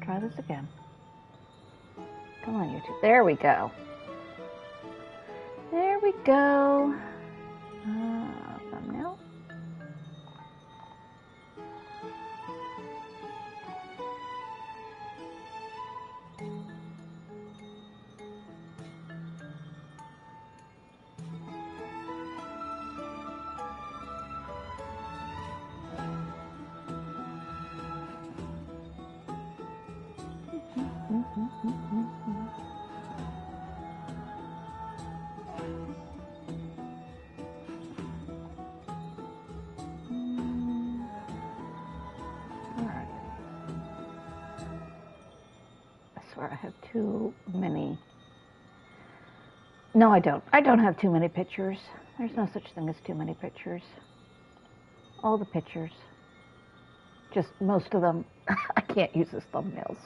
try this again. Come on, YouTube. There we go. There we go. Thumbnail. I have too many. No, I don't. I don't have too many pictures. There's no such thing as too many pictures. All the pictures. Just most of them I can't use as thumbnails.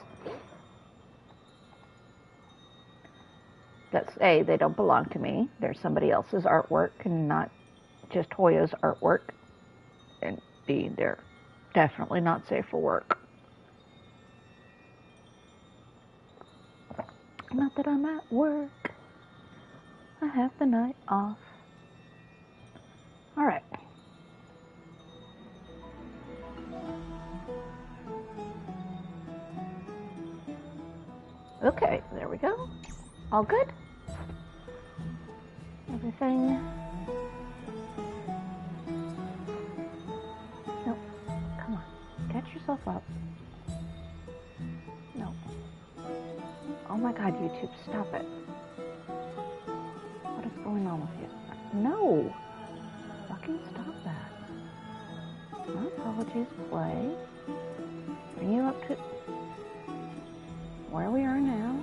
That's A, they don't belong to me. They're somebody else's artwork and not just Hoya's artwork. And B, they're definitely not safe for work. Not that I'm at work. I have the night off. All right. Okay, there we go. All good? Everything? Nope. Come on. Catch yourself up. No. Oh my God, YouTube, stop it. What is going on with you? No! Fucking stop that. My apologies, play. Bring you up to where we are now.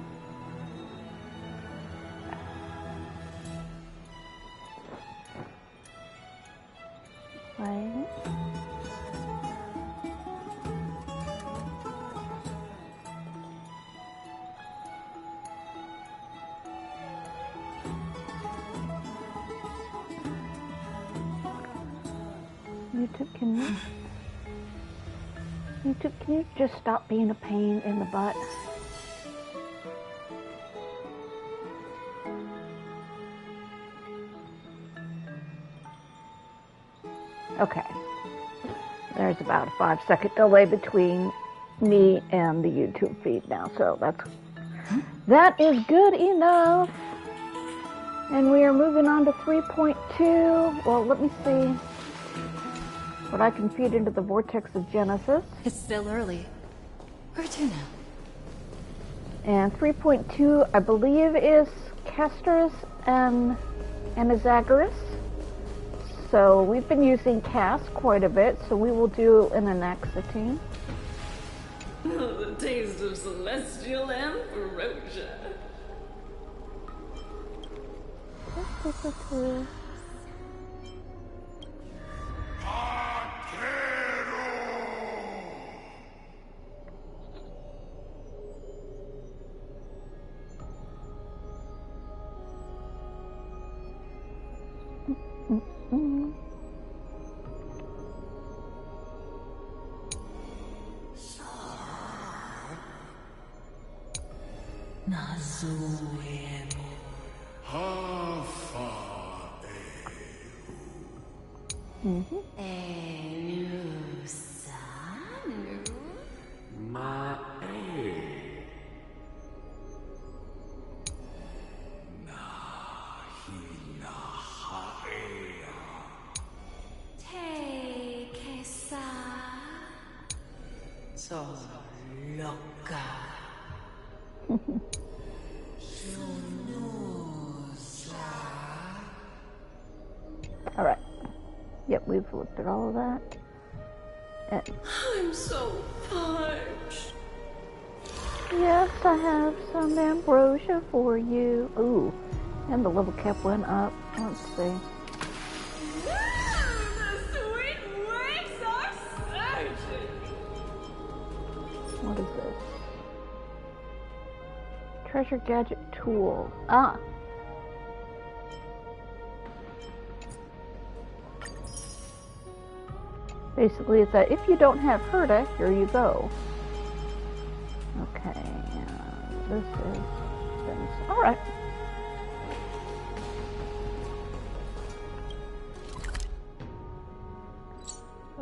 Play. YouTube, can you just stop being a pain in the butt? Okay. There's about a 5-second delay between me and the YouTube feed now, so that is good enough. And we are moving on to 3.2. Well, let me see what I can feed into the vortex of Genesis. It's still early. Where to now? And 3.2, I believe, is Castors and Anaxagoras. So we've been using Cast quite a bit, so we will do an Anaxatine. The taste of celestial ambrosia. So loca. All right. Yep, we've looked at all of that. I'm so parched. Yes, I have some ambrosia for you. Ooh, and the level cap went up. Let's see. The sweet wings are surging. What is this? Treasure gadget tool. Ah. Basically, it's that if you don't have Herta, here you go. Okay, this is things. All right.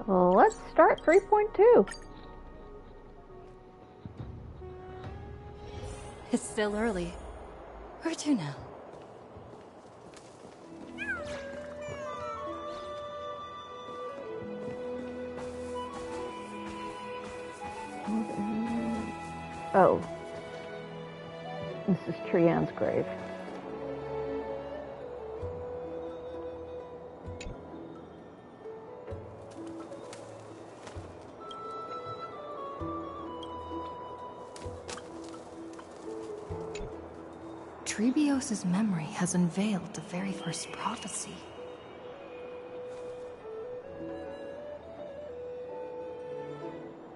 Well, let's start 3.2. It's still early. Where to now? Oh. This is Trian's grave. Trebios's memory has unveiled the very first prophecy.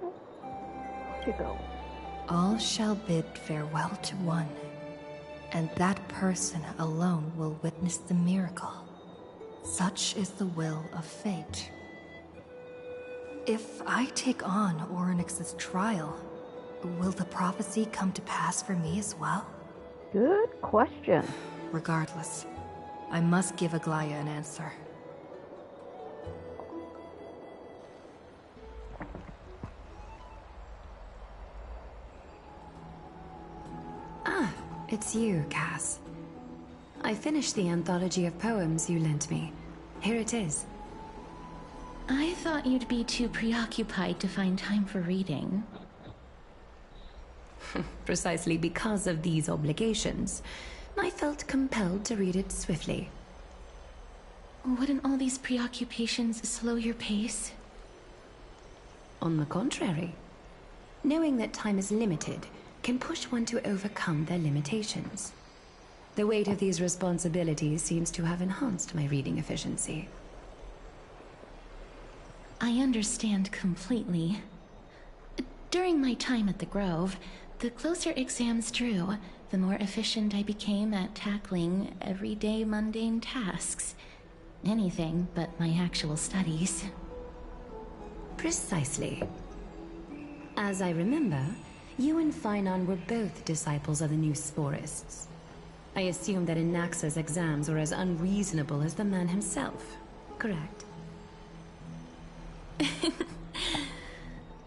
Where'd you go? All shall bid farewell to one, and that person alone will witness the miracle. Such is the will of fate. If I take on Orynyx's trial, will the prophecy come to pass for me as well? Good question. Regardless, I must give Aglaya an answer. Ah, it's you, Cass. I finished the anthology of poems you lent me. Here it is. I thought you'd be too preoccupied to find time for reading. Precisely because of these obligations, I felt compelled to read it swiftly. Wouldn't all these preoccupations slow your pace? On the contrary, knowing that time is limited can push one to overcome their limitations. The weight of these responsibilities seems to have enhanced my reading efficiency. I understand completely. During my time at the Grove, the closer exams drew, the more efficient I became at tackling everyday mundane tasks. Anything but my actual studies. Precisely. As I remember, you and Phainon were both disciples of the new Sporists. I assume that Anaxa's exams were as unreasonable as the man himself, correct?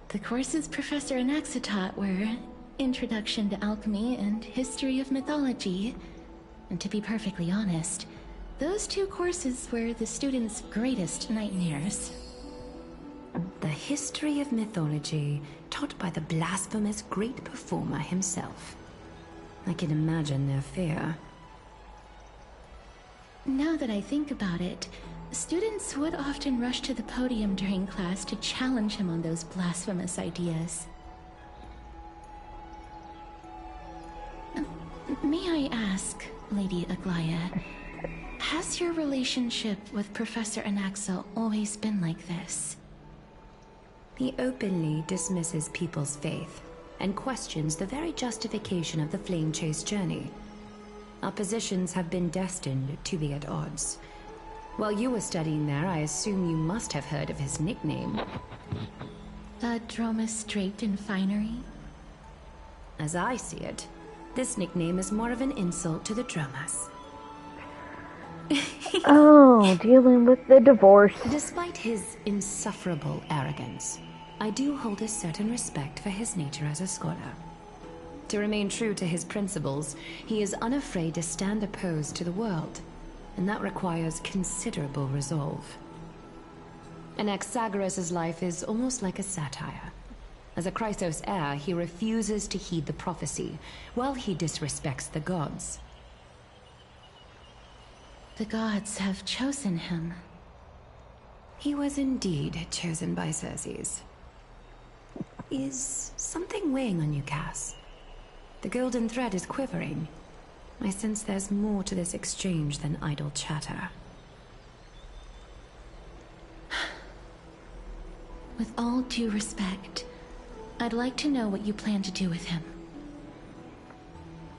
The courses Professor Anaxa taught were Introduction to Alchemy and History of Mythology. And to be perfectly honest, those two courses were the students' greatest nightmares. The history of mythology, taught by the blasphemous great performer himself. I can imagine their fear. Now that I think about it, students would often rush to the podium during class to challenge him on those blasphemous ideas. May I ask, Lady Aglaya, has your relationship with Professor Anaxa always been like this? He openly dismisses people's faith and questions the very justification of the Flame Chase journey. Our positions have been destined to be at odds. While you were studying there, I assume you must have heard of his nickname. Dromus Draped in Finery? As I see it, this nickname is more of an insult to the Dromas. Oh, dealing with the divorce. Despite his insufferable arrogance, I do hold a certain respect for his nature as a scholar. To remain true to his principles, he is unafraid to stand opposed to the world, and that requires considerable resolve. Anaxagoras' life is almost like a satire. As a Chrysos heir, he refuses to heed the prophecy, while he disrespects the gods. The gods have chosen him. He was indeed chosen by Circes. Is something weighing on you, Cass? The golden thread is quivering. I sense there's more to this exchange than idle chatter. With all due respect, I'd like to know what you plan to do with him.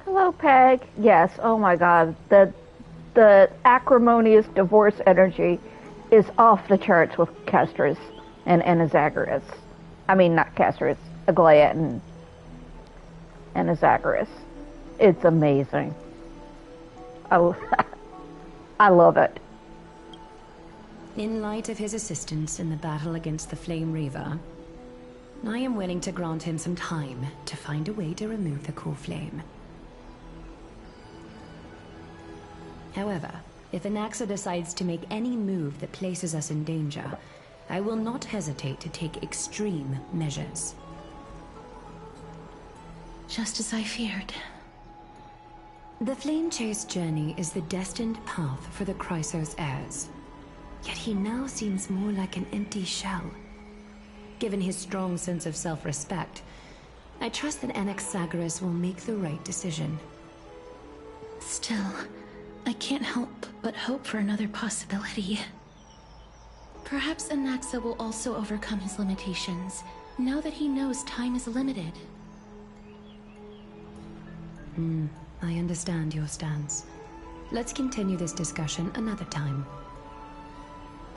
Hello, Peg. Yes, oh my god. The acrimonious divorce energy is off the charts with Castris and Anaxagoras. I mean, not Castris, Aglaya and and a Zagreus. It's amazing. I love it. In light of his assistance in the battle against the Flame Reaver, I am willing to grant him some time to find a way to remove the core flame. However, if Anaxa decides to make any move that places us in danger, I will not hesitate to take extreme measures. Just as I feared. The Flame Chase journey is the destined path for the Chrysos heirs. Yet he now seems more like an empty shell. Given his strong sense of self-respect, I trust that Anaxagoras will make the right decision. Still, I can't help but hope for another possibility. Perhaps Anaxa will also overcome his limitations, now that he knows time is limited. I understand your stance. Let's continue this discussion another time.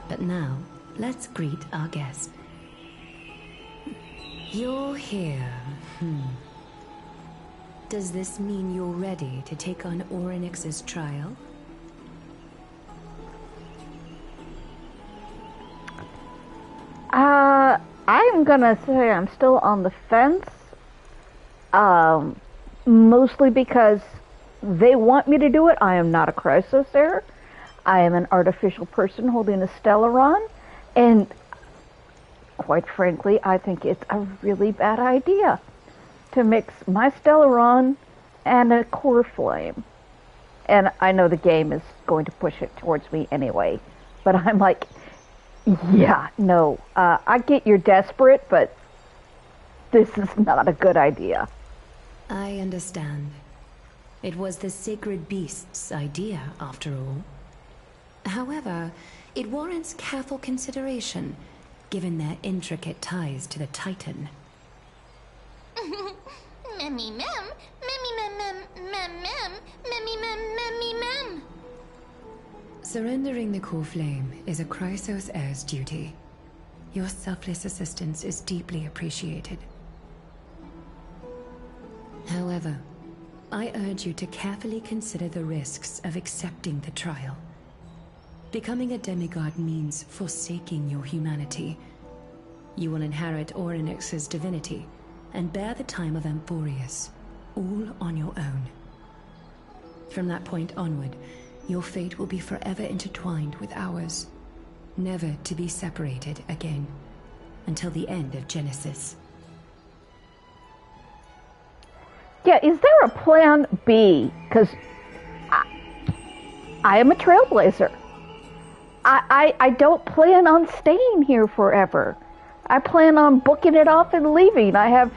But now, let's greet our guest. You're here. Does this mean you're ready to take on Orynyx's trial? I'm gonna say I'm still on the fence. Mostly because they want me to do it. I am not a Chrysos heir. I am an artificial person holding a Stellaron, and quite frankly, I think it's a really bad idea to mix my Stellaron and a core flame. And I know the game is going to push it towards me anyway, but I'm like, yeah, no, I get you're desperate, but this is not a good idea. I understand. It was the sacred beast's idea, after all. However, it warrants careful consideration, given their intricate ties to the Titan. Memmy mem, memmy mem mem mem mem, memmy mem memmy mem. Surrendering the core flame is a Chrysos heir's duty. Your selfless assistance is deeply appreciated. However, I urge you to carefully consider the risks of accepting the trial. Becoming a demigod means forsaking your humanity. You will inherit Orynyx's divinity and bear the time of Amphorius, all on your own. From that point onward, your fate will be forever intertwined with ours, never to be separated again, until the end of Genesis. Yeah, is there a plan B? Because I am a trailblazer. I don't plan on staying here forever. I plan on booking it off and leaving. I have,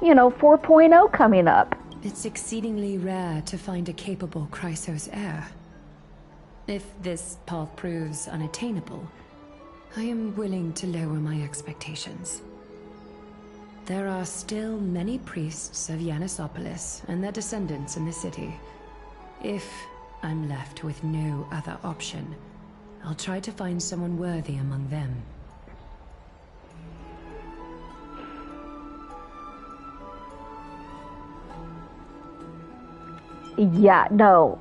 4.0 coming up. It's exceedingly rare to find a capable Chrysos heir. If this path proves unattainable, I am willing to lower my expectations. There are still many priests of Yanissopolis and their descendants in the city. If I'm left with no other option, I'll try to find someone worthy among them. Yeah, no.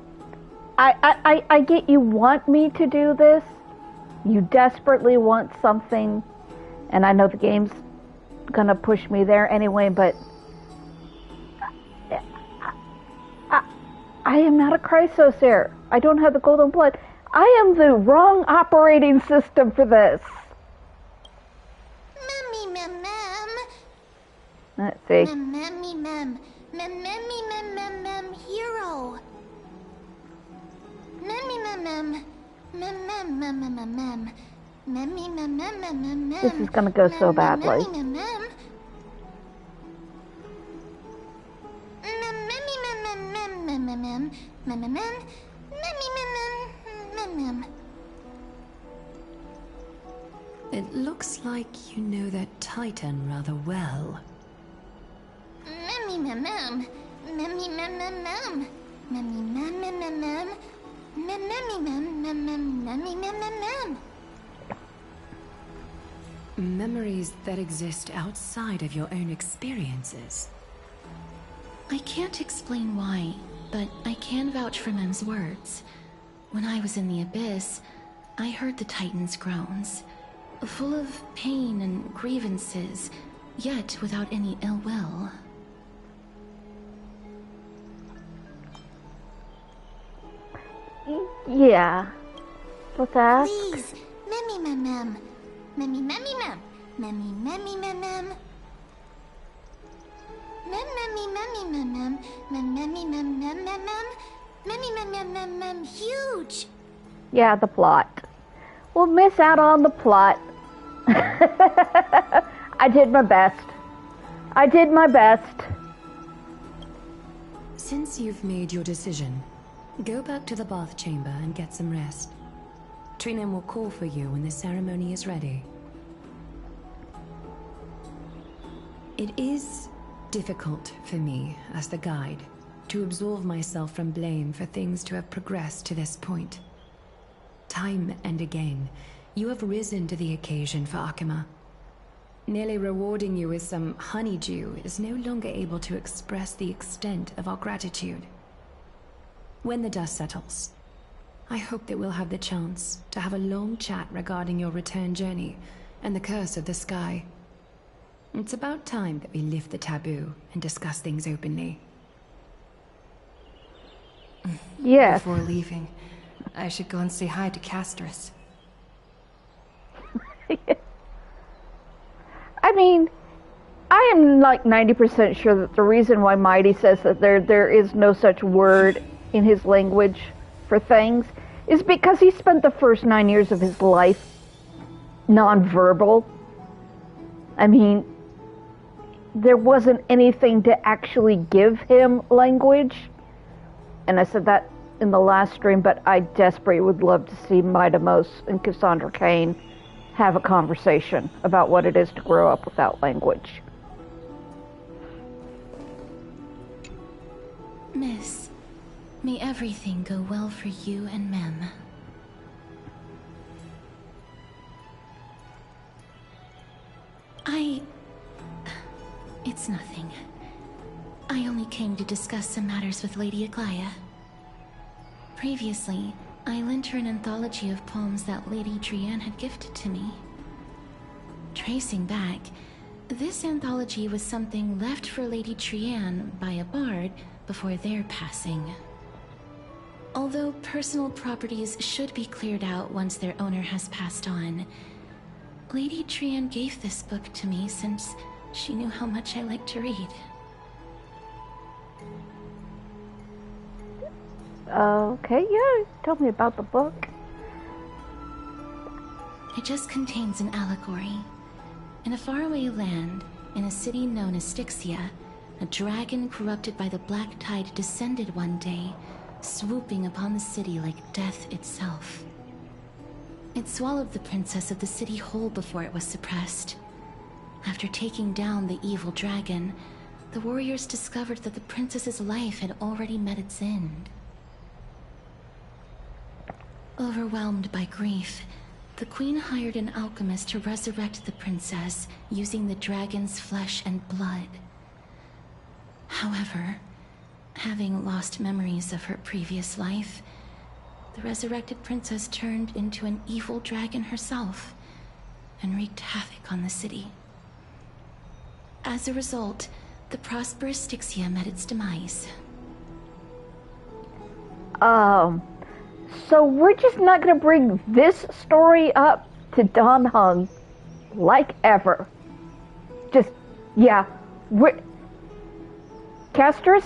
I get you want me to do this. You desperately want something. And I know the game's gonna push me there anyway, but I am not a Chrysos heir. I don't have the golden blood. I am the wrong operating system for this. Memmy mem mem. Let's see. Memmy mem. Memmy mem mem mem hero. Memmy mem mem. Mem mem mem mem mem mem. Memmy mem mem mem mem mem. This is gonna go so badly. Memmy mem mem. Memmy mem mem mem mem mem mem. Mem mem mem. Memmy mem mem mem mem. It looks like you know that Titan rather well. Memmy mem mem. Memmy mem mem mem. Memmy mem mem mem mem. Memmy mem mem mem. Memmy mem mem mem. Memories that exist outside of your own experiences. I can't explain why, but I can vouch for Mem's words. When I was in the abyss, I heard the Titan's groans, full of pain and grievances, yet without any ill will. Yeah. Let's ask. Please, Memmy Mem Mem. Memmy Memmy Mem. Memmy Memmy Mem Mem. Mem Memmy Memmy Mem Mem. Mem Memmy Mem Mem Mem Mem. Memmy Mem Mem Mem Mem huge. Yeah, the plot. We'll miss out on the plot. I did my best. I did my best. Since you've made your decision, go back to the bath chamber and get some rest. Trinem will call for you when the ceremony is ready. It is difficult for me, as the guide, to absolve myself from blame for things to have progressed to this point. Time and again, you have risen to the occasion for Akima. Merely rewarding you with some honeydew is no longer able to express the extent of our gratitude. When the dust settles, I hope that we'll have the chance to have a long chat regarding your return journey and the curse of the sky. It's about time that we lift the taboo and discuss things openly. Yes. Before leaving, I should go and say hi to Castris. I mean, I am like 90% sure that the reason why Mighty says that there is no such word in his language for things is because he spent the first 9 years of his life non-verbal. I mean, there wasn't anything to actually give him language. And I said that in the last stream, but I desperately would love to see Midamos and Cassandra Cain have a conversation about what it is to grow up without language. Miss, may everything go well for you and Mem. It's nothing. I only came to discuss some matters with Lady Aglaya. Previously, I lent her an anthology of poems that Lady Trianne had gifted to me. Tracing back, this anthology was something left for Lady Trianne by a bard before their passing. Although personal properties should be cleared out once their owner has passed on, Lady Trianne gave this book to me since she knew how much I like to read. Okay, yeah, tell me about the book. It just contains an allegory. In a faraway land, in a city known as Styxia, a dragon corrupted by the black tide descended one day, swooping upon the city like death itself. It swallowed the princess of the city whole before it was suppressed. After taking down the evil dragon, the warriors discovered that the princess's life had already met its end. Overwhelmed by grief, the queen hired an alchemist to resurrect the princess using the dragon's flesh and blood. However, having lost memories of her previous life, the resurrected princess turned into an evil dragon herself and wreaked havoc on the city. As a result, the prosperous Styxia met its demise. So we're just not going to bring this story up to Don Hung like ever. Just, yeah. Casters,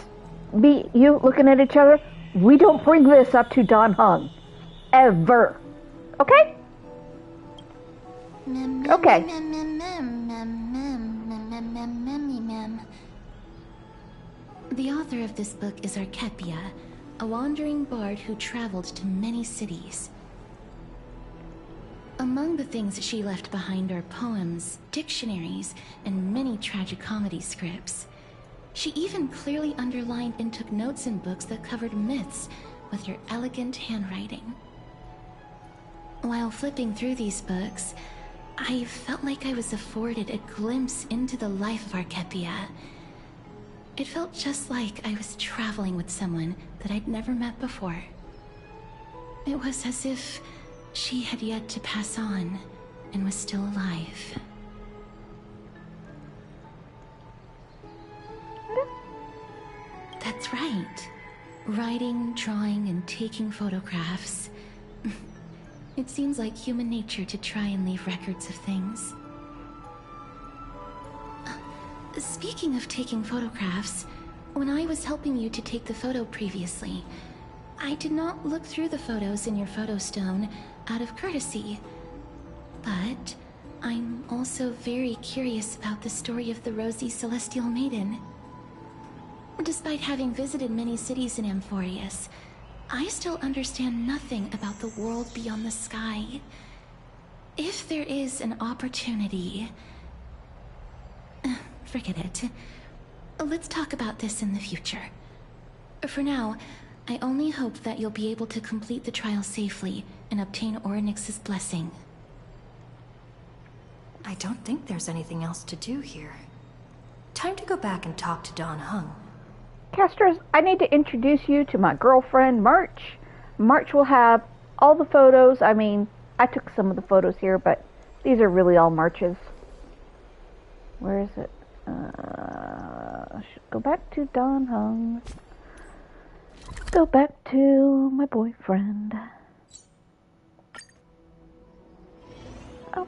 me, you looking at each other, we don't bring this up to Don Hung. Ever. Okay? Okay. The author of this book is Archepia, a wandering bard who traveled to many cities. Among the things she left behind are poems, dictionaries, and many tragicomedy scripts. She even clearly underlined and took notes in books that covered myths with her elegant handwriting. While flipping through these books, I felt like I was afforded a glimpse into the life of Archepia. It felt just like I was traveling with someone that I'd never met before. It was as if she had yet to pass on and was still alive. That's right. Writing, drawing, and taking photographs. It seems like human nature to try and leave records of things. Speaking of taking photographs, when I was helping you to take the photo previously, I did not look through the photos in your photo stone out of courtesy. But I'm also very curious about the story of the Rosy Celestial Maiden. Despite having visited many cities in Amphorius, I still understand nothing about the world beyond the sky. If there is an opportunity... Forget it. Let's talk about this in the future. For now, I only hope that you'll be able to complete the trial safely and obtain Orynyx's blessing. I don't think there's anything else to do here. Time to go back and talk to Don Hung. Casters, I need to introduce you to my girlfriend, March. March will have all the photos. I mean, I took some of the photos here, but these are really all March's. Where is it? Should go back to Don Hung. Go back to my boyfriend. Oh.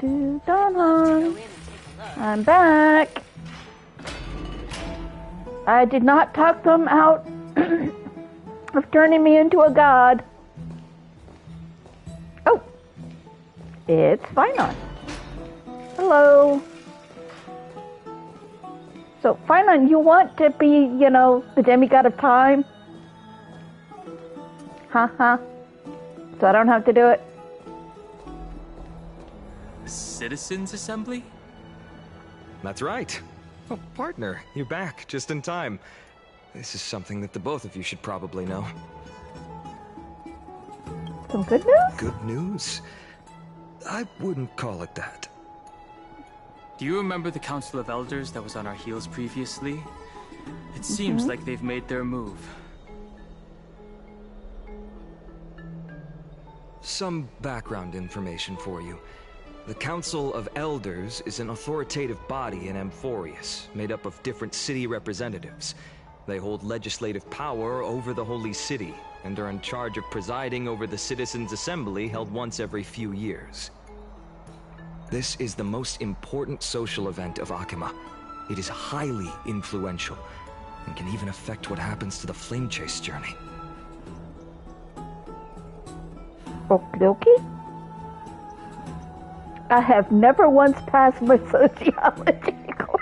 Don Hung. I'm back. I did not talk them out of turning me into a god. Oh, it's Finon. Hello. So, Finon, you want to be, you know, the demigod of time? Haha. So I don't have to do it? Citizens Assembly? That's right. Oh, partner, you're back just in time. This is something that the both of you should probably know. Some good news? Good news? I wouldn't call it that. Do you remember the Council of Elders that was on our heels previously? It seems like they've made their move. Some background information for you. The Council of Elders is an authoritative body in Amphorius, made up of different city representatives. They hold legislative power over the Holy City, and are in charge of presiding over the Citizens' Assembly held once every few years. This is the most important social event of Akima. It is highly influential, and can even affect what happens to the Flame Chase journey. Okie dokie. I have never once passed my sociology class.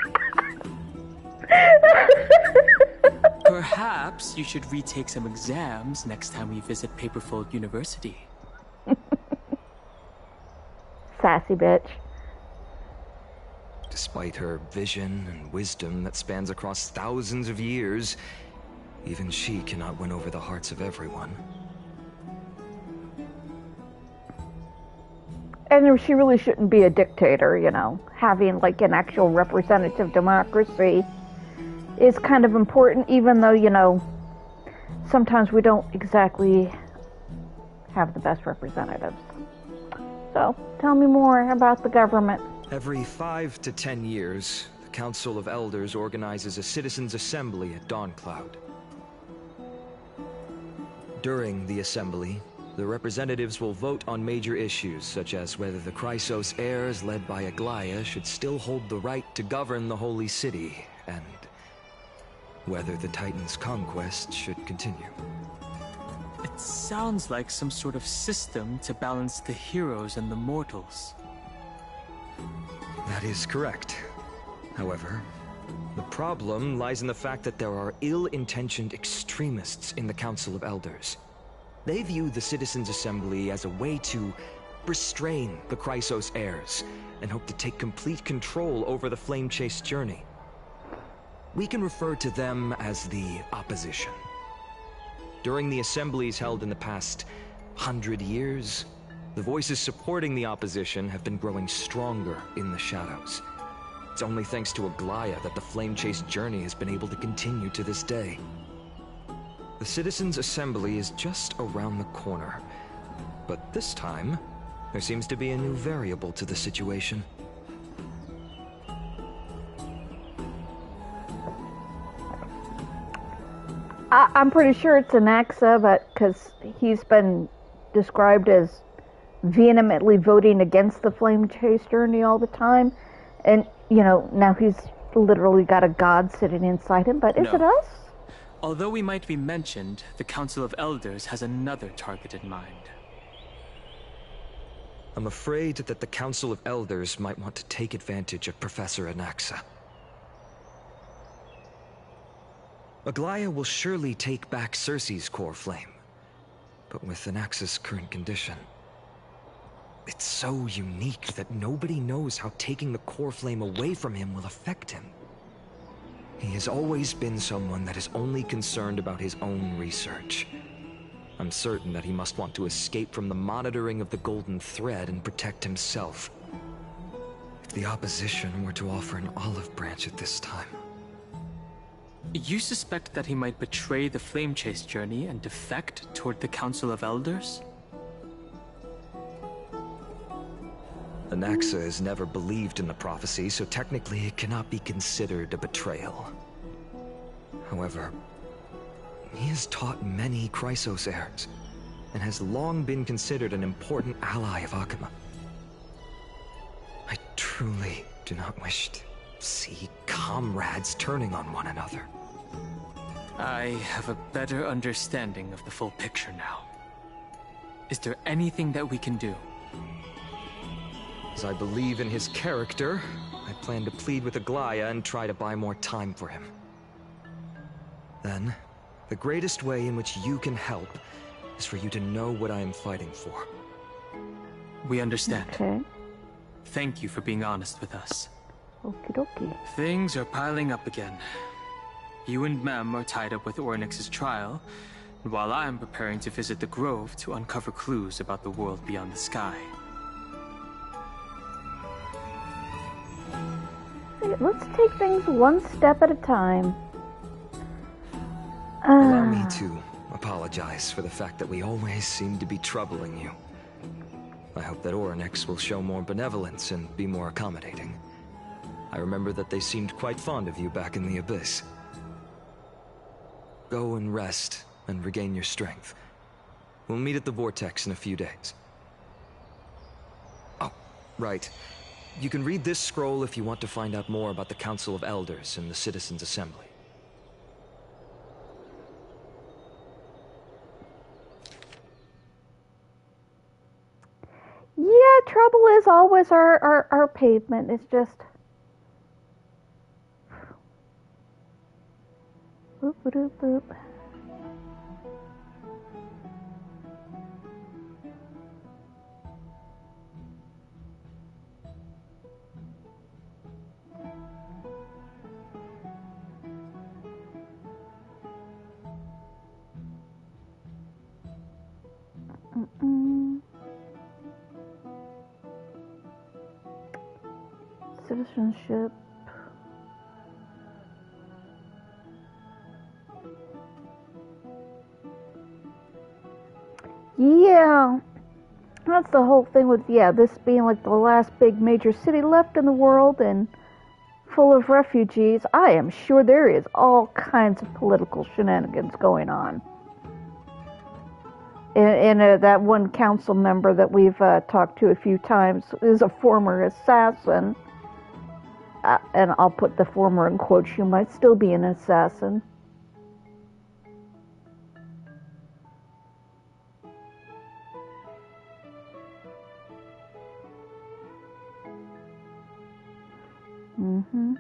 Perhaps you should retake some exams next time we visit Paperfold University. Sassy bitch. Despite her vision and wisdom that spans across thousands of years, even she cannot win over the hearts of everyone. And she really shouldn't be a dictator, you know. Having like an actual representative democracy is kind of important, even though, you know, sometimes we don't exactly have the best representatives. So, tell me more about the government. Every 5 to 10 years, the Council of Elders organizes a Citizens' Assembly at Dawncloud. During the assembly, the representatives will vote on major issues, such as whether the Chrysos heirs led by Aglaia should still hold the right to govern the Holy City, and whether the Titan's conquest should continue. It sounds like some sort of system to balance the heroes and the mortals. That is correct. However, the problem lies in the fact that there are ill-intentioned extremists in the Council of Elders. They view the Citizens' Assembly as a way to restrain the Chrysos heirs, and hope to take complete control over the Flame Chase journey. We can refer to them as the Opposition. During the assemblies held in the past 100 years, The voices supporting the opposition have been growing stronger in the shadows. It's only thanks to Aglaya that the Flame Chase journey has been able to continue to this day. The Citizens' Assembly is just around the corner, but this time, there seems to be a new variable to the situation. I'm pretty sure it's Anaxa, but because he's been described as vehemently voting against the Flame Chase journey all the time, and now he's literally got a god sitting inside him. But is it us? Although we might be mentioned, the Council of Elders has another target in mind. I'm afraid that the Council of Elders might want to take advantage of Professor Anaxa. Aglaya will surely take back Cersei's core flame, but with Anaxa's current condition, it's so unique that nobody knows how taking the core flame away from him will affect him. He has always been someone that is only concerned about his own research. I'm certain that he must want to escape from the monitoring of the Golden Thread and protect himself. If the opposition were to offer an olive branch at this time... You suspect that he might betray the Flame Chase journey and defect toward the Council of Elders? Anaxa has never believed in the prophecy, so technically it cannot be considered a betrayal. However, he has taught many Chrysos heirs, and has long been considered an important ally of Akuma. I truly do not wish to see comrades turning on one another. I have a better understanding of the full picture now. Is there anything that we can do? As I believe in his character, I plan to plead with Aglaya and try to buy more time for him. Then, the greatest way in which you can help is for you to know what I am fighting for. We understand. Okay. Thank you for being honest with us. Okie dokie. Things are piling up again. You and Mem are tied up with Ornyx's trial, while I am preparing to visit the Grove to uncover clues about the world beyond the sky. Hey, let's take things one step at a time. Allow me to apologize for the fact that we always seem to be troubling you. I hope that Ornyx will show more benevolence and be more accommodating. I remember that they seemed quite fond of you back in the Abyss. Go and rest and regain your strength. We'll meet at the Vortex in a few days. Oh, right. You can read this scroll if you want to find out more about the Council of Elders and the Citizens' Assembly. Yeah, trouble is always our pavement. It's just... Boop, boop, boop. Citizenship. Yeah, that's the whole thing with, this being like the last big major city left in the world and full of refugees. I am sure there is all kinds of political shenanigans going on. And that one council member that we've talked to a few times is a former assassin. And I'll put the former in quotes. She might still be an assassin. Mm-hmm.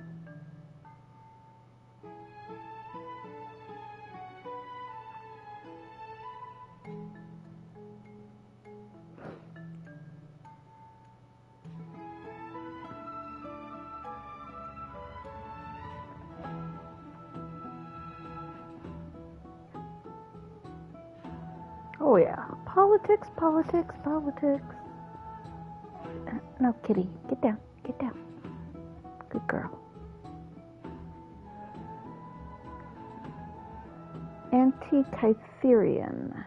Oh yeah, politics, politics, politics. No, kitty. Get down. Get down. Good girl. Antikytherian.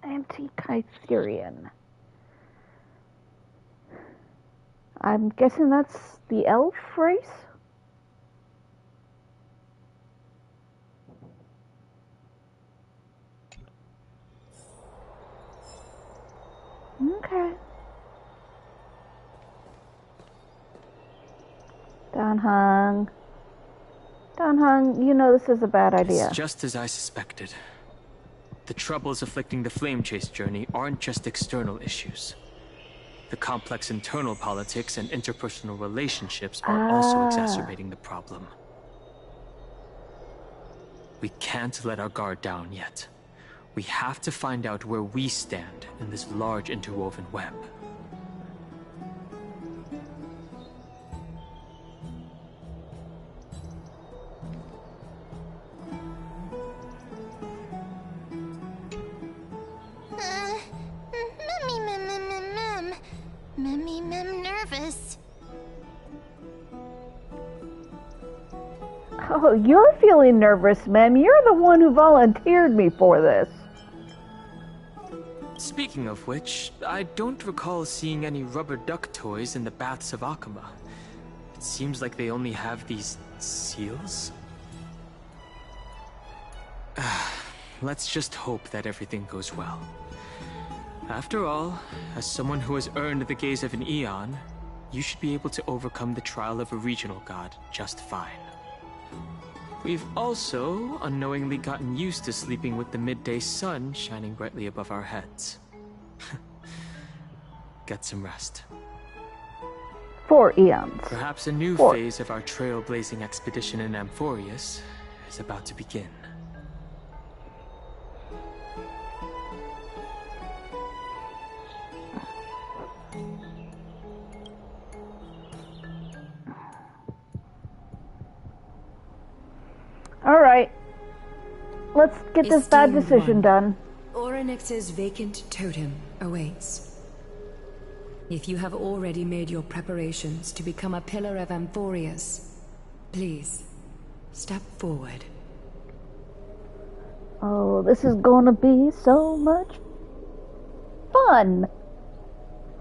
Antikytherian. I'm guessing that's the elf race? Okay. Don Hung, you know this is a bad idea. It's just as I suspected. The troubles afflicting the Flame Chase journey aren't just external issues. The complex internal politics and interpersonal relationships are also exacerbating the problem. We can't let our guard down yet. We have to find out where we stand in this large interwoven web. Nervous. Oh, you're feeling nervous, Mem. You're the one who volunteered me for this. Speaking of which, I don't recall seeing any rubber duck toys in the baths of Akama. It seems like they only have these seals. Let's just hope that everything goes well. After all, as someone who has earned the gaze of an Eon, you should be able to overcome the trial of a regional god just fine. We've also unknowingly gotten used to sleeping with the midday sun shining brightly above our heads. Get some rest. 4 eons. Perhaps a new phase of our trailblazing expedition in Amphorius is about to begin. All right. Let's get this bad decision done. Orynyx's vacant totem awaits. If you have already made your preparations to become a pillar of Amphorius, please, step forward. Oh, this is gonna be so much fun.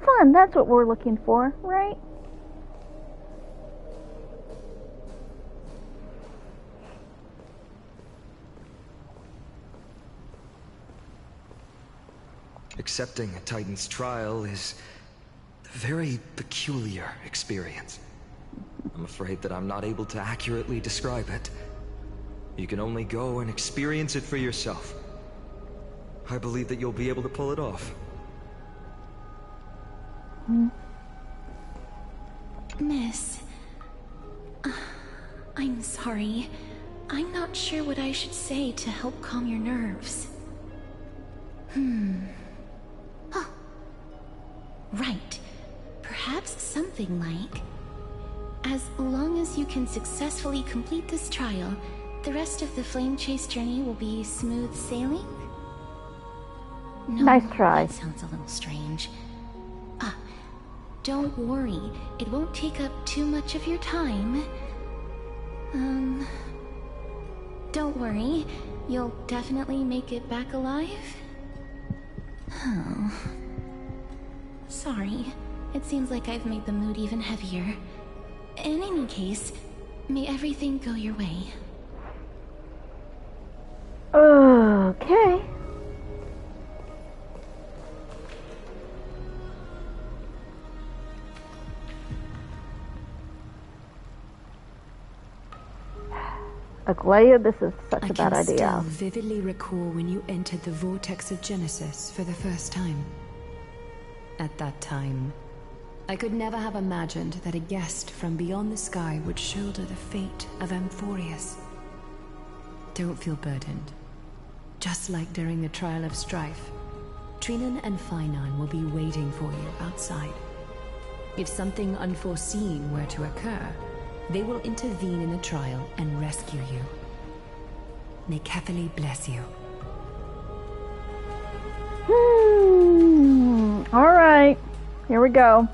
Fun, that's what we're looking for, right? Accepting a Titan's trial is a very peculiar experience. I'm afraid that I'm not able to accurately describe it. You can only go and experience it for yourself. I believe that you'll be able to pull it off. Miss, I'm sorry. I'm not sure what I should say to help calm your nerves. Right. Perhaps something like, as long as you can successfully complete this trial, the rest of the Flame Chase journey will be smooth sailing? No, nice try. That sounds a little strange. Don't worry. It won't take up too much of your time. Don't worry. You'll definitely make it back alive? Oh. Sorry. It seems like I've made the mood even heavier. In any case, may everything go your way. Okay. Aglaia, this is such a bad idea. I can still vividly recall when you entered the vortex of Genesis for the first time. At that time, I could never have imagined that a guest from beyond the sky would shoulder the fate of Amphorius. Don't feel burdened. Just like during the trial of strife, Trinan and Finan will be waiting for you outside. If something unforeseen were to occur, they will intervene in the trial and rescue you. May Kefali bless you. Here we go.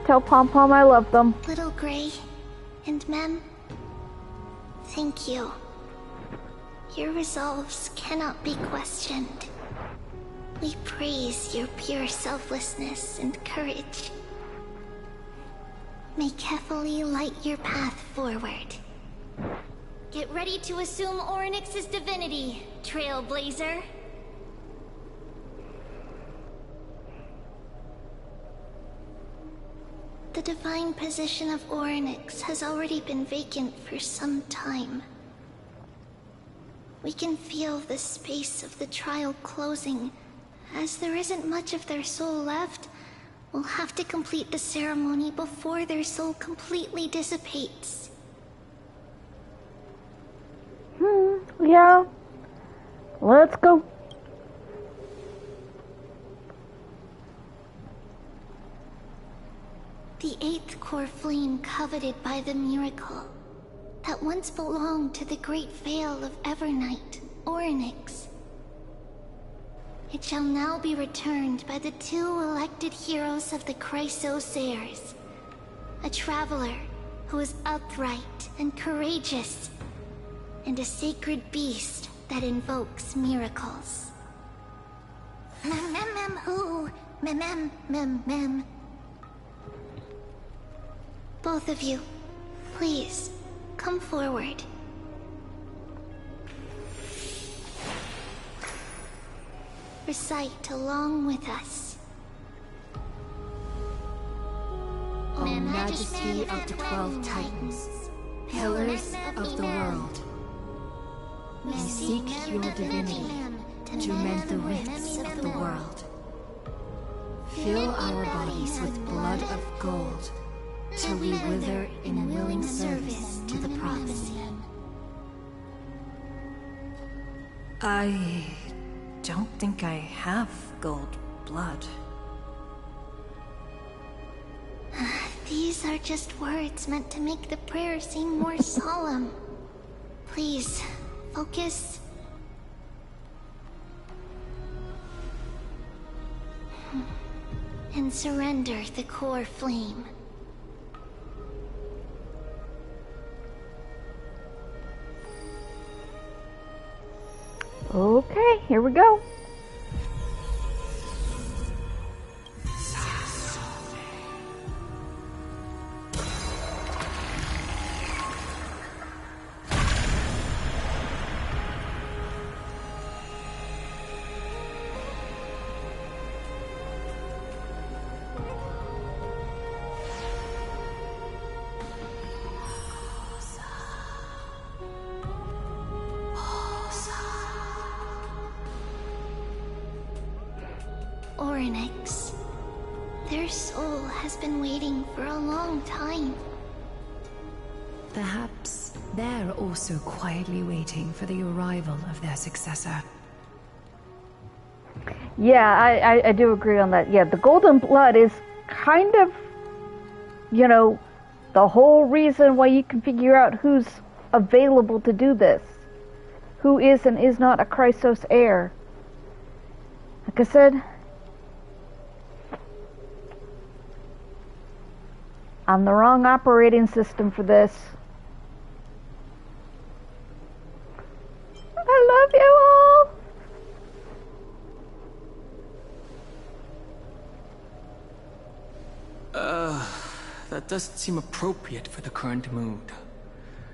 Tell Pom Pom I love them. Little Gray and Mem, thank you. Your resolves cannot be questioned. We praise your pure selflessness and courage. May Kefali light your path forward. Get ready to assume Orynyx's divinity, Trailblazer. The divine position of Orynyx has already been vacant for some time. We can feel the space of the trial closing. As there isn't much of their soul left, we'll have to complete the ceremony before their soul completely dissipates. Yeah. Let's go. The eighth core flame coveted by the miracle that once belonged to the great Vale of Evernight, Orynyx. It shall now be returned by the two elected heroes of the Chrysos heirs. A traveler who is upright and courageous, and a sacred beast that invokes miracles. Who? Mem. Both of you, please, come forward. Recite along with us. O Majesty of the 12 Titans, Pillars of the world, we seek your divinity to mend the rifts of the world. Fill our bodies with blood of gold, till we wither in willing service to the prophecy. I don't think I have gold blood. These are just words meant to make the prayer seem more solemn. Please, focus. And surrender the core flame. Okay, here we go. Orynyx. Their soul has been waiting for a long time. Perhaps they're also quietly waiting for the arrival of their successor. Yeah, I do agree on that. Yeah, the golden blood is kind of, you know, the whole reason why you can figure out who's available to do this. Who is and is not a Chrysos heir. Like I said, I'm the wrong operating system for this. I love you all! That doesn't seem appropriate for the current mood.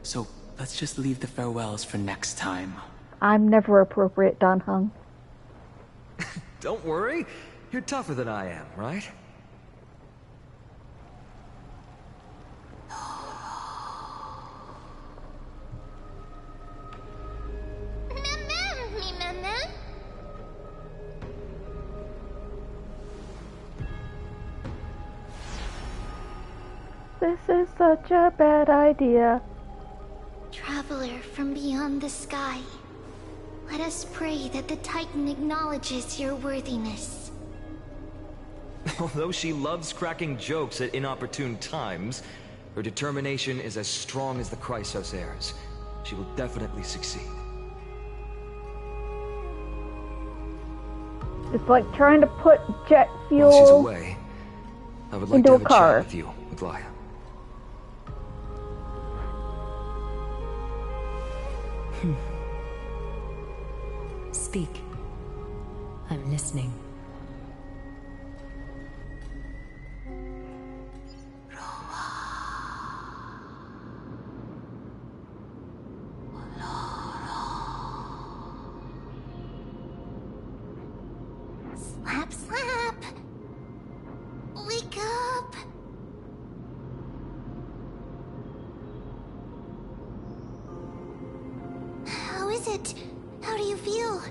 So let's just leave the farewells for next time. I'm never appropriate, Dan Heng. Don't worry. You're tougher than I am, right? This is such a bad idea. Traveler from beyond the sky, let us pray that the Titan acknowledges your worthiness. Although she loves cracking jokes at inopportune times, her determination is as strong as the Chrysos heirs. She will definitely succeed. It's like trying to put jet While she's fuel away, I would like into to a have a car. chat with you, Aglaya. Speak. I'm listening. Slap, slap! Wake up! How is it? How do you feel?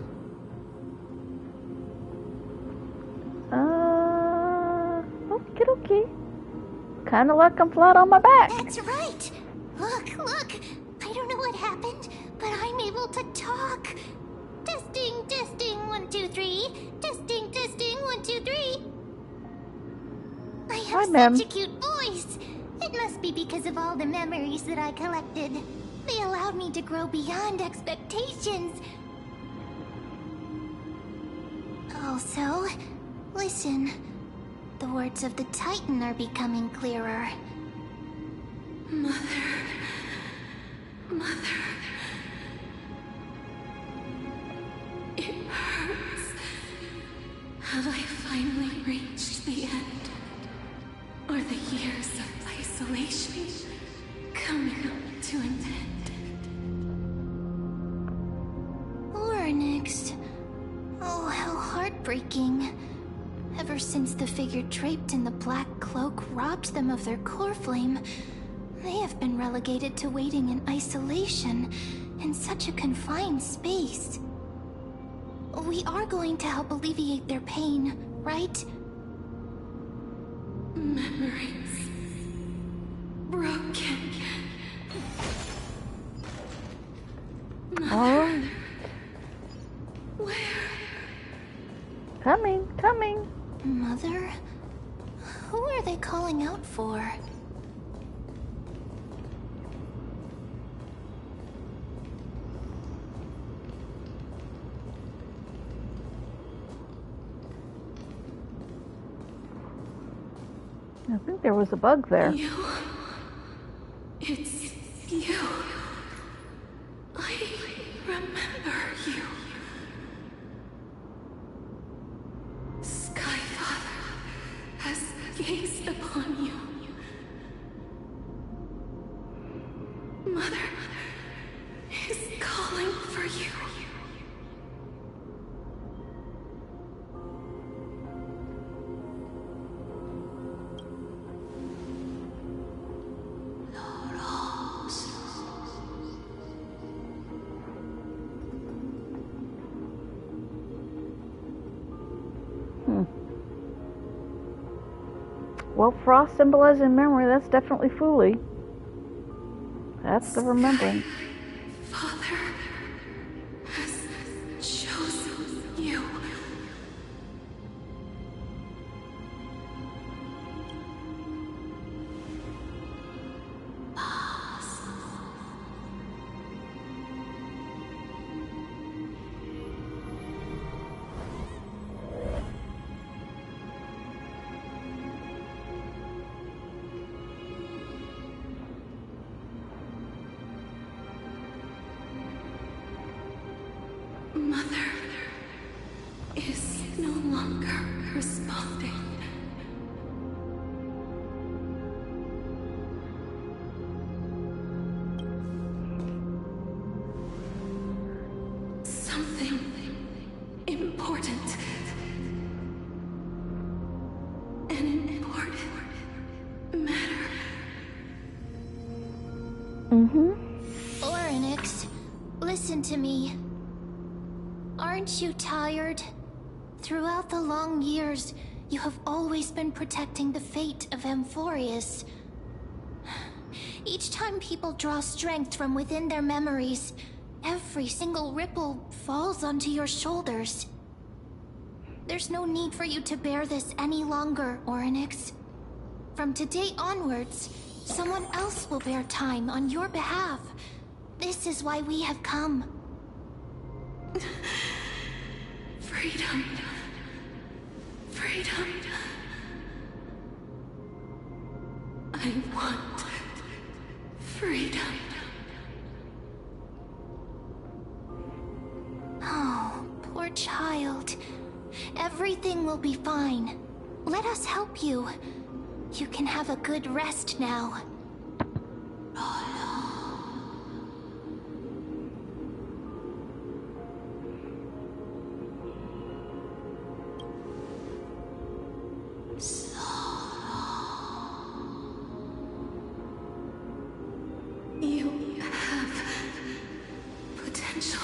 Okay. Kinda like I'm flat on my back. That's right! Look! I don't know what happened, but I'm able to talk! Testing, 1, 2, 3. Testing, 1, 2, 3. I Hi, have ma'am. such a cute voice! It must be because of all the memories that I collected. They allowed me to grow beyond expectations. Also, listen. The words of the Titan are becoming clearer. Mother. It hurts. Have I finally reached the end? Are the years of isolation coming to an end? Oryx. Oh, how heartbreaking. Ever since the figure draped in the black cloak robbed them of their core flame, they have been relegated to waiting in isolation in such a confined space. We are going to help alleviate their pain, right? Memories. Broken. Oh, Where? coming. Mother? Who are they calling out for? I think there was a bug there. You. It's you. I remember you. Skyfather has gazed upon you. Mother is calling for you. Well, frost symbolizing memory, that's definitely Fooly. That's the remembering. Father has chosen you. Mother is no longer responding. Something important. An important matter. Oryx, listen to me. Aren't you tired? Throughout the long years, you have always been protecting the fate of Amphorius. Each time people draw strength from within their memories, every single ripple falls onto your shoulders. There's no need for you to bear this any longer, Oryx. From today onwards, someone else will bear time on your behalf. This is why we have come. Freedom. I want freedom. Oh, poor child. Everything will be fine. Let us help you. You can have a good rest now. You have potential,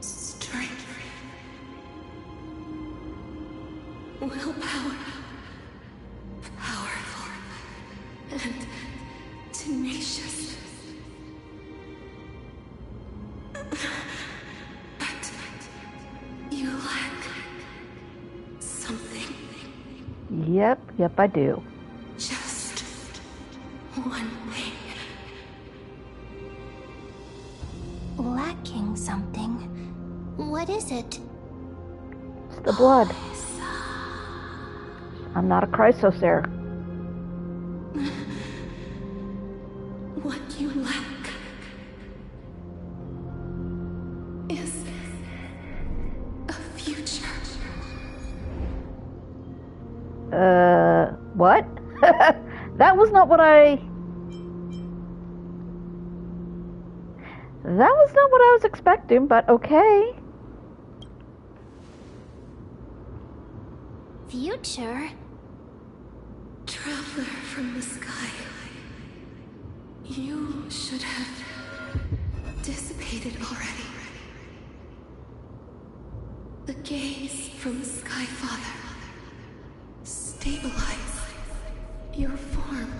strength, willpower, powerful, and tenacious. But you lack something. Yep, I do. Just one thing. Lacking something. What is it? It's the blood. I'm not a chrysosaur. What you lack is a future. What? That was not what I... That was not what I was expecting, but okay. Future? Traveler from the sky. You should have dissipated already. The gaze from the Sky Father. Stabilize your form.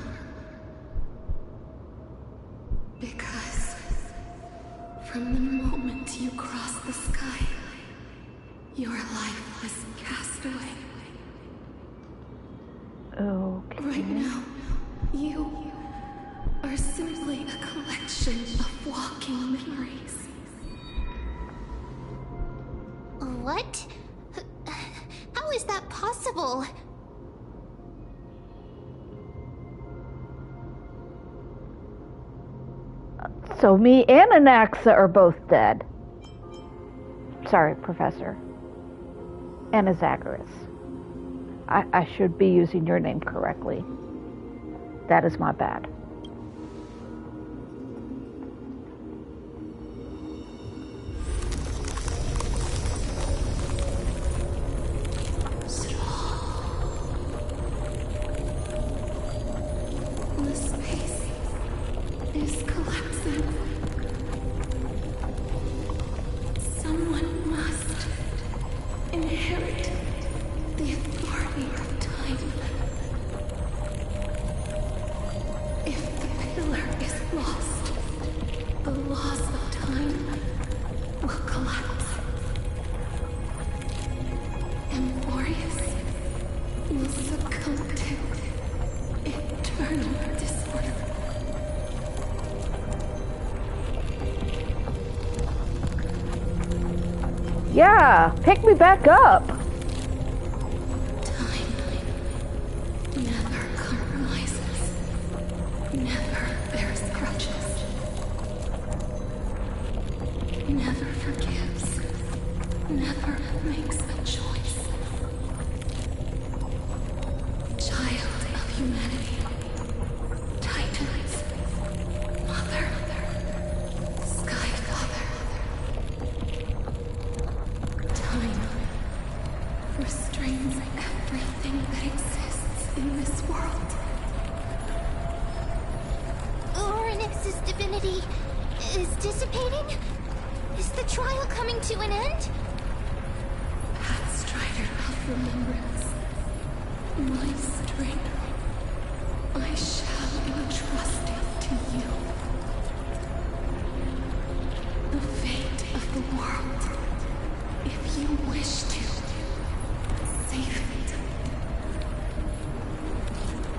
Because from the moment you crossed the sky, your life was cast away. Okay. Right now, you are simply a collection of walking memories. What? How is that possible? So me and Anaxa are both dead. Sorry, Professor. Anazagorus. I should be using your name correctly. That is my bad. The space is collapsing. Someone must inherit the authority of time. If the pillar is lost, the laws of time will collapse. Amphorius will succumb to eternal disorder. Yeah, pick me back up. Time never compromises, never bears grudges, never forgives, never makes a choice. Child of humanity, Titans, Mother, Sky Father. Time restrains everything that exists in this world. Orynyx's divinity is dissipating? Is the trial coming to an end? Pathstrider of remembrance, my strength, I shall entrust it to you. The fate of the world, if you wish to save it.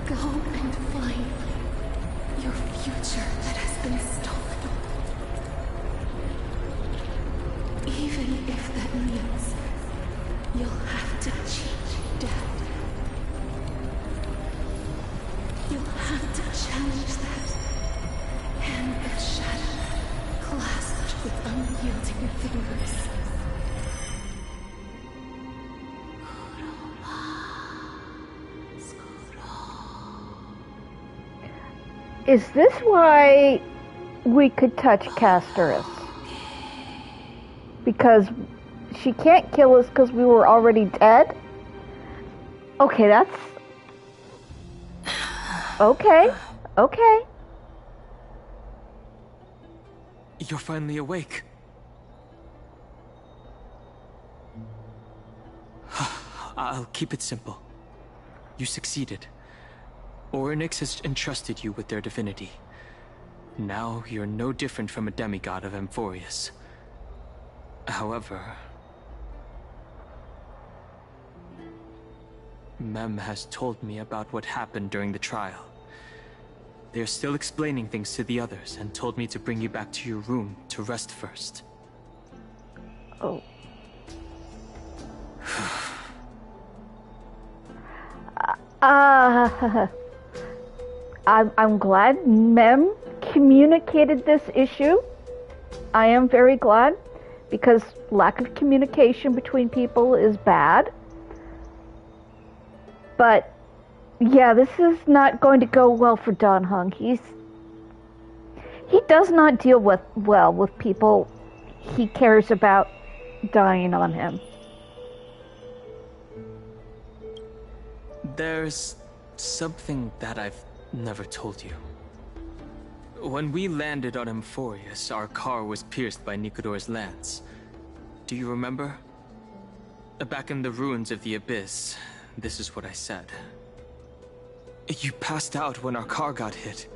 Go and find your future that has been stolen. Even if that means you'll have to cheat death. You'll Is this why we could touch Casterus? Because she can't kill us because we were already dead? Okay, that's... Okay. Okay. You're finally awake. I'll keep it simple. You succeeded. Orynyx has entrusted you with their divinity. Now you're no different from a demigod of Amphorius. However, Mem has told me about what happened during the trial. They're still explaining things to the others and told me to bring you back to your room to rest first. Oh. I'm glad Mem communicated this issue. I am very glad, because lack of communication between people is bad. But yeah, this is not going to go well for Dan Heng. He does not deal well with people he cares about dying on him. There's something that I've never told you. When we landed on Amphorius, our car was pierced by Nikodor's lance. Do you remember? Back in the ruins of the Abyss, this is what I said. You passed out when our car got hit.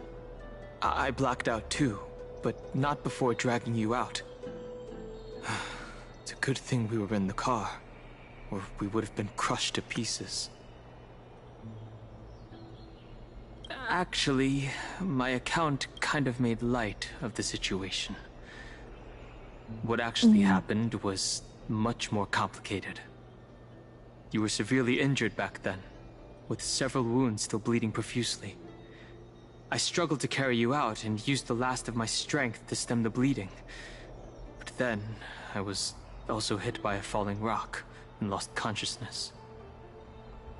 I blacked out too, but not before dragging you out. It's a good thing we were in the car, or we would have been crushed to pieces. Actually, my account kind of made light of the situation. What actually happened was much more complicated. You were severely injured back then, with several wounds still bleeding profusely. I struggled to carry you out and used the last of my strength to stem the bleeding. But then, I was also hit by a falling rock and lost consciousness.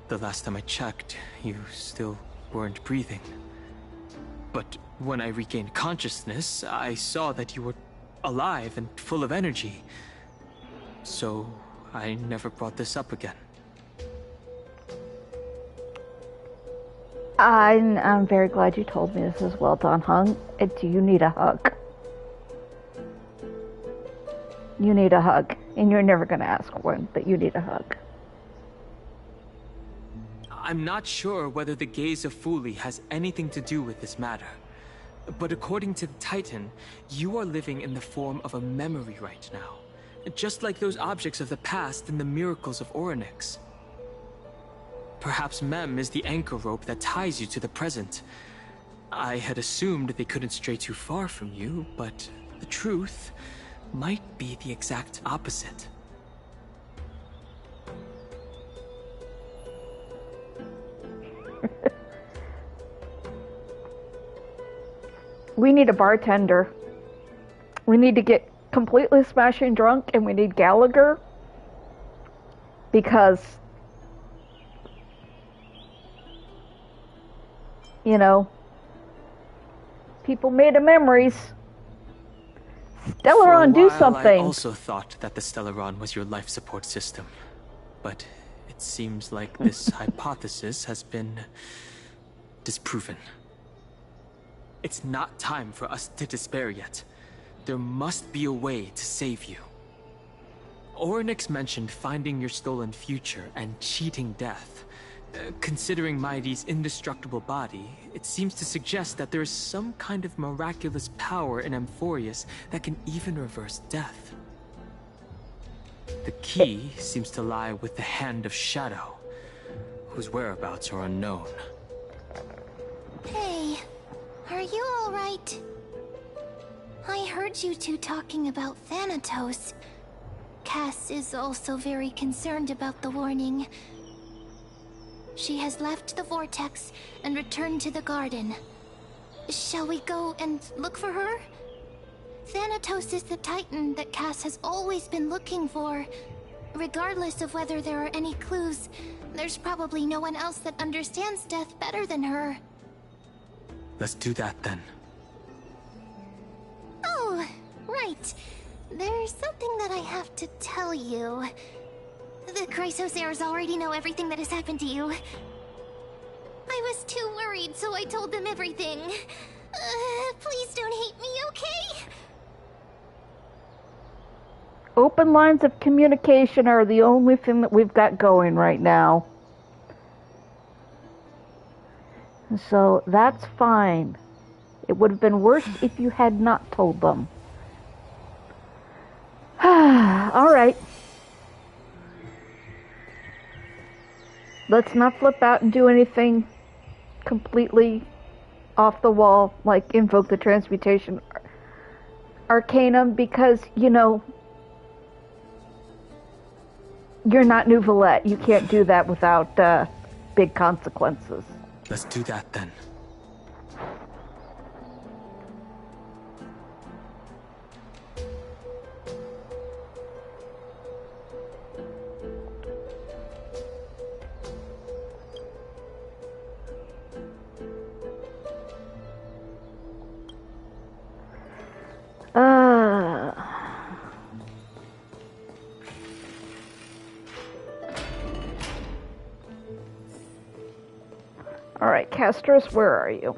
The last time I checked, you still weren't breathing. But when I regained consciousness, I saw that you were alive and full of energy. So I never brought this up again. I'm very glad you told me this as well, Dan Heng. Do you need a hug? You need a hug, and you're never going to ask one, but you need a hug. I'm not sure whether the gaze of Fuli has anything to do with this matter. But according to the Titan, you are living in the form of a memory right now. Just like those objects of the past and the miracles of Orynyx. Perhaps Mem is the anchor rope that ties you to the present. I had assumed they couldn't stray too far from you, but the truth might be the exact opposite. We need a bartender. We need to get completely smashing drunk, and we need Gallagher. Because, you know, people made of memories. Stellaron, do something! I also thought that the Stellaron was your life support system. But it seems like this hypothesis has been disproven. It's not time for us to despair yet. There must be a way to save you. Orynyx mentioned finding your stolen future and cheating death. Considering Mighty's indestructible body, it seems to suggest that there is some kind of miraculous power in Amphorius that can even reverse death. The key seems to lie with the Hand of Shadow, whose whereabouts are unknown. Hey, are you alright? I heard you two talking about Thanatos. Cass is also very concerned about the warning. She has left the vortex and returned to the garden. Shall we go and look for her? Thanatos is the Titan that Cass has always been looking for. Regardless of whether there are any clues, there's probably no one else that understands death better than her. Let's do that then. Oh, right. There's something that I have to tell you. The Chrysosairs already know everything that has happened to you. I was too worried, so I told them everything. Please don't hate me, okay? Open lines of communication are the only thing that we've got going right now. So that's fine. It would have been worse if you had not told them. All right. Let's not flip out and do anything completely off the wall, like invoke the transmutation arcanum, because, you know, you're not Nouvelette. You can't do that without big consequences. Let's do that then. Alright, Castros, where are you?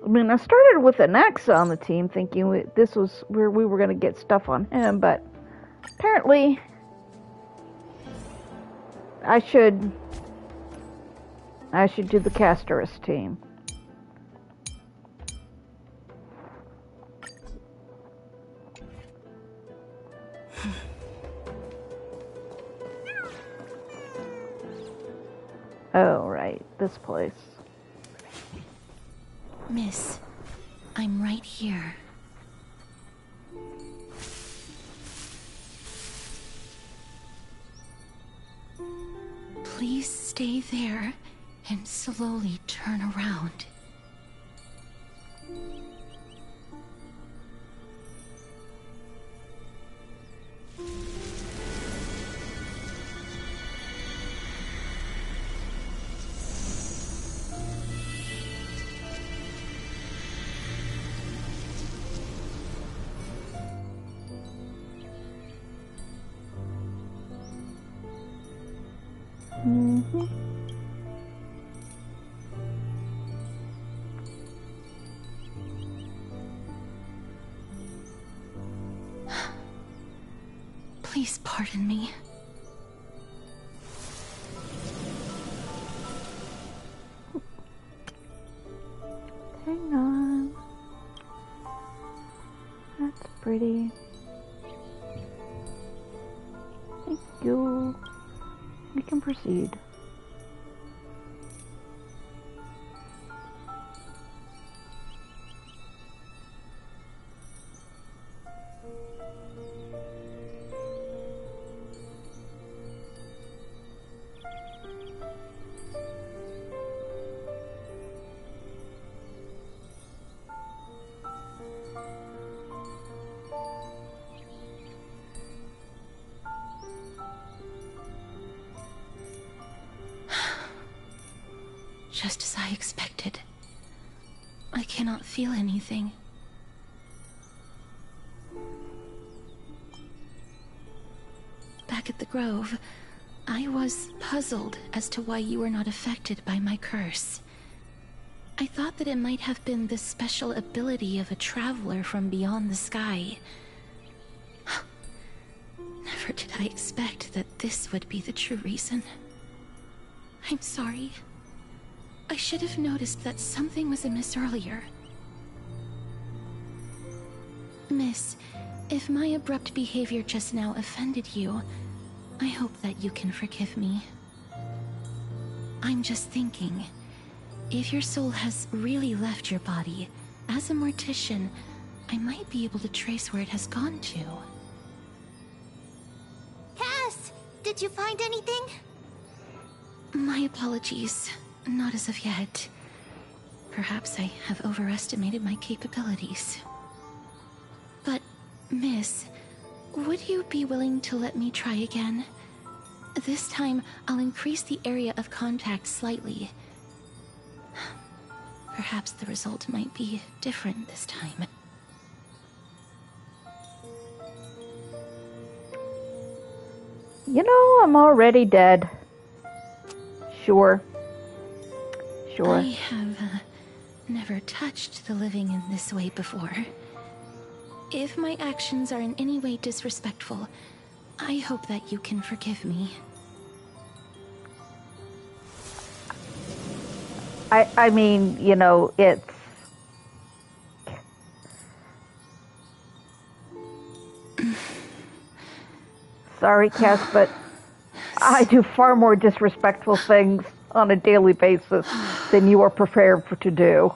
I mean, I started with an X on the team, thinking this was where we were going to get stuff on him, but apparently I should do the Castros team. Oh, right, this place. Miss, I'm right here. Please stay there and slowly turn around. Please pardon me. Hang on. That's pretty. Thank you. We can proceed. Just as I expected. I cannot feel anything. Back at the Grove, I was puzzled as to why you were not affected by my curse. I thought that it might have been the special ability of a traveler from beyond the sky. Never did I expect that this would be the true reason. I'm sorry. I should have noticed that something was amiss earlier. Miss, if my abrupt behavior just now offended you, I hope that you can forgive me. I'm just thinking, if your soul has really left your body, as a mortician, I might be able to trace where it has gone to. Cass, did you find anything? My apologies. Not as of yet. Perhaps I have overestimated my capabilities. But, Miss, would you be willing to let me try again? This time, I'll increase the area of contact slightly. Perhaps the result might be different this time. You know, I'm already dead. Sure. Sure. I have never touched the living in this way before. If my actions are in any way disrespectful, I hope that you can forgive me. I mean, you know, it's... Sorry, Cass, but I do far more disrespectful things on a daily basis than you are prepared to do.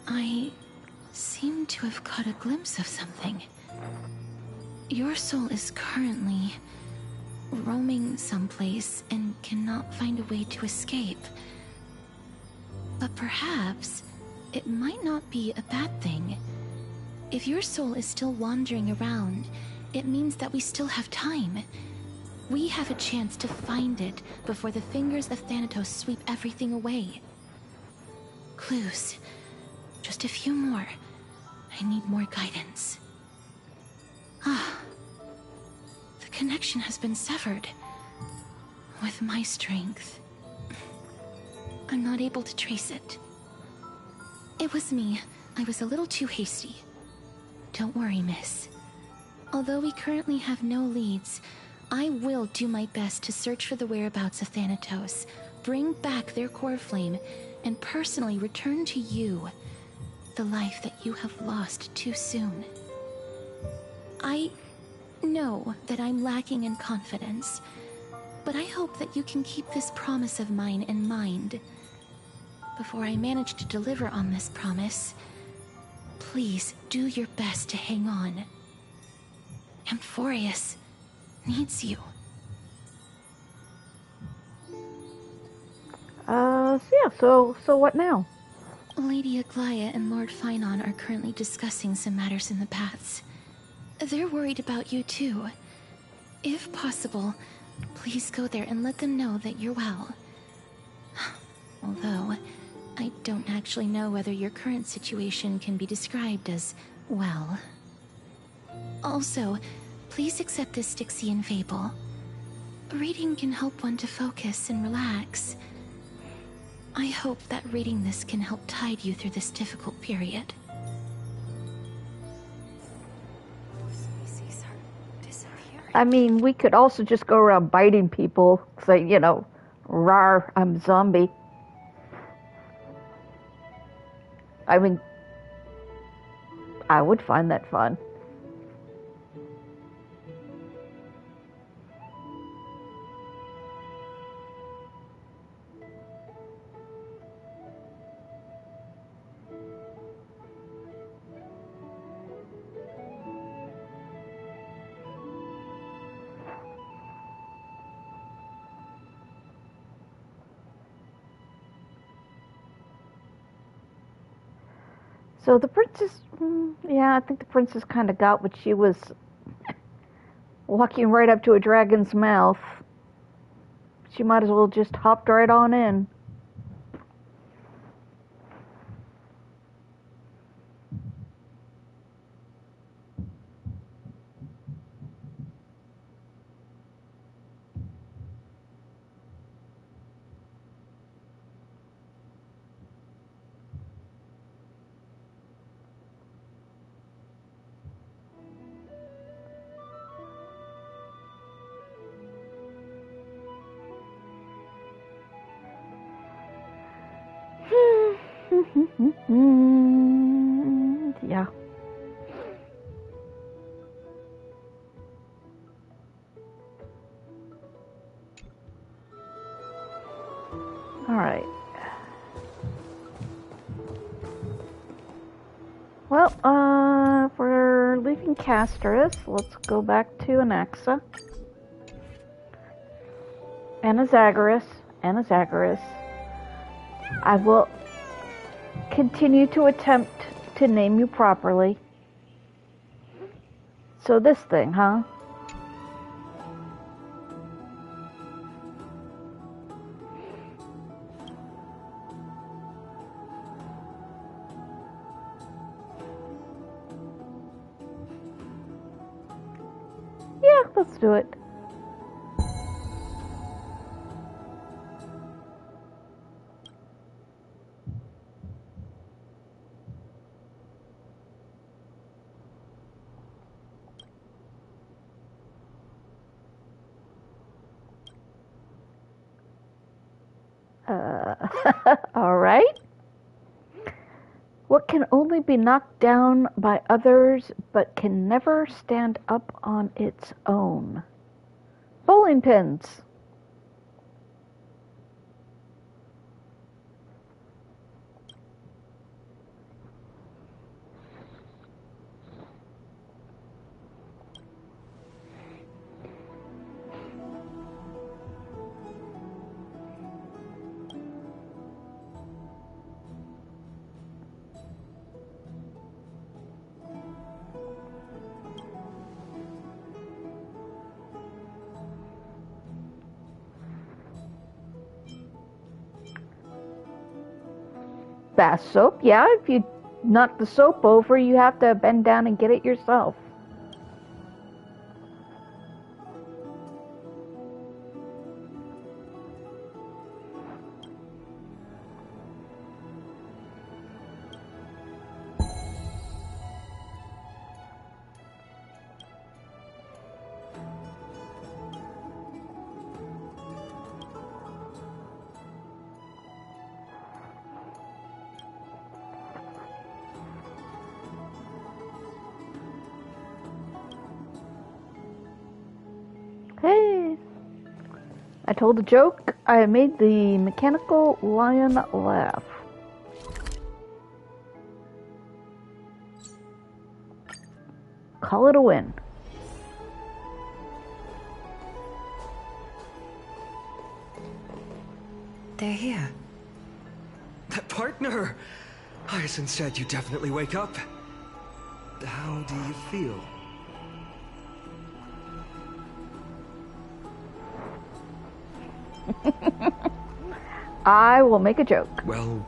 I seem to have caught a glimpse of something. Your soul is currently roaming someplace and cannot find a way to escape. But perhaps it might not be a bad thing. If your soul is still wandering around, it means that we still have time. We have a chance to find it before the fingers of Thanatos sweep everything away. Clues. Just a few more. I need more guidance. Ah. The connection has been severed. With my strength, I'm not able to trace it. It was me. I was a little too hasty. Don't worry, miss. Although we currently have no leads, I will do my best to search for the whereabouts of Thanatos, bring back their core flame, and personally return to you the life that you have lost too soon. I know that I'm lacking in confidence, but I hope that you can keep this promise of mine in mind. Before I manage to deliver on this promise, please do your best to hang on. Amphorius needs you. So what now? Lady Aglaya and Lord Finon are currently discussing some matters in the paths. They're worried about you too. If possible, please go there and let them know that you're well. Although, I don't actually know whether your current situation can be described as well. Also, please accept this Styxian fable. Reading can help one to focus and relax. I hope that reading this can help tide you through this difficult period. I mean, we could also just go around biting people, say, you know, rawr, I'm a zombie. I mean, I would find that fun. So the princess, yeah, I think the princess kind of got what she was walking right up to a dragon's mouth. She might as well just hopped right on in. Yeah. All right. Well, if we're leaving Casterus, let's go back to Anaxa. Anazagorus. I will continue to attempt to name you properly. So this thing, huh? Yeah, let's do it. All right. What can only be knocked down by others but can never stand up on its own? Bowling pins. Bath soap, yeah, if you knock the soap over, you have to bend down and get it yourself. Hey, I told a joke. I made the mechanical lion laugh. Call it a win. They're here. That partner! Hyacinth said you definitely wake up. How do you feel? I will make a joke. Well,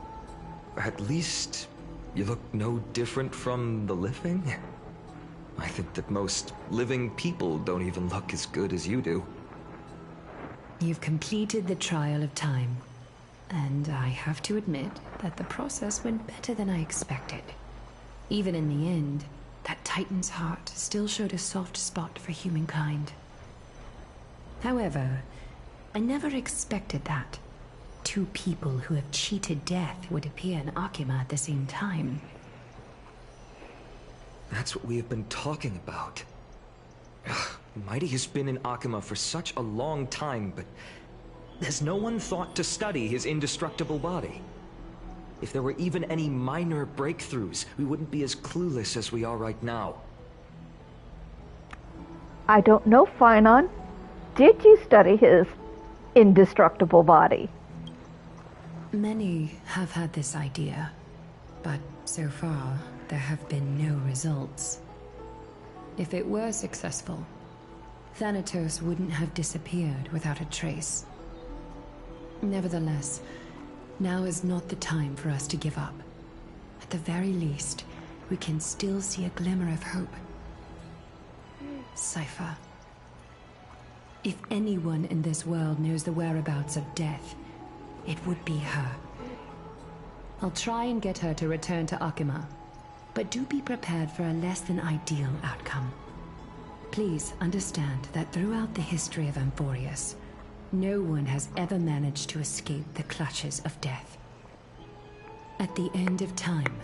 at least you look no different from the living. I think that most living people don't even look as good as you do. You've completed the trial of time, and I have to admit that the process went better than I expected. Even in the end, that Titan's heart still showed a soft spot for humankind. However, I never expected that two people who have cheated death would appear in Akima at the same time. That's what we have been talking about. Mighty has been in Akima for such a long time, but has no one thought to study his indestructible body? If there were even any minor breakthroughs, we wouldn't be as clueless as we are right now. I don't know, Finon. Did you study his indestructible body? Many have had this idea, but so far there have been no results. If it were successful, Thanatos wouldn't have disappeared without a trace. Nevertheless, now is not the time for us to give up. At the very least, we can still see a glimmer of hope. Cypher. If anyone in this world knows the whereabouts of death, it would be her. I'll try and get her to return to Akima, but do be prepared for a less than ideal outcome. Please understand that throughout the history of Amphorius, no one has ever managed to escape the clutches of death. At the end of time,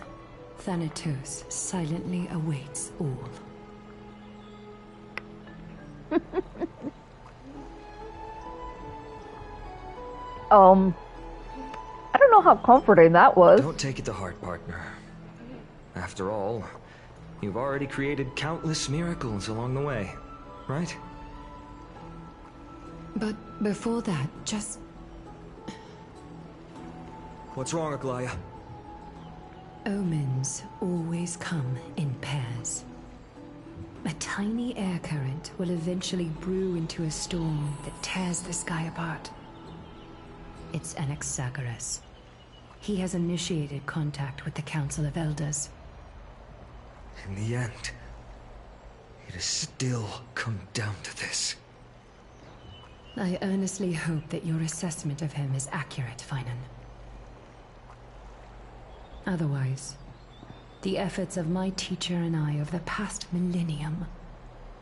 Thanatos silently awaits all. I don't know how comforting that was. Don't take it to heart, partner. After all, you've already created countless miracles along the way, right? But before that, just... What's wrong, Aglaya? Omens always come in pairs. A tiny air current will eventually brew into a storm that tears the sky apart. It's Anaxagoras. He has initiated contact with the Council of Elders. In the end, it has still come down to this. I earnestly hope that your assessment of him is accurate, Finan. Otherwise, the efforts of my teacher and I over the past millennium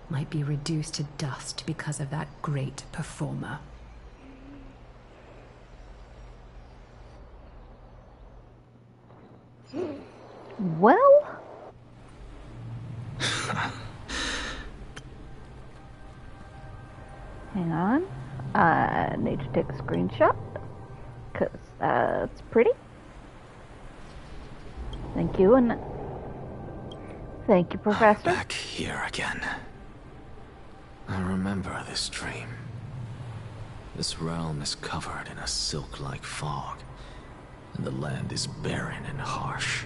might be reduced to dust because of that great performer. Well? Hang on. I need to take a screenshot because that's pretty. Thank you, and thank you, Professor. I'm back here again. I remember this dream. This realm is covered in a silk-like fog, and the land is barren and harsh.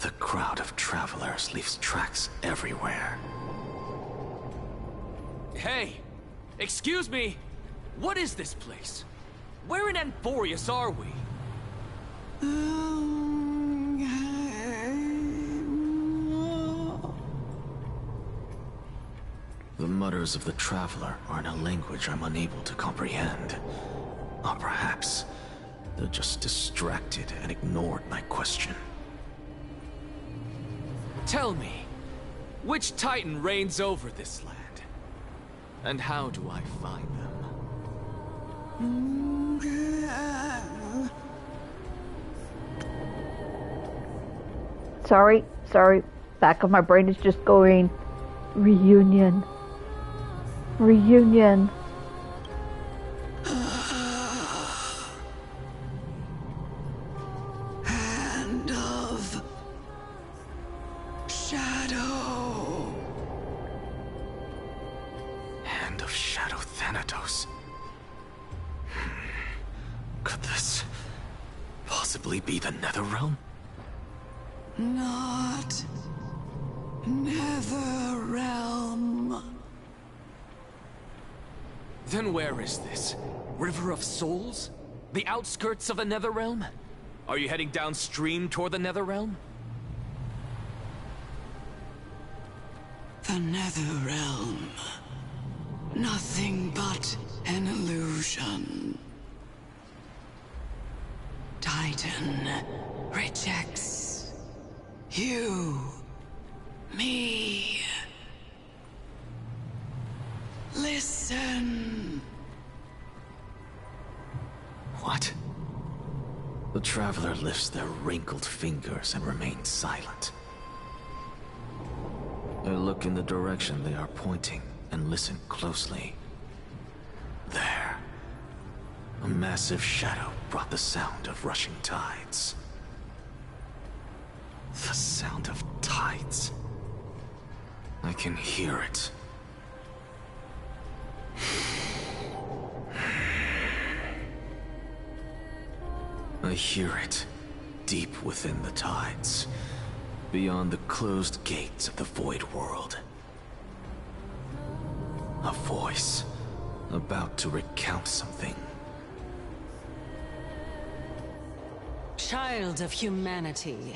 The crowd of travelers leaves tracks everywhere. Hey! Excuse me! What is this place? Where in Amphorius are we? The mutters of the traveler are in a language I'm unable to comprehend. Or perhaps they're just distracted and ignored my question. Tell me, which Titan reigns over this land? And how do I find them? Sorry. Back of my brain is just going, reunion. Reunion. Hand of Shadow. Hand of Shadow Thanatos. Could this possibly be the Netherrealm? Not Netherrealm. Then where is this? River of Souls? The outskirts of the Netherrealm? Are you heading downstream toward the Netherrealm? The Netherrealm. Nothing but an illusion. Titan rejects you, me. Listen. What? The traveler lifts their wrinkled fingers and remains silent. I look in the direction they are pointing and listen closely. There. A massive shadow brought the sound of rushing tides. The sound of tides. I can hear it. I hear it, deep within the tides, beyond the closed gates of the Void World. A voice, about to recount something. Child of humanity.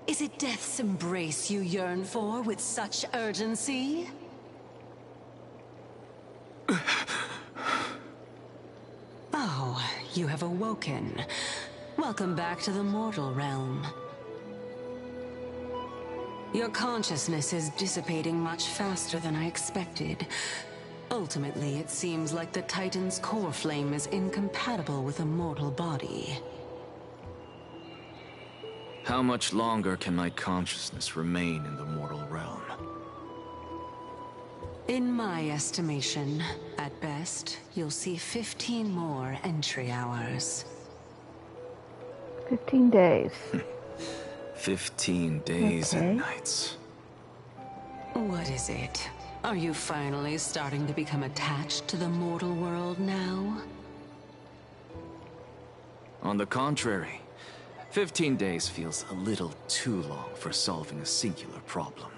Is it death's embrace you yearn for with such urgency? Oh, you have awoken. Welcome back to the mortal realm. Your consciousness is dissipating much faster than I expected. Ultimately, it seems like the Titan's core flame is incompatible with a mortal body. How much longer can my consciousness remain in the mortal realm? In my estimation, at best, you'll see 15 more entry hours. 15 days. 15 days and nights. What is it? Are you finally starting to become attached to the mortal world now? On the contrary, 15 days feels a little too long for solving a singular problem.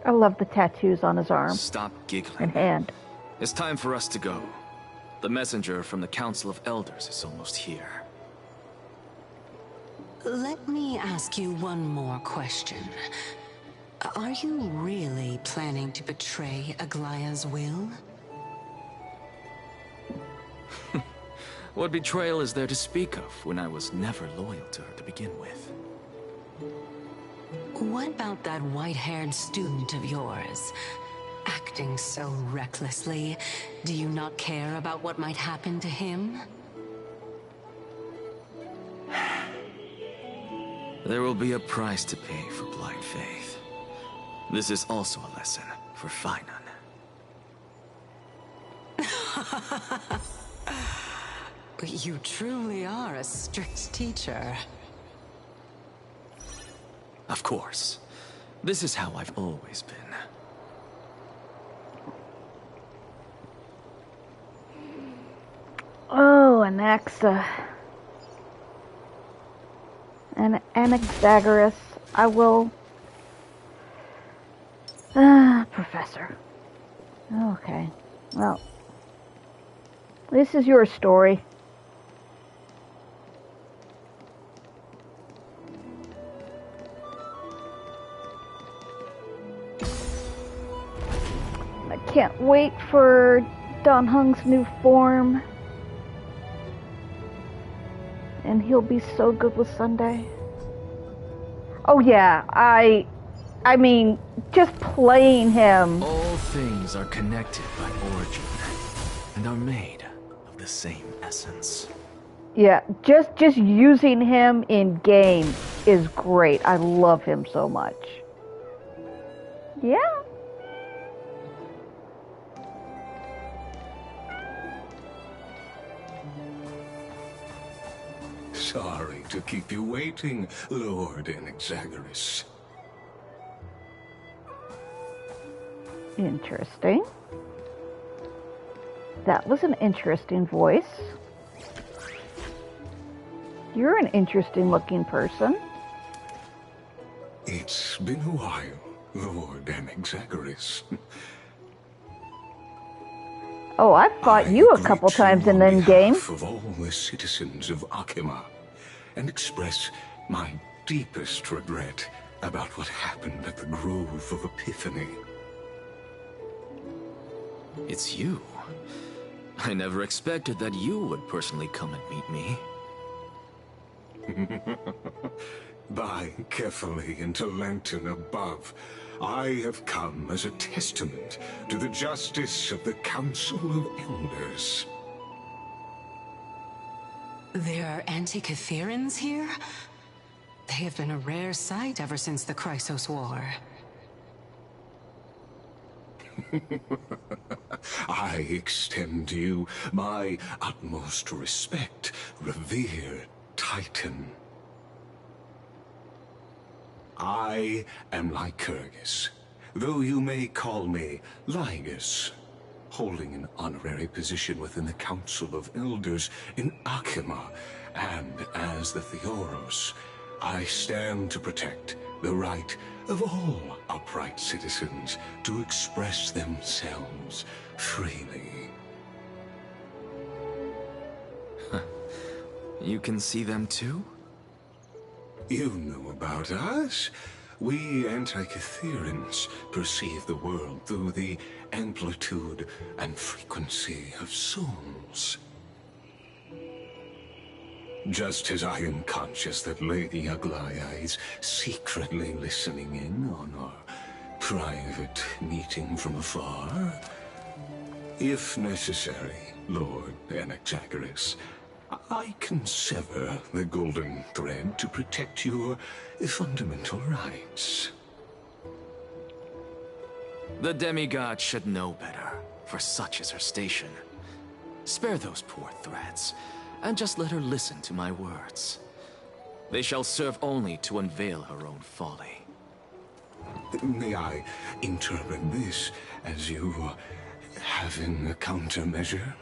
I love the tattoos on his arm Stop giggling. and hand. It's time for us to go. The messenger from the Council of Elders is almost here. Let me ask you one more question. Are you really planning to betray Aglaya's will? What betrayal is there to speak of when I was never loyal to her to begin with? What about that white-haired student of yours? Acting so recklessly, do you not care about what might happen to him? There will be a price to pay for blind faith. This is also a lesson for Finan. You truly are a strict teacher. Of course. This is how I've always been. Oh, Anaxa. And Anaxagoras. I will... Professor. Okay. Well. This is your story. I can't wait for Don Hung's new form. And he'll be so good with Sunday. Oh yeah, I mean, just playing him. All things are connected by origin, and are made of the same essence. Yeah, just using him in game is great. I love him so much. Yeah. Sorry to keep you waiting, Lord Anaxagoras. Interesting. That was an interesting voice. You're an interesting looking person. It's been a while, Lord Anaxagoras. Oh, I've fought you a couple times in the game. Of all the citizens of Akima, and express my deepest regret about what happened at the Grove of Epiphany. It's you. I never expected that you would personally come and meet me. By carefully into Lantern above, I have come as a testament to the justice of the Council of Elders. There are Antikytherans here? They have been a rare sight ever since the Chrysos War. I extend to you my utmost respect, revered Titan. I am Lycurgus, though you may call me Lygus, holding an honorary position within the Council of Elders in Akima, and as the Theoros, I stand to protect the right of all upright citizens to express themselves freely. You can see them too? You know about us. We Antikytherans perceive the world through the amplitude and frequency of souls. Just as I am conscious that Lady Aglaya is secretly listening in on our private meeting from afar, if necessary, Lord Anaxagoras, I can sever the golden thread to protect your fundamental rights. The demigod should know better, for such is her station. Spare those poor threats, and just let her listen to my words. They shall serve only to unveil her own folly. May I interpret this as you having a countermeasure?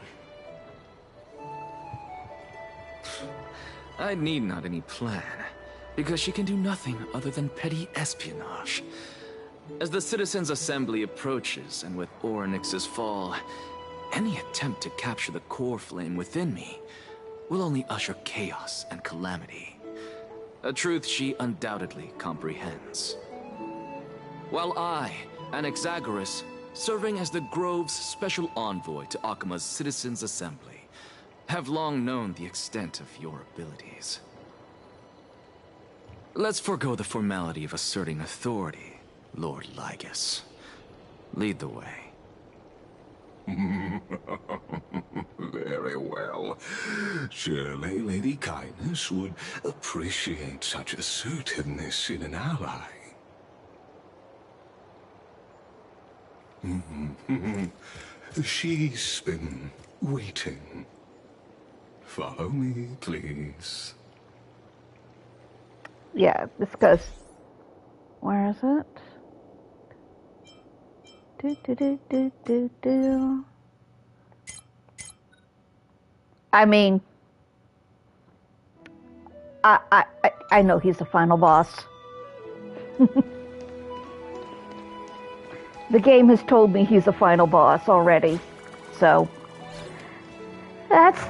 I need not any plan, because she can do nothing other than petty espionage. As the Citizens' Assembly approaches, and with Orynyx's fall, any attempt to capture the core flame within me will only usher chaos and calamity. A truth she undoubtedly comprehends. While I, Anaxagoras, serving as the Grove's special envoy to Akima's Citizens' Assembly, have long known the extent of your abilities. Let's forego the formality of asserting authority, Lord Lygus. Lead the way. Very well. Surely Lady Kindness would appreciate such assertiveness in an ally. She's been waiting. Follow me, please. Yeah, this goes. Where is it? Do. I mean, I know he's the final boss. The game has told me he's the final boss already, so that's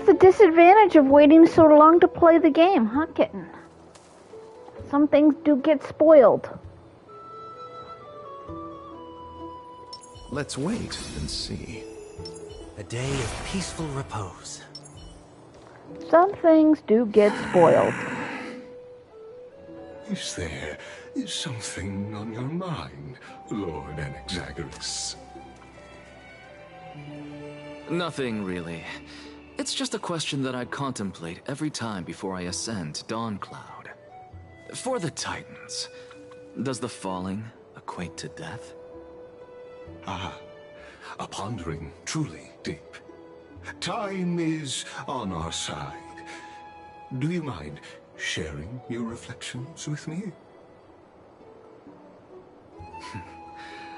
the disadvantage of waiting so long to play the game, huh, kitten? Some things do get spoiled. Let's wait and see. A day of peaceful repose. Some things do get spoiled. Is there something on your mind, Lord Anaxagoras? Nothing, really. It's just a question that I contemplate every time before I ascend Dawncloud. For the Titans, does the falling equate to death? Ah, a pondering truly deep. Time is on our side. Do you mind sharing your reflections with me?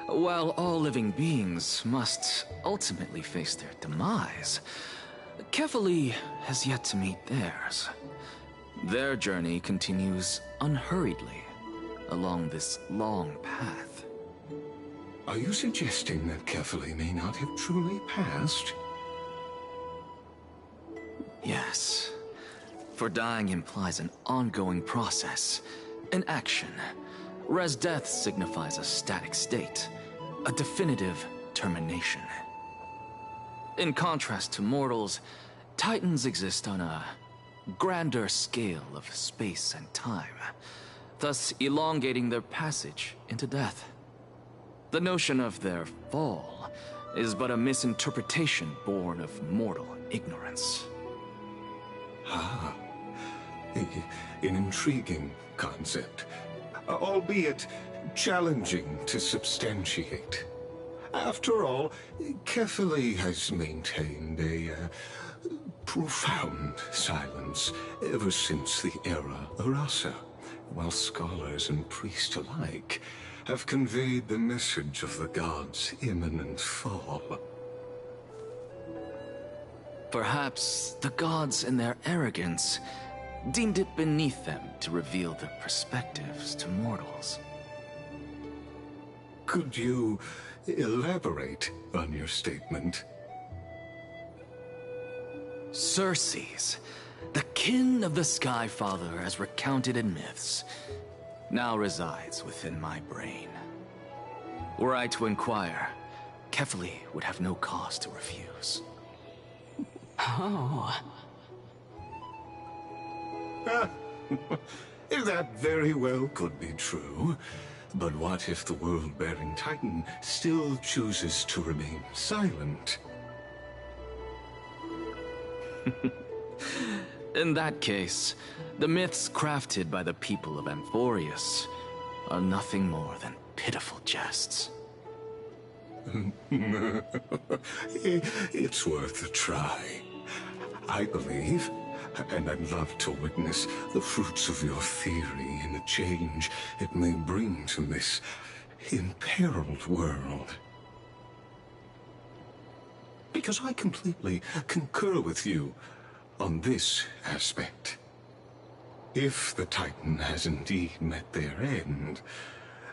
While all living beings must ultimately face their demise, Kefali has yet to meet theirs. Their journey continues unhurriedly along this long path. Are you suggesting that Kefali may not have truly passed? Yes. For dying implies an ongoing process, an action. Res death signifies a static state, a definitive termination. In contrast to mortals, Titans exist on a grander scale of space and time, thus elongating their passage into death. The notion of their fall is but a misinterpretation born of mortal ignorance. Ah, an intriguing concept, albeit challenging to substantiate. After all, Kefali has maintained a profound silence ever since the era Arasa, while scholars and priests alike have conveyed the message of the gods' imminent fall. Perhaps the gods, in their arrogance, deemed it beneath them to reveal their perspectives to mortals. Could you elaborate on your statement? Circes, the kin of the Sky Father as recounted in myths, now resides within my brain. Were I to inquire, Kefali would have no cause to refuse. Oh. That very well could be true. But what if the world-bearing Titan still chooses to remain silent? In that case, the myths crafted by the people of Amphorius are nothing more than pitiful jests. It's worth a try. I believe, and I'd love to witness the fruits of your theory and the change it may bring to this imperiled world. Because I completely concur with you. on this aspect. If the Titan has indeed met their end,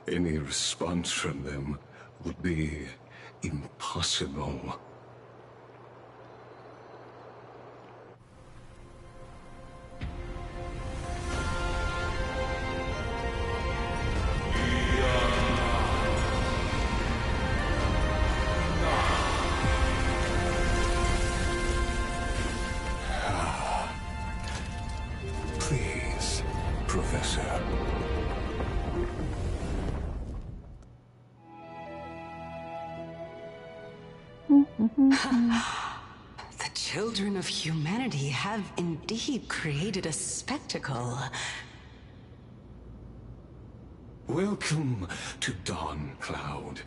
any response from them would be impossible. Please, Professor. The children of humanity have indeed created a spectacle. Welcome to Dawn Cloud.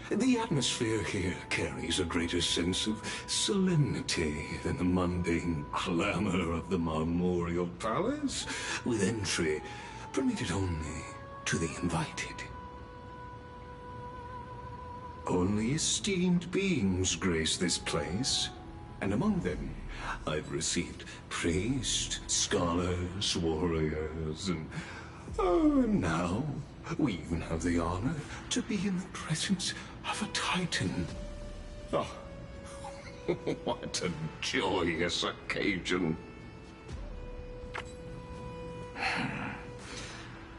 The atmosphere here carries a greater sense of solemnity than the mundane clamor of the Memorial Palace, with entry permitted only to the invited. Only esteemed beings grace this place, and among them I've received priests, scholars, warriors, and now we even have the honor to be in the presence of a Titan. Oh, what a joyous occasion.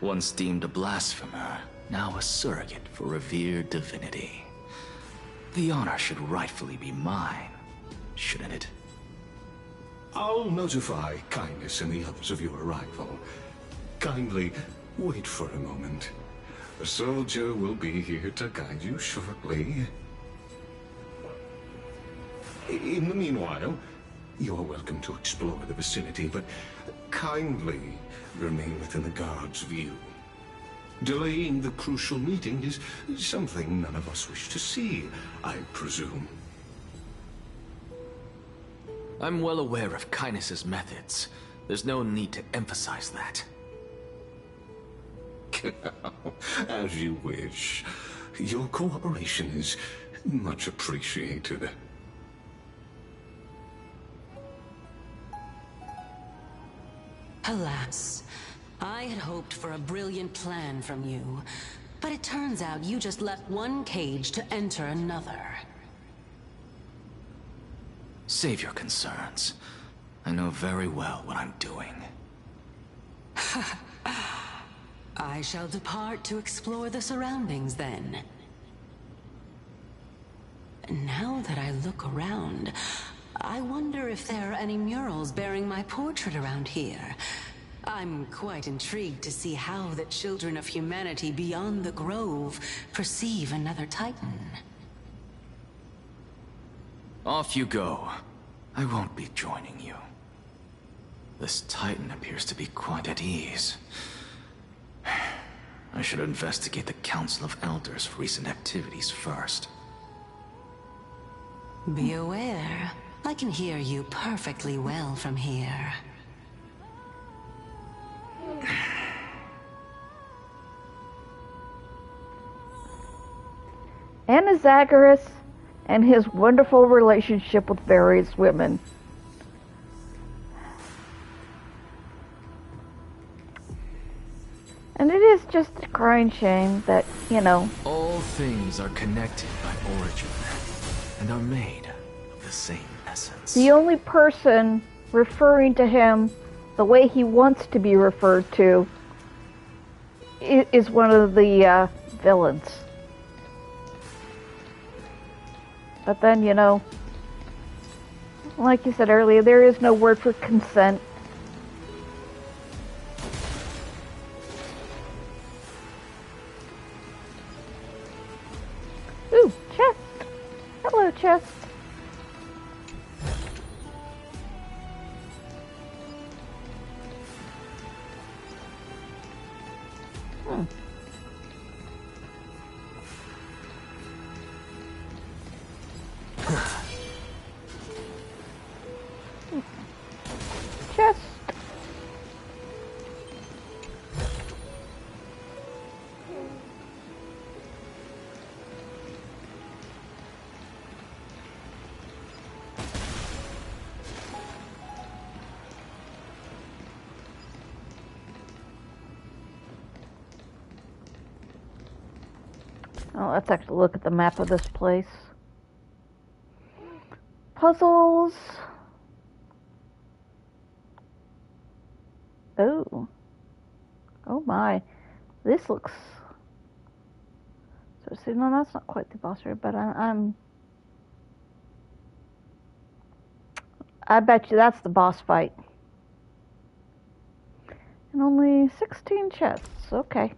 Once deemed a blasphemer, now a surrogate for revered divinity. The honor should rightfully be mine, shouldn't it? I'll notify Kindness and the others of your arrival. Kindly wait for a moment. A soldier will be here to guide you shortly. In the meanwhile, you are welcome to explore the vicinity, but kindly remain within the guard's view. Delaying the crucial meeting is something none of us wish to see, I presume. I'm well aware of Kindness's methods. There's no need to emphasize that. As you wish. Your cooperation is much appreciated. Alas, I had hoped for a brilliant plan from you, but it turns out you just left one cage to enter another. Save your concerns. I know very well what I'm doing. I shall depart to explore the surroundings then. Now that I look around, I wonder if there are any murals bearing my portrait around here. I'm quite intrigued to see how the children of humanity beyond the grove perceive another Titan. Off you go. I won't be joining you. This Titan appears to be quite at ease. I should investigate the Council of Elders' recent activities first. Be aware. I can hear you perfectly well from here. Anaxagoras and his wonderful relationship with various women. And it is just a crying shame that, all things are connected by origin, and are made of the same essence. The only person referring to him the way he wants to be referred to is one of the villains. But then, like you said earlier, there is no word for consent. Ooh, chest. Hello, chest. Chest. Oh, let's actually look at the map of this place. Puzzles. Oh. Oh my. This looks... So, see, no, that's not quite the boss area, but I bet you that's the boss fight. And only 16 chests. Okay.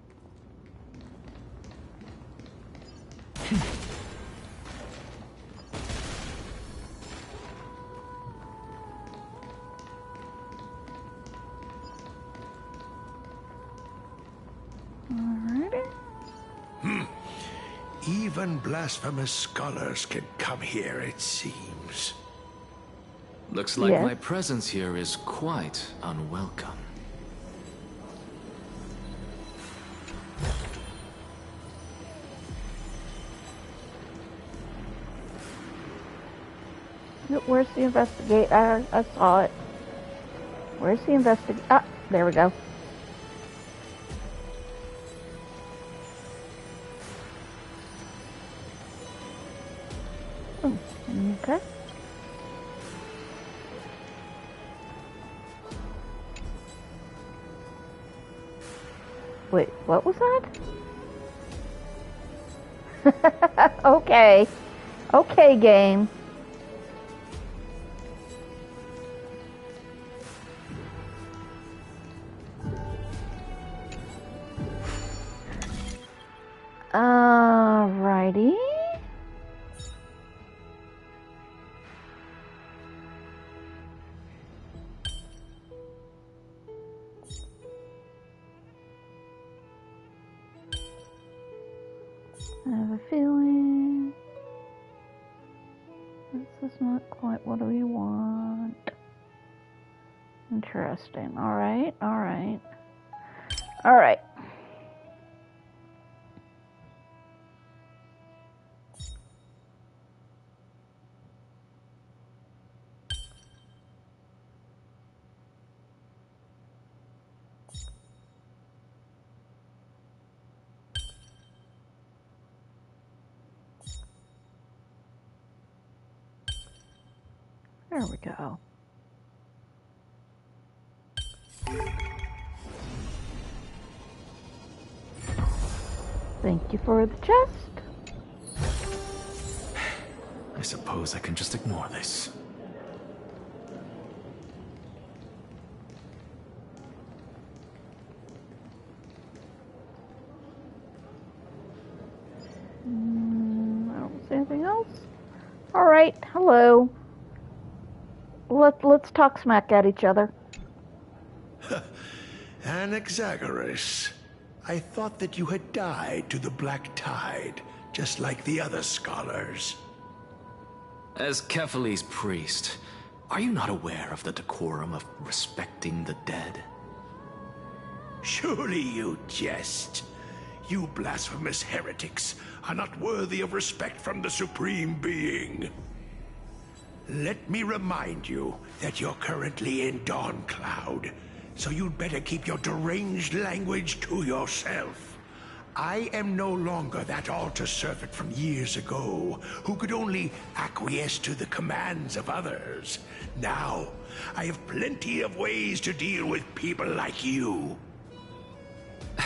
Alrighty. Even blasphemous scholars can come here, it seems. Looks like my presence here is quite unwelcome. Where's the investigate? I saw it. Where's the investigate? Ah, there we go. Oh, okay. Wait, what was that? Okay. Okay, game. Alrighty. I have a feeling this is not quite what we want. Interesting. Alright, alright. Alright. There we go. Thank you for the chest. I suppose I can just ignore this. I don't see anything else. Alright, hello. Let's talk smack at each other. Anaxagoras, I thought that you had died to the Black Tide, just like the other scholars. As Kephale's priest, are you not aware of the decorum of respecting the dead? Surely you jest. You blasphemous heretics are not worthy of respect from the Supreme Being. Let me remind you that you're currently in Dawn Cloud, so you'd better keep your deranged language to yourself. I am no longer that altar servant from years ago, who could only acquiesce to the commands of others. Now, I have plenty of ways to deal with people like you.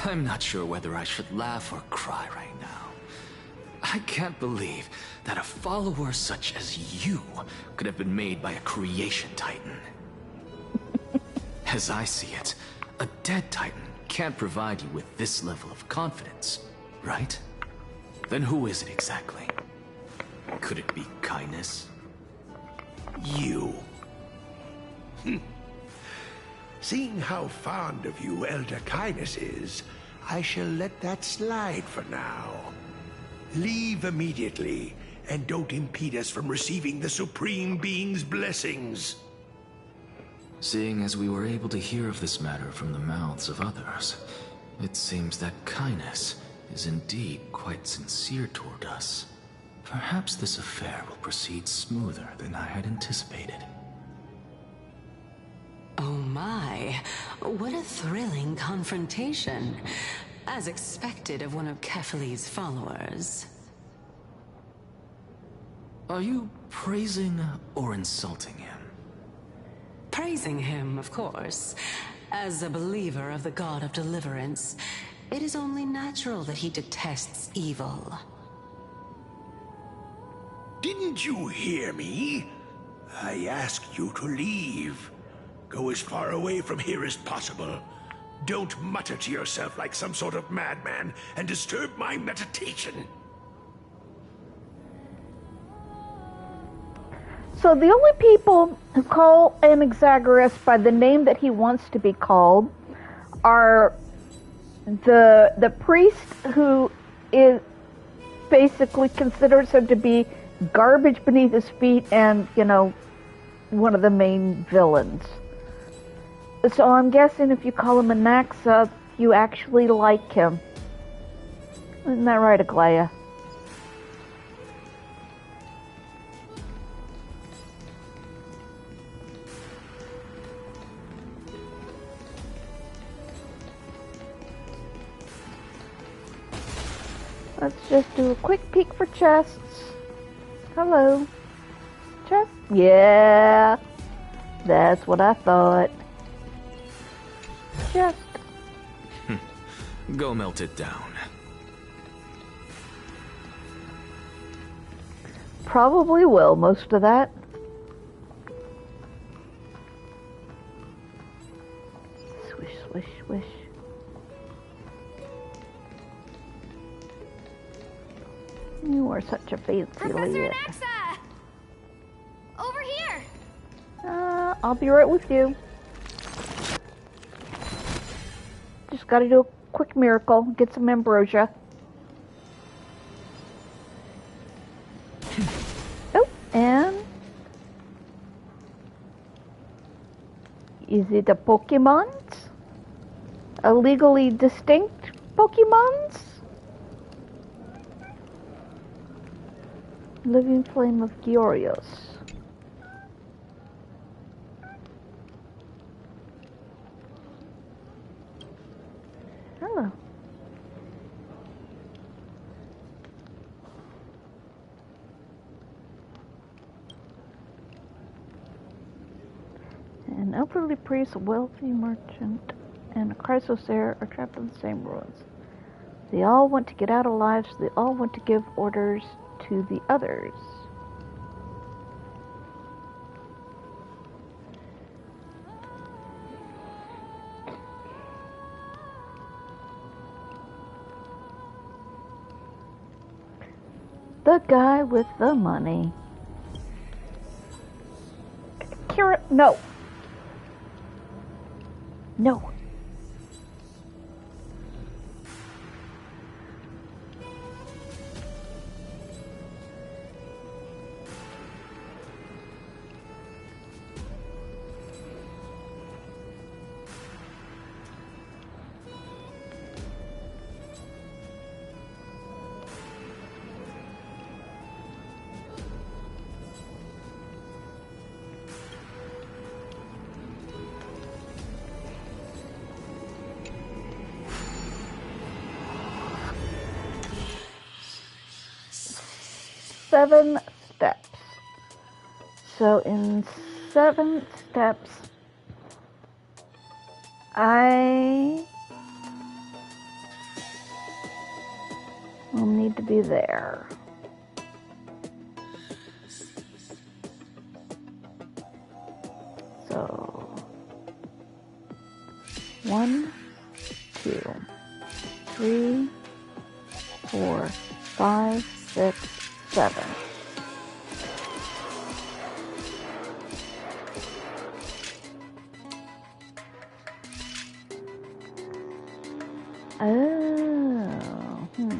I'm not sure whether I should laugh or cry right now. I can't believe that a follower such as you could have been made by a creation titan. As I see it, a dead titan can't provide you with this level of confidence, right? Then who is it exactly? Could it be kindness? You. Seeing how fond of you Elder Kindness is, I shall let that slide for now. Leave immediately, and don't impede us from receiving the Supreme Being's blessings. Seeing as we were able to hear of this matter from the mouths of others, it seems that Kindness is indeed quite sincere toward us. Perhaps this affair will proceed smoother than I had anticipated. Oh my, what a thrilling confrontation. As expected of one of Kefali's followers. Are you praising or insulting him? Praising him, of course. As a believer of the God of Deliverance, it is only natural that he detests evil. Didn't you hear me? I asked you to leave. Go as far away from here as possible. Don't mutter to yourself like some sort of madman and disturb my meditation. So the only people who call Anaxagoras by the name that he wants to be called are the priest who is basically considers him to be garbage beneath his feet and, you know, one of the main villains. So I'm guessing if you call him Anaxa, you actually like him. Isn't that right, Aglaya? Let's just do a quick peek for chests. Hello. Chest? Yeah. That's what I thought. Chest. Go melt it down. Probably will, most of that. Swish, swish, swish. You are such a fancy Professor lady. Anaxa! Over here! I'll be right with you. Just gotta do a quick miracle. Get some ambrosia. Oh, and... Is it a Pokemon? A legally distinct Pokemon? Living Flame of Gyorios. Hello. An elderly priest, a wealthy merchant, and a chrysosaur are trapped in the same ruins. They all want to get out alive, so they all want to give orders to the others. The guy with the money. Kira, no. No. Seven steps. So in 7 steps, I will need to be there. So 1, 2, 3, 4, 5, 6, 7. Oh, okay.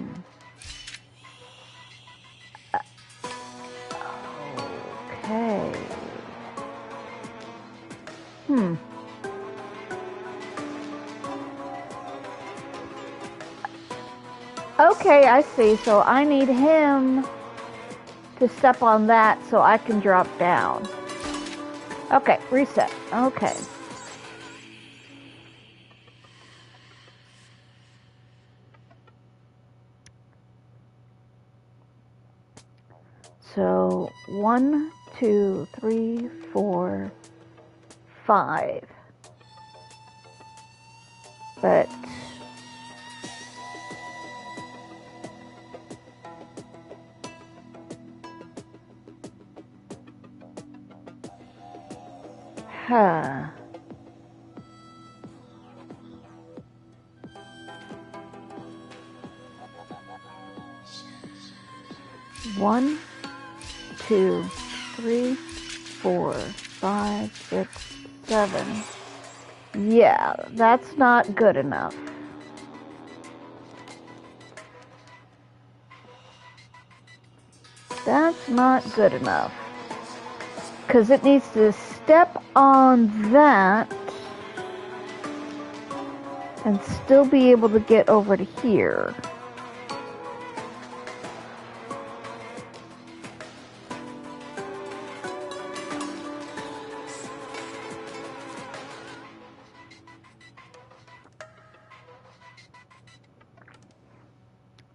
Okay, I see. So I need him to step on that so I can drop down. Okay, reset. Okay. So 1, 2, 3, 4, 5. But huh. One, 2, 3, 4, 5, 6, 7. Yeah, that's not good enough. That's not good enough. Because it needs to step on that and still be able to get over to here.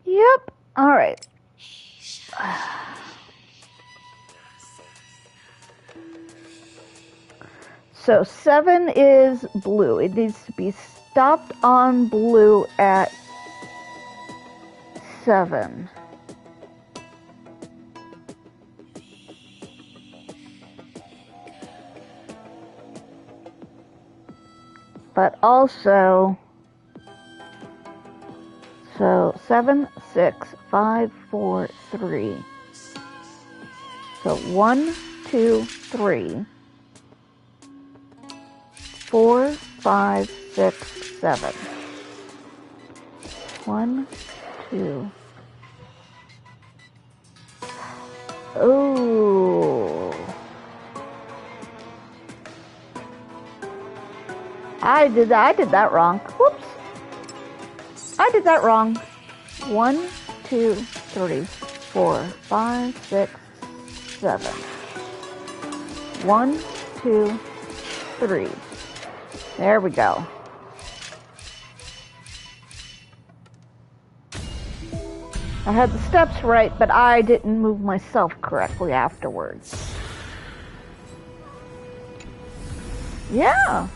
Yep. All right. So 7 is blue. It needs to be stopped on blue at 7. But also, so 7, 6, 5, 4, 3. So 1, 2, 3. 4, 5, 6, 7. 1, 2. Oh. I did that wrong. Whoops. I did that wrong. 1, 2, 3, 4, 5, 6, 7. 1, 2, 3. There we go. I had the steps right, but I didn't move myself correctly afterwards. Yeah.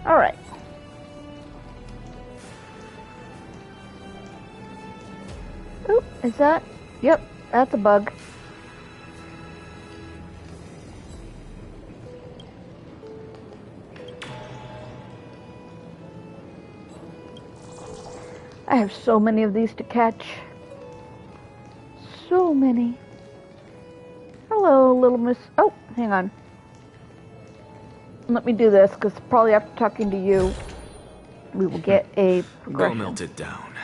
All right. Oop, is that? Yep, that's a bug. I have so many of these to catch. So many. Hello, little miss. Oh, hang on. Let me do this, because probably after talking to you, we will get a progression. Go melt it down.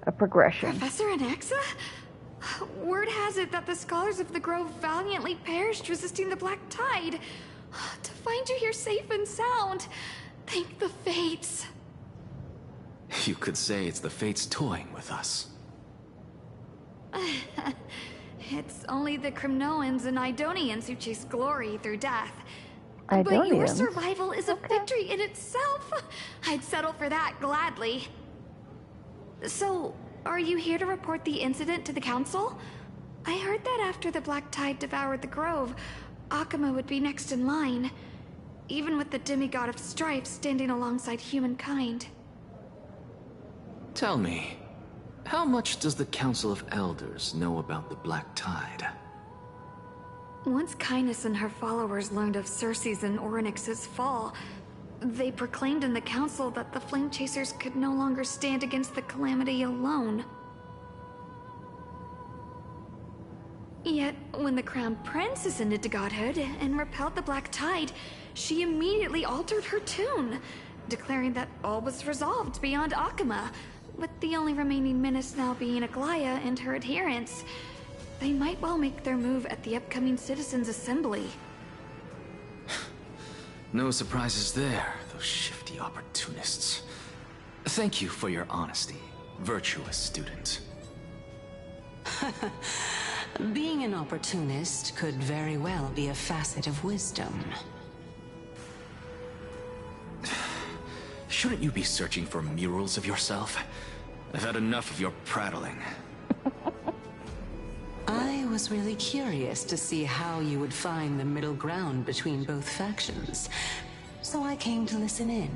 A progression. Professor Anaxa? Word has it that the scholars of the Grove valiantly perished resisting the Black Tide. To find you here safe and sound, thank the fates. You could say it's the fates toying with us. It's only the Kremnoans and Idonians who chase glory through death. Idonians? But your survival is a victory in itself. I'd settle for that gladly. So, are you here to report the incident to the council? I heard that after the Black Tide devoured the Grove, Akuma would be next in line, even with the demigod of strife standing alongside humankind. Tell me, how much does the Council of Elders know about the Black Tide? Once Kindness and her followers learned of Circe's and Orynyx's fall, they proclaimed in the council that the Flame Chasers could no longer stand against the calamity alone. Yet, when the Crown Prince ascended to godhood and repelled the Black Tide, she immediately altered her tune, declaring that all was resolved beyond Akuma, with the only remaining menace now being Aglaya and her adherents. They might well make their move at the upcoming Citizens' Assembly. No surprises there, those shifty opportunists. Thank you for your honesty, virtuous student. Being an opportunist could very well be a facet of wisdom. Shouldn't you be searching for murals of yourself? I've had enough of your prattling. was really curious to see how you would find the middle ground between both factions, so I came to listen in.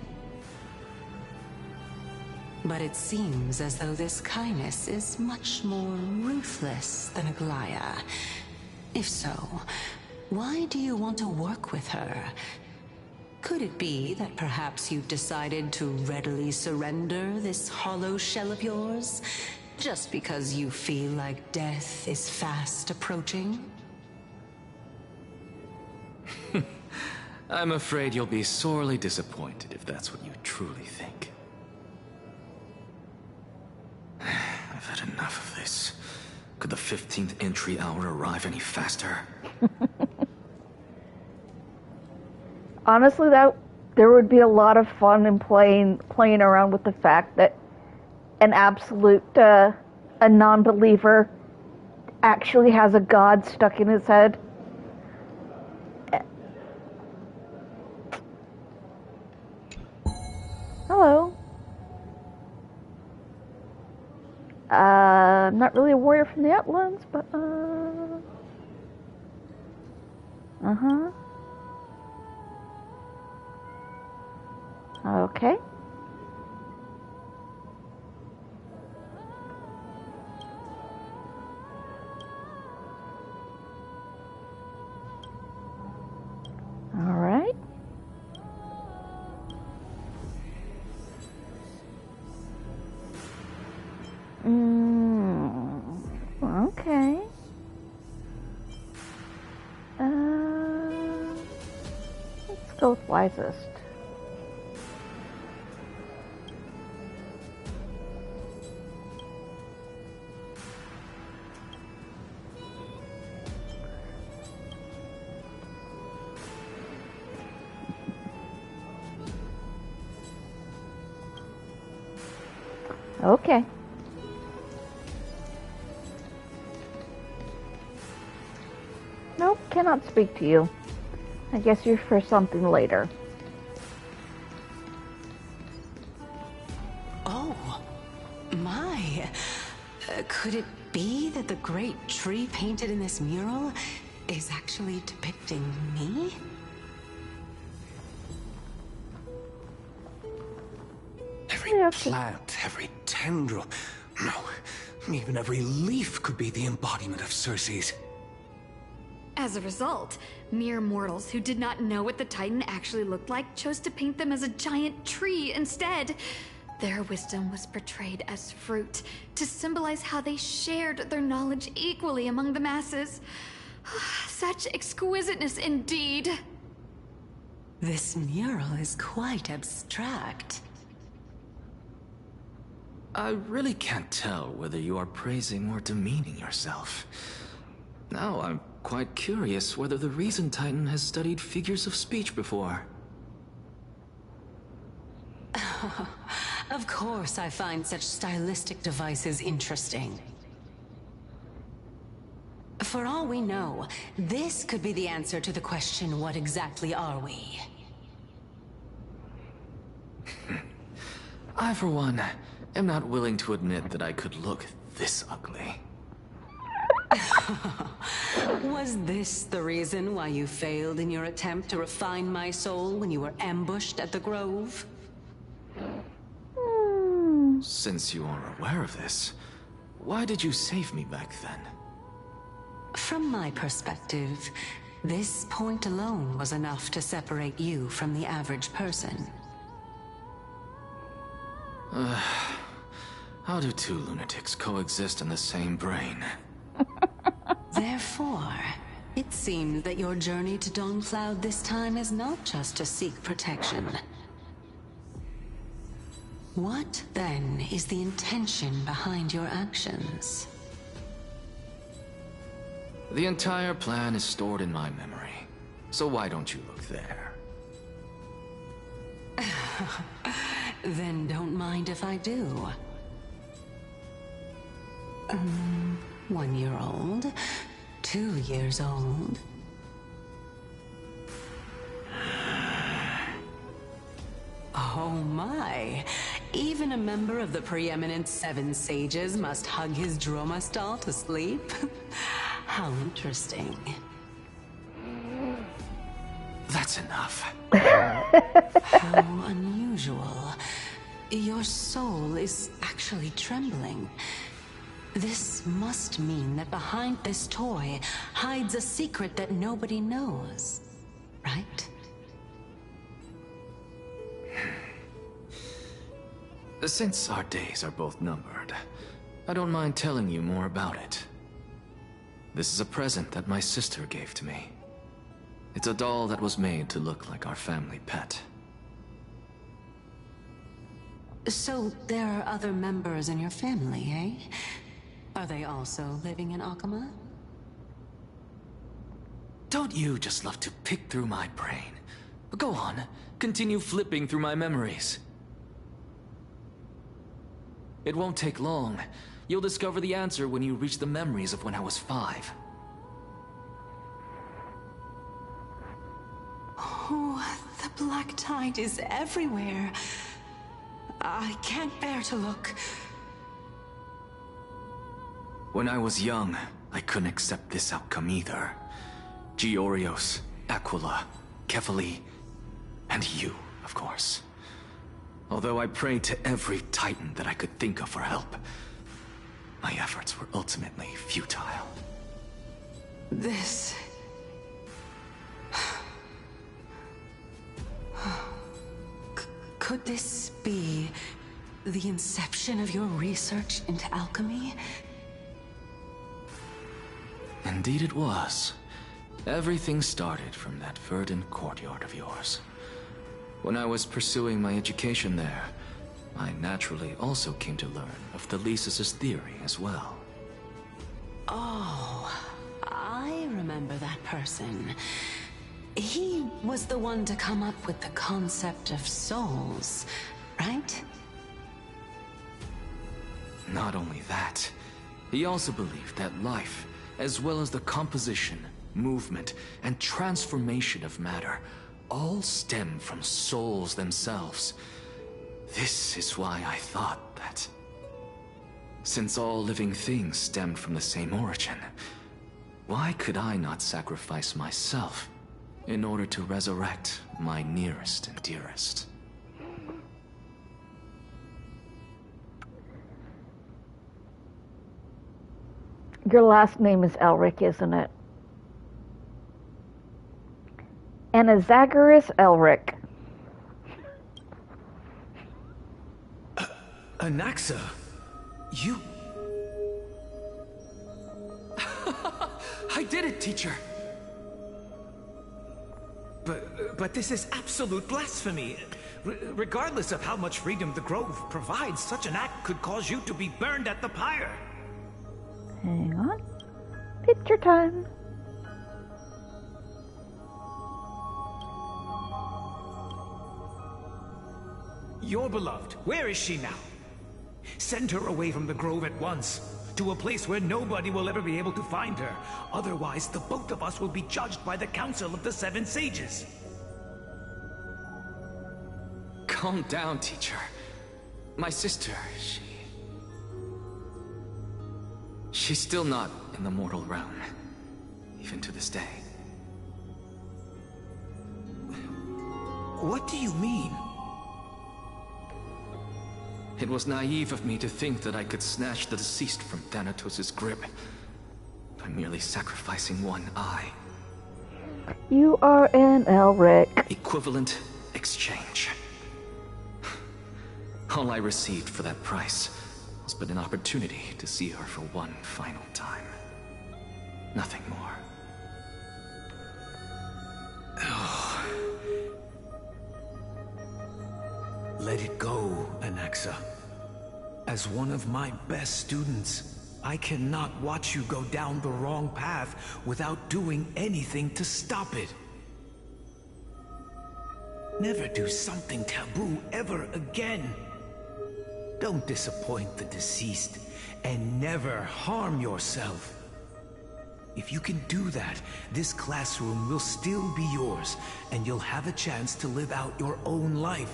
But it seems as though this kindness is much more ruthless than Aglaya. If so, why do you want to work with her? Could it be that perhaps you've decided to readily surrender this hollow shell of yours, just because you feel like death is fast approaching? I'm afraid you'll be sorely disappointed if that's what you truly think. I've had enough of this. Could the 15th entry hour arrive any faster? Honestly, there would be a lot of fun in playing around with the fact that an absolute a non-believer actually has a god stuck in his head. Hello. I'm not really a warrior from the Outlands, but okay. All right. Okay. Let's go with wisest. Okay. Nope, cannot speak to you. I guess you're for something later. Oh, my. Could it be that the great tree painted in this mural is actually depicting me? Every plant, every tendril, no, even every leaf could be the embodiment of Circe's. As a result, mere mortals who did not know what the Titan actually looked like chose to paint them as a giant tree instead. Their wisdom was portrayed as fruit, to symbolize how they shared their knowledge equally among the masses. Such exquisiteness indeed. This mural is quite abstract. I really can't tell whether you are praising or demeaning yourself. Now I'm quite curious whether the Reason Titan has studied figures of speech before. Of course I find such stylistic devices interesting. For all we know, this could be the answer to the question, what exactly are we? I, for one, am not willing to admit that I could look this ugly. Was this the reason why you failed in your attempt to refine my soul when you were ambushed at the Grove? Since you are aware of this, why did you save me back then? From my perspective, this point alone was enough to separate you from the average person. How do two lunatics coexist in the same brain? Therefore, it seems that your journey to Dawnfloud this time is not just to seek protection. What, then, is the intention behind your actions? The entire plan is stored in my memory, so why don't you look there? Then don't mind if I do. 1 year old, 2 years old. Oh my! Even a member of the preeminent 7 sages must hug his droma stall to sleep? How interesting. That's enough. How unusual. Your soul is actually trembling. This must mean that behind this toy hides a secret that nobody knows, right? Since our days are both numbered, I don't mind telling you more about it. This is a present that my sister gave to me. It's a doll that was made to look like our family pet. So there are other members in your family, eh? Are they also living in Akama? Don't you just love to pick through my brain? Go on, continue flipping through my memories. It won't take long. You'll discover the answer when you reach the memories of when I was 5. Oh, the black tide is everywhere. I can't bear to look. When I was young, I couldn't accept this outcome either. Georios, Aquila, Kefali, and you, of course. Although I prayed to every titan that I could think of for help, my efforts were ultimately futile. This... Could this be the inception of your research into alchemy? Indeed it was. Everything started from that verdant courtyard of yours. When I was pursuing my education there, I naturally also came to learn of Thelesis' theory as well. Oh, I remember that person. He was the one to come up with the concept of souls, right? Not only that, he also believed that life, as well as the composition, movement, and transformation of matter, all stem from souls themselves. This is why I thought that, since all living things stemmed from the same origin, why could I not sacrifice myself in order to resurrect my nearest and dearest? Your last name is Elric, isn't it? Anazagorus Elric. Anaxa, you... I did it, teacher! But this is absolute blasphemy. Regardless of how much freedom the Grove provides, such an act could cause you to be burned at the pyre. Hang on. Picture time. Your beloved, where is she now? Send her away from the Grove at once, to a place where nobody will ever be able to find her. Otherwise, the both of us will be judged by the Council of the Seven Sages. Calm down, teacher. My sister, she's still not in the mortal realm, even to this day. What do you mean? It was naive of me to think that I could snatch the deceased from Thanatos' grip by merely sacrificing one eye. You are an Elric. Equivalent exchange. All I received for that price was but an opportunity to see her for one final time. Nothing more. Let it go, Anaxa. As one of my best students, I cannot watch you go down the wrong path without doing anything to stop it. Never do something taboo ever again. Don't disappoint the deceased, and never harm yourself. If you can do that, this classroom will still be yours, and you'll have a chance to live out your own life.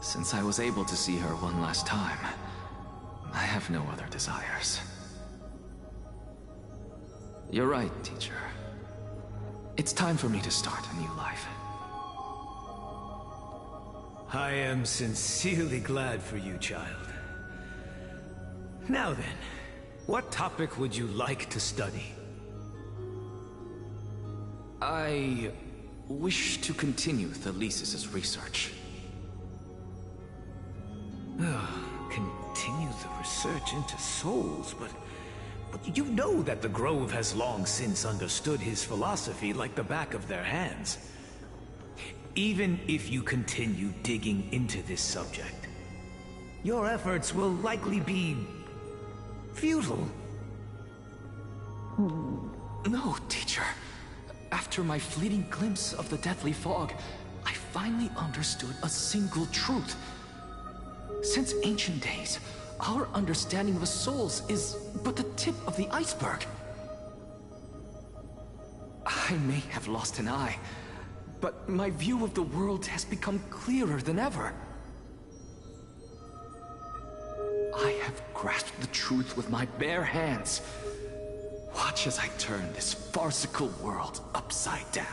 Since I was able to see her one last time, I have no other desires. You're right, teacher. It's time for me to start a new life. I am sincerely glad for you, child. Now then, what topic would you like to study? I wish to continue Thalesis' research. Continue the research into souls, but you know that the Grove has long since understood his philosophy like the back of their hands. Even if you continue digging into this subject, your efforts will likely be futile. No, teacher. After my fleeting glimpse of the deathly fog, I finally understood a single truth. Since ancient days, our understanding of the souls is but the tip of the iceberg. I may have lost an eye, but my view of the world has become clearer than ever. I have grasped the truth with my bare hands. Watch as I turn this farcical world upside down.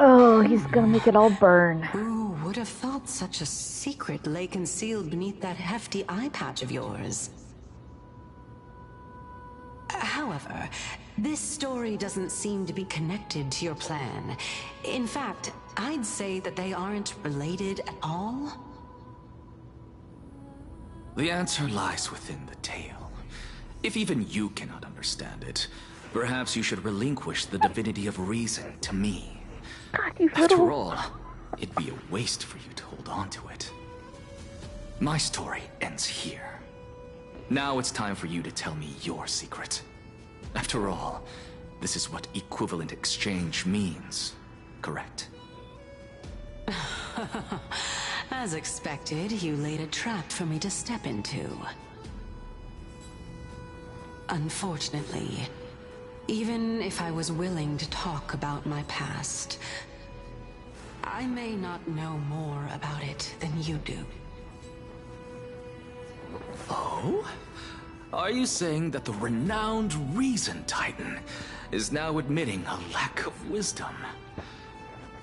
Oh, he's gonna make it all burn. Who would have thought such a secret lay concealed beneath that hefty eye patch of yours? However, this story doesn't seem to be connected to your plan. In fact, I'd say that they aren't related at all. The answer lies within the tale. If even you cannot understand it, perhaps you should relinquish the divinity of reason to me. God, After all, it'd be a waste for you to hold on to it. My story ends here. Now it's time for you to tell me your secret. After all, this is what equivalent exchange means, correct? As expected, you laid a trap for me to step into. Unfortunately, even if I was willing to talk about my past, I may not know more about it than you do. Oh? Are you saying that the renowned Reason Titan is now admitting a lack of wisdom?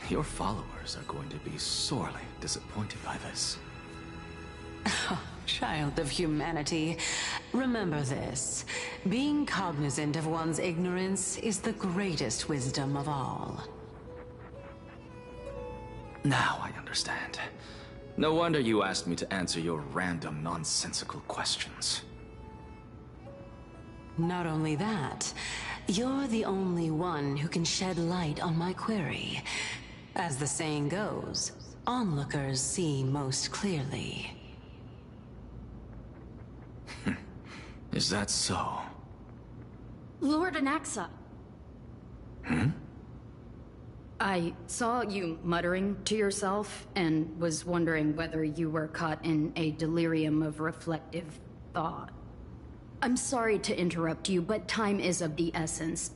Your followers are going to be sorely disappointed by this. Child of humanity, remember this. Being cognizant of one's ignorance is the greatest wisdom of all. Now I understand. No wonder you asked me to answer your random, nonsensical questions. Not only that, you're the only one who can shed light on my query. As the saying goes, onlookers see most clearly. Is that so? Lord Anaxa. Hmm? I saw you muttering to yourself and was wondering whether you were caught in a delirium of reflective thought. I'm sorry to interrupt you, but time is of the essence.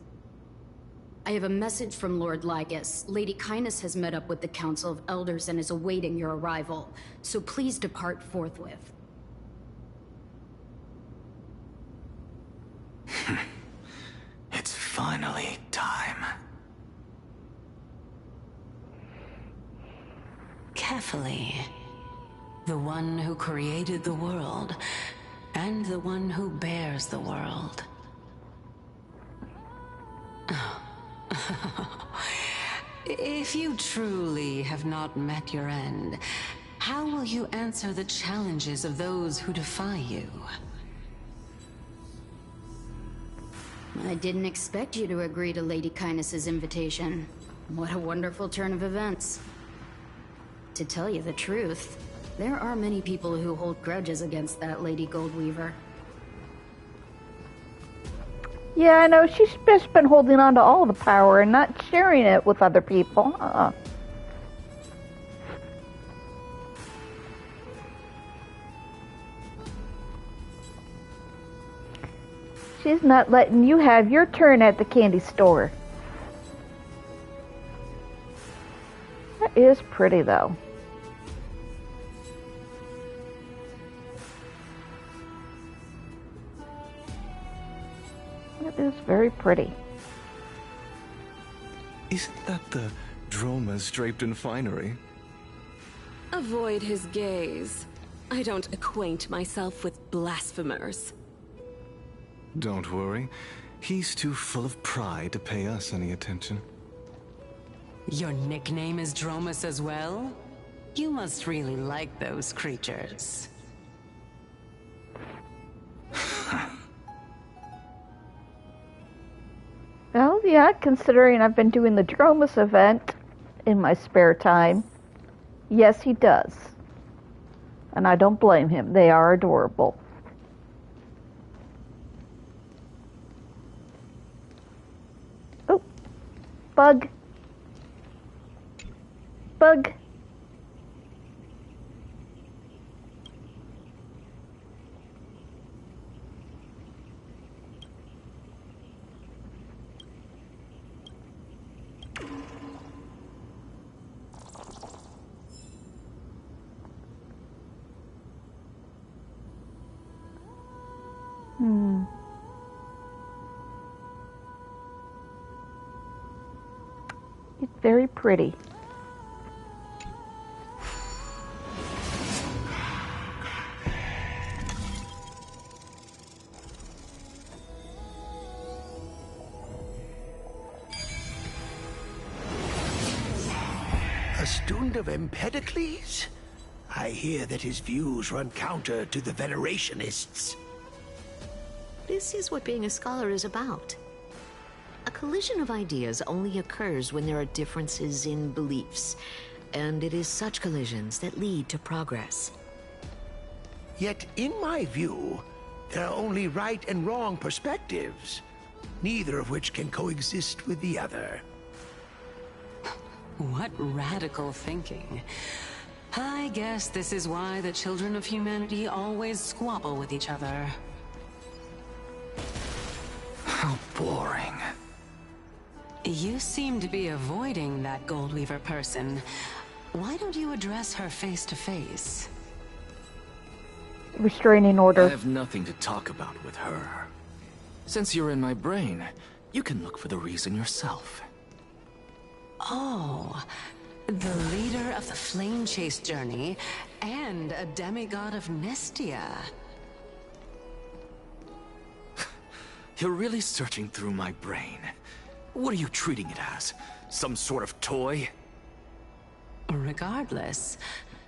I have a message from Lord Lygus. Lady Kindness has met up with the Council of Elders and is awaiting your arrival, so please depart forthwith. It's finally time. Carefully. The one who created the world, and the one who bears the world. If you truly have not met your end, how will you answer the challenges of those who defy you? I didn't expect you to agree to Lady Kindness's invitation. What a wonderful turn of events. To tell you the truth, there are many people who hold grudges against that Lady Goldweaver. Yeah, I know. She's just been holding on to all the power and not sharing it with other people. She's not letting you have your turn at the candy store. That is pretty, though. It is very pretty. Isn't that the dromas draped in finery? Avoid his gaze. I don't acquaint myself with blasphemers. Don't worry. He's too full of pride to pay us any attention. Your nickname is Dromus as well? You must really like those creatures. Well, yeah, considering I've been doing the Dromus event in my spare time, yes, he does. And I don't blame him. They are adorable. Oh, bug. Bug. It's very pretty. A student of Empedocles? I hear that his views run counter to the Venerationists. This is what being a scholar is about. A collision of ideas only occurs when there are differences in beliefs, and it is such collisions that lead to progress. Yet, in my view, there are only right and wrong perspectives, neither of which can coexist with the other. What radical thinking. I guess this is why the children of humanity always squabble with each other. How boring. You seem to be avoiding that Goldweaver person. Why don't you address her face to face? Restraining order. I have nothing to talk about with her. Since you're in my brain, you can look for the reason yourself. Oh, the leader of the Flame Chase journey and a demigod of Nestia. You're really searching through my brain. What are you treating it as? Some sort of toy? Regardless,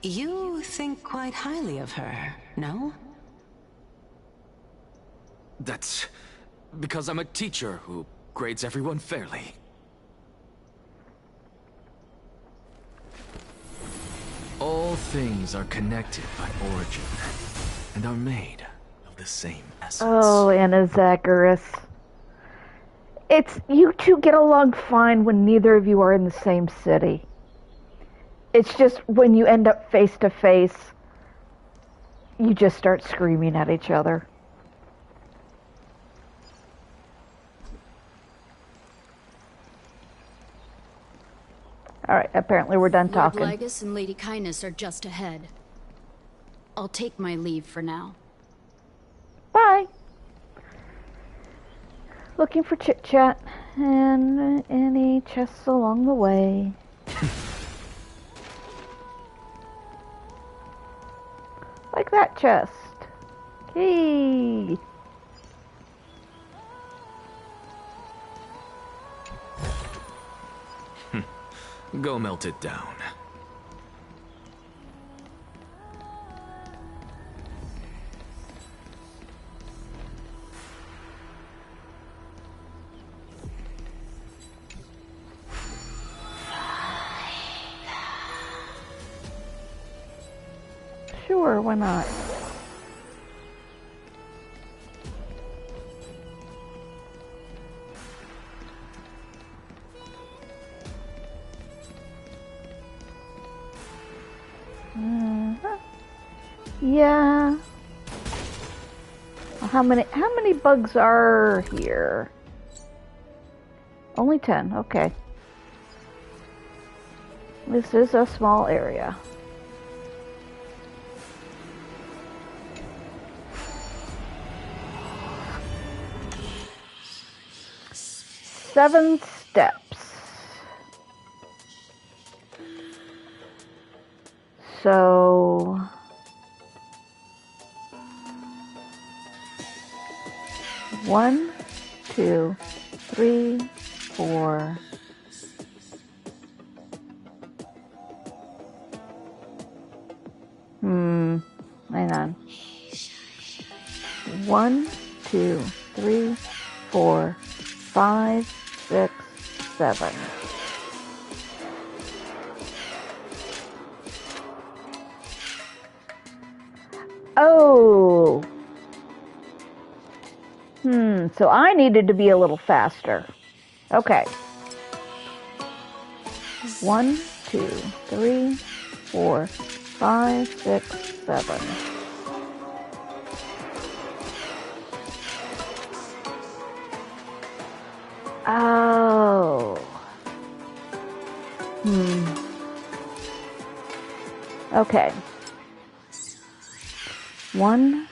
you think quite highly of her, no? That's because I'm a teacher who grades everyone fairly. All things are connected by origin, and are made of the same essence. Oh, Anna Zacharias. You two get along fine when neither of you are in the same city. It's just when you end up face to face, you just start screaming at each other. Alright, apparently we're done talking. Lord Lygus and Lady Kindness are just ahead. I'll take my leave for now. Bye. Looking for chit-chat and any chests along the way. Like that chest. Hey. Go melt it down. Sure, why not? Yeah. How many bugs are here? Only 10, okay. This is a small area. 7 steps. So 1, 2, 3, 4. Hang on. 1, 2, 3, 4, 5, 6, 7. Oh. So I needed to be a little faster. Okay. 1, 2, 3, 4, 5, 6, 7. Oh. Okay. 1,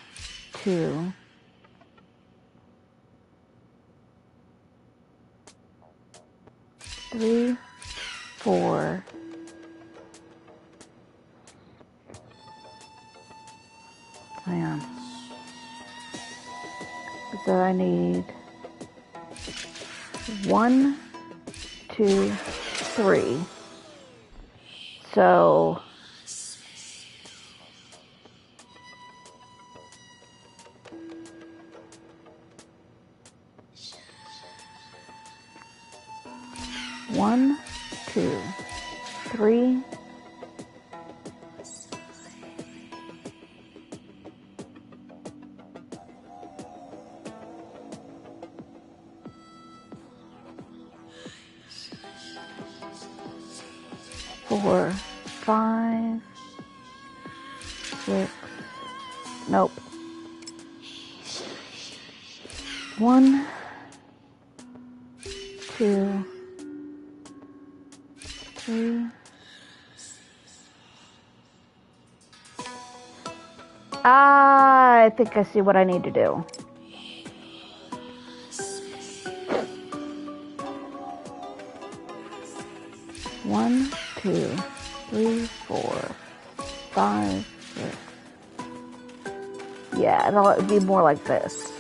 2. 3, 4. Hang on. So I need 1, 2, 3. So 1, 2, 3. Four, 5, 6. Nope. 1, 2, 3. I think I see what I need to do. One, 2, 3, 4, 5, 6. Yeah, it'll be more like this.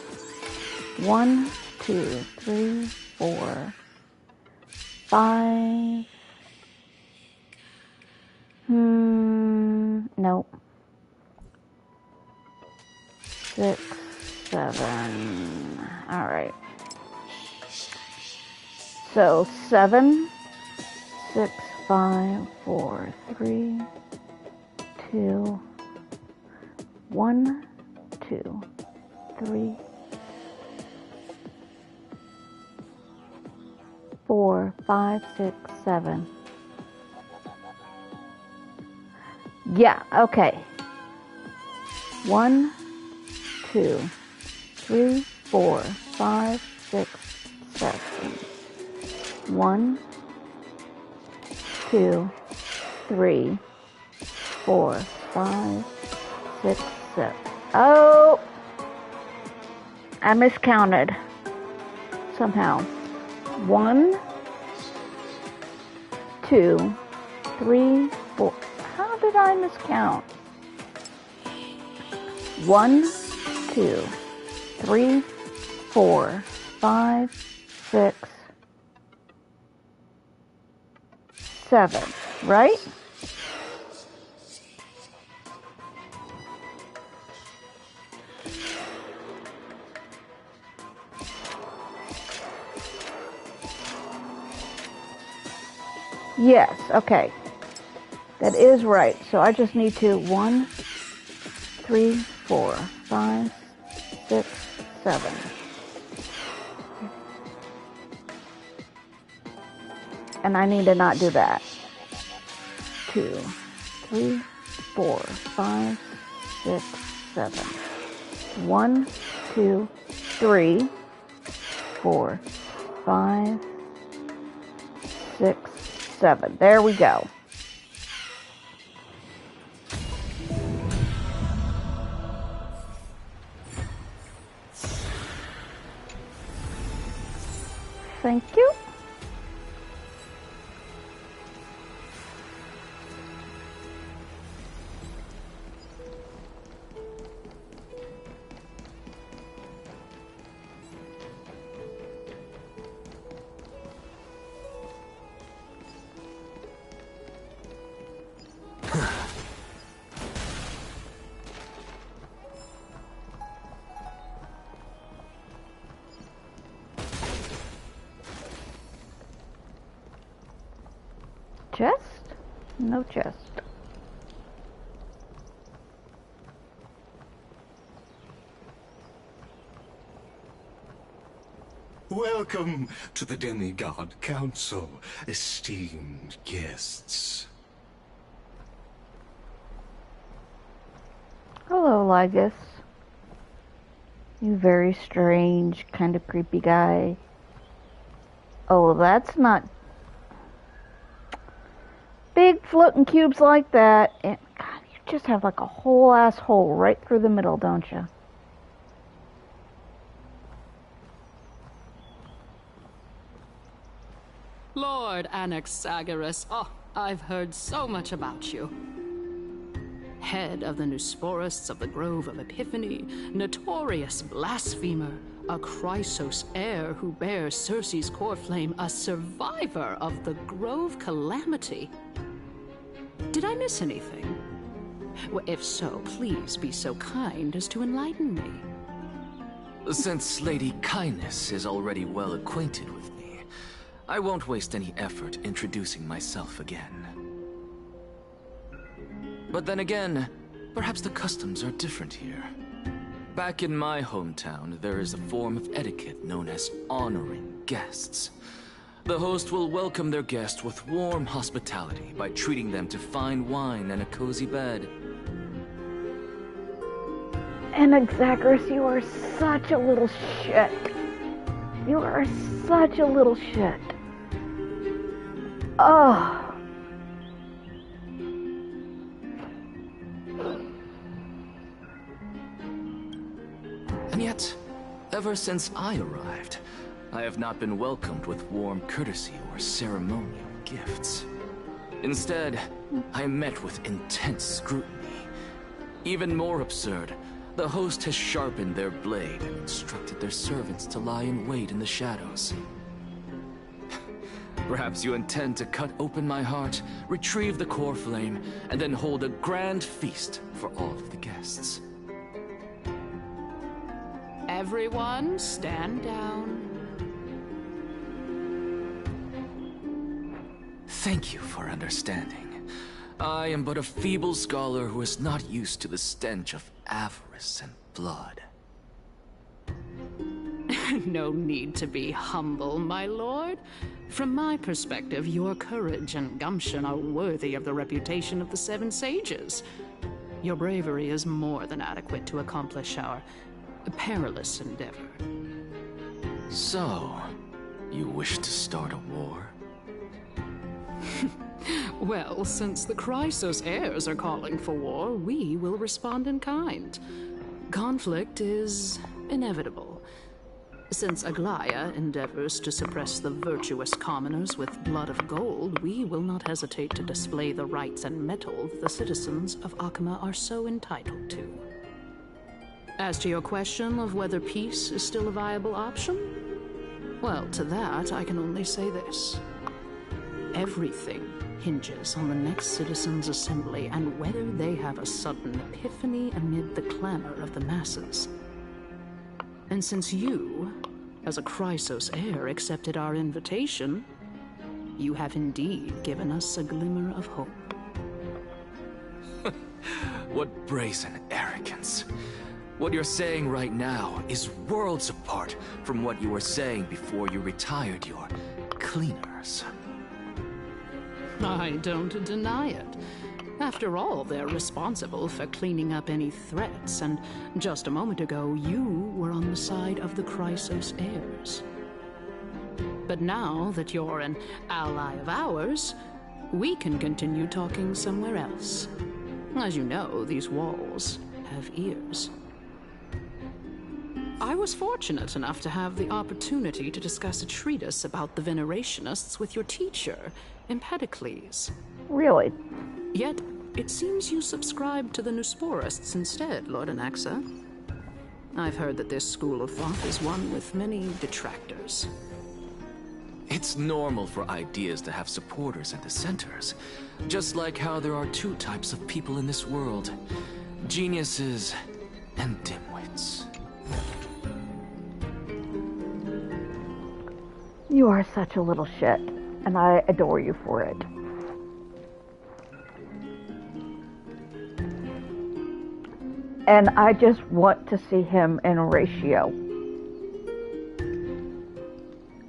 1, 2, 3, 4, 5. Nope. 6, 7. All right. So 7, 6, 5, 4, 3, 2, 1, 2, 3, 4, 5, 6, 7. Yeah, okay. 1, 2, 3, 4, 5, 6, 7. 1, 2, 3, 4, 5, 6, 7. Oh! I miscounted. Somehow. 1, 2, 3, 4. How did I miscount? 1, 2, 3, 4, 5, 6, 7, right? Yes, okay. That is right. So I just need to 1, 3, 4, 5, 6, 7. And I need to not do that. 2, 3, 4, 5, 6, 7. 1, 2, 3, 4, 5, 6, 7. There we go. Thank you. Chest? No chest. Welcome to the Demigod Council, esteemed guests. Hello, Lygus. You very strange, kind of creepy guy. Oh, that's not... Big floating cubes like that, and God, you just have like a whole ass hole right through the middle, don't you? Lord Anaxagoras, oh, I've heard so much about you. Head of the Nusporists of the Grove of Epiphany, notorious blasphemer, a Chrysos heir who bears Circe's core flame, a survivor of the Grove calamity. Did I miss anything? Well, if so, please be so kind as to enlighten me. Since Lady Kindness is already well acquainted with me, I won't waste any effort introducing myself again. But then again, perhaps the customs are different here. Back in my hometown, there is a form of etiquette known as honoring guests. The host will welcome their guest with warm hospitality by treating them to fine wine and a cozy bed. Anaxagoras, you are such a little shit. You are such a little shit. Oh. And yet, ever since I arrived, I have not been welcomed with warm courtesy or ceremonial gifts. Instead, I am met with intense scrutiny. Even more absurd, the host has sharpened their blade and instructed their servants to lie in wait in the shadows. Perhaps you intend to cut open my heart, retrieve the core flame, and then hold a grand feast for all of the guests. Everyone, stand down. Thank you for understanding. I am but a feeble scholar who is not used to the stench of avarice and blood. No need to be humble, my lord. From my perspective, your courage and gumption are worthy of the reputation of the Seven Sages. Your bravery is more than adequate to accomplish our perilous endeavor. So, you wish to start a war? Well, since the Chrysos heirs are calling for war, we will respond in kind. Conflict is inevitable. Since Aglaya endeavors to suppress the virtuous commoners with blood of gold, we will not hesitate to display the rights and mettle the citizens of Akama are so entitled to. As to your question of whether peace is still a viable option, well, to that I can only say this. Everything hinges on the next citizens' assembly and whether they have a sudden epiphany amid the clamor of the masses. And since you, as a Chrysos heir, accepted our invitation, you have indeed given us a glimmer of hope. What brazen arrogance. What you're saying right now is worlds apart from what you were saying before you retired your cleaners. I don't deny it. After all, they're responsible for cleaning up any threats, and just a moment ago, you were on the side of the Chrysos heirs. But now that you're an ally of ours, we can continue talking somewhere else. As you know, these walls have ears. I was fortunate enough to have the opportunity to discuss a treatise about the Venerationists with your teacher, Empedocles. Really? Yet, it seems you subscribe to the Nusporists instead, Lord Anaxa. I've heard that this school of thought is one with many detractors. It's normal for ideas to have supporters and dissenters. Just like how there are two types of people in this world. Geniuses and dimwits. You are such a little shit, and I adore you for it. And I just want to see him in a ratio.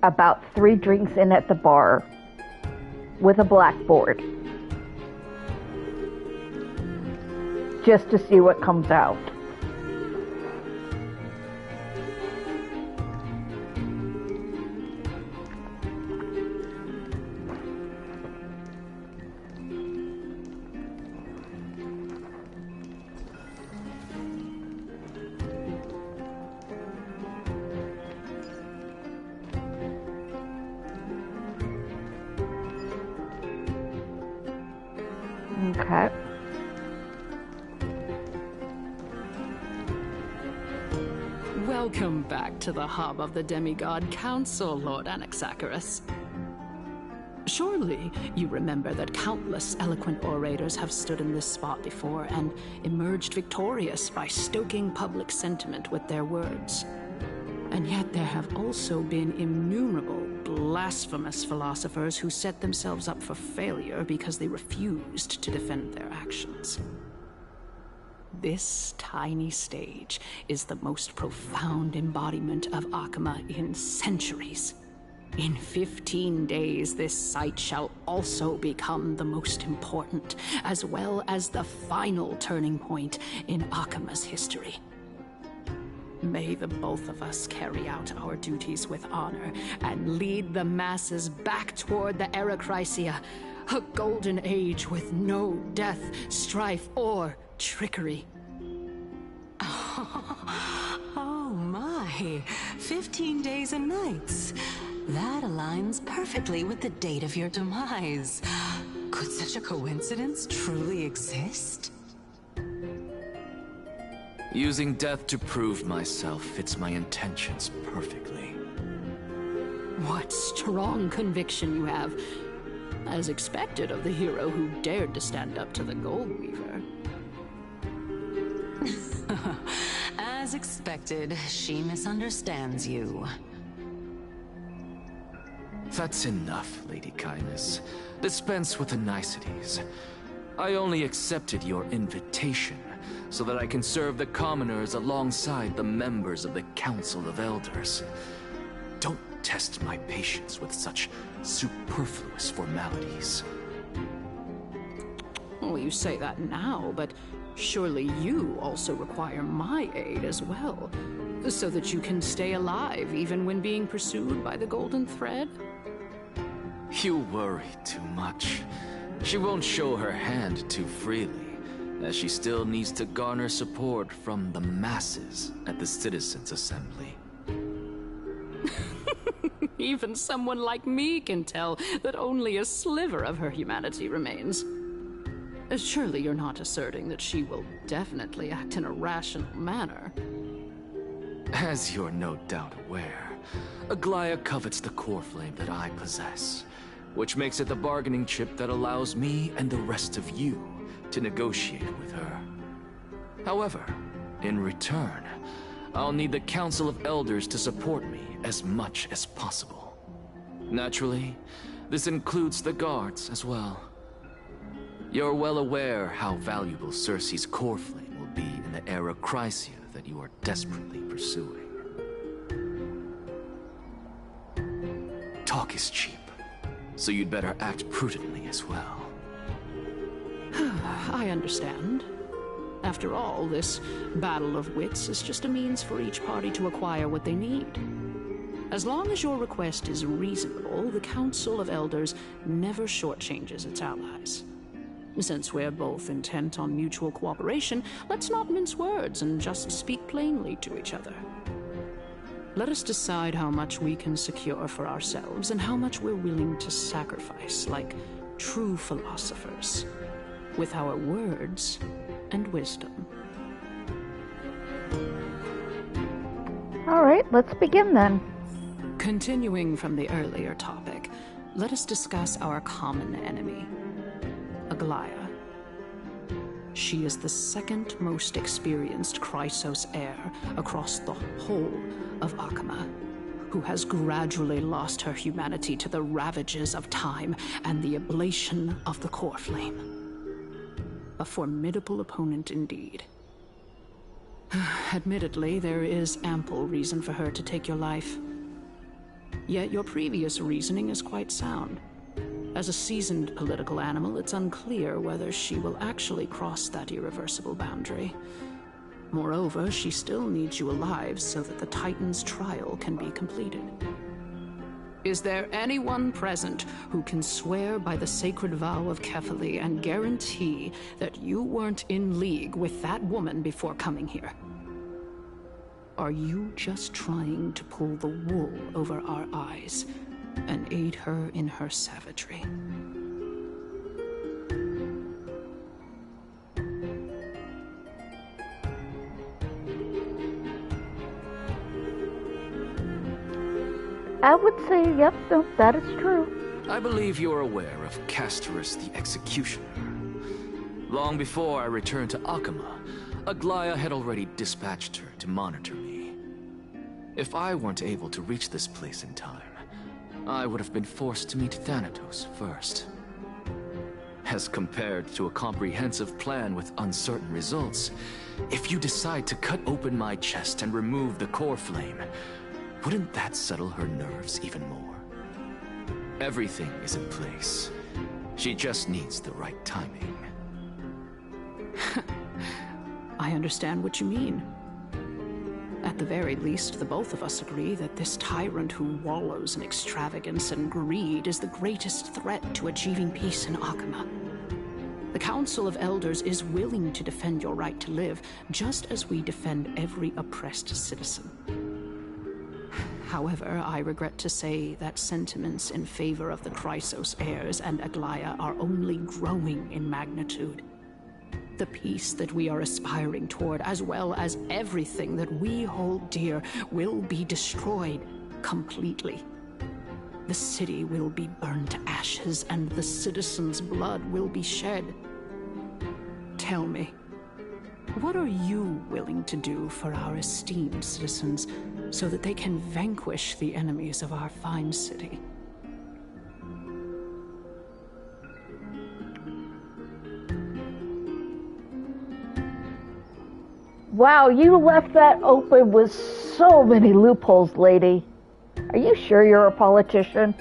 About 3 drinks in at the bar with a blackboard. Just to see what comes out. Okay. Welcome back to the hub of the Demigod Council, Lord Anaxagoras. Surely you remember that countless eloquent orators have stood in this spot before and emerged victorious by stoking public sentiment with their words. And yet there have also been innumerable blasphemous philosophers who set themselves up for failure because they refused to defend their actions. This tiny stage is the most profound embodiment of Akama in centuries. In 15 days, this site shall also become the most important, as well as the final turning point in Akama's history. May the both of us carry out our duties with honor and lead the masses back toward the Erechrysia, a golden age with no death, strife, or trickery. Oh my, 15 days and nights. That aligns perfectly with the date of your demise. Could such a coincidence truly exist? Using death to prove myself fits my intentions perfectly. What strong conviction you have, as expected of the hero who dared to stand up to the Gold Weaver. As expected, she misunderstands you. That's enough, Lady Kindness. Dispense with the niceties. I only accepted your invitation so that I can serve the commoners alongside the members of the Council of Elders. Don't test my patience with such superfluous formalities. Well, you say that now, but surely you also require my aid as well, so that you can stay alive even when being pursued by the Golden Thread? You worry too much. She won't show her hand too freely, as she still needs to garner support from the masses at the Citizens' Assembly. Even someone like me can tell that only a sliver of her humanity remains. Surely you're not asserting that she will definitely act in a rational manner. As you're no doubt aware, Aglaya covets the core flame that I possess, which makes it the bargaining chip that allows me and the rest of you to negotiate with her. However, in return, I'll need the Council of Elders to support me as much as possible. Naturally, this includes the guards as well. You're well aware how valuable Circe's core flame will be in the Erechrysia that you are desperately pursuing. Talk is cheap, so you'd better act prudently as well. I understand. After all, this battle of wits is just a means for each party to acquire what they need. As long as your request is reasonable, the Council of Elders never shortchanges its allies. Since we're both intent on mutual cooperation, let's not mince words and just speak plainly to each other. Let us decide how much we can secure for ourselves and how much we're willing to sacrifice, like true philosophers, with our words and wisdom. All right, let's begin then. Continuing from the earlier topic, let us discuss our common enemy, Aglaya. She is the second most experienced Chrysos heir across the whole of Akama, who has gradually lost her humanity to the ravages of time and the ablation of the core flame. A formidable opponent indeed. Admittedly, there is ample reason for her to take your life. Yet your previous reasoning is quite sound. As a seasoned political animal, it's unclear whether she will actually cross that irreversible boundary. Moreover, she still needs you alive so that the Titan's trial can be completed. Is there anyone present who can swear by the sacred vow of Kefali and guarantee that you weren't in league with that woman before coming here? Are you just trying to pull the wool over our eyes and aid her in her savagery? I would say, yep, no, that is true. I believe you're aware of Castorus the Executioner. Long before I returned to Akama, Aglaya had already dispatched her to monitor me. If I weren't able to reach this place in time, I would have been forced to meet Thanatos first. As compared to a comprehensive plan with uncertain results, if you decide to cut open my chest and remove the core flame, wouldn't that settle her nerves even more? Everything is in place. She just needs the right timing. I understand what you mean. At the very least, the both of us agree that this tyrant who wallows in extravagance and greed is the greatest threat to achieving peace in Akama. The Council of Elders is willing to defend your right to live, just as we defend every oppressed citizen. However, I regret to say that sentiments in favor of the Chrysos heirs and Aglaya are only growing in magnitude. The peace that we are aspiring toward, as well as everything that we hold dear, will be destroyed completely. The city will be burned to ashes, and the citizens' blood will be shed. Tell me, what are you willing to do for our esteemed citizens so that they can vanquish the enemies of our fine city? Wow, you left that open with so many loopholes, lady. Are you sure you're a politician?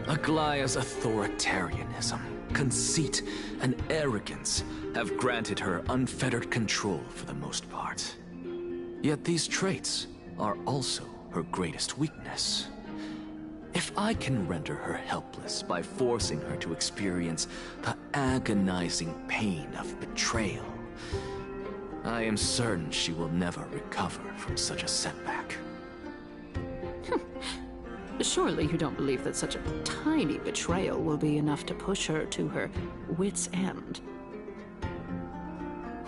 Aglaya's authoritarianism, conceit, and arrogance have granted her unfettered control for the most part. Yet these traits are also her greatest weakness. If I can render her helpless by forcing her to experience the agonizing pain of betrayal, I am certain she will never recover from such a setback. Surely you don't believe that such a tiny betrayal will be enough to push her to her wit's end.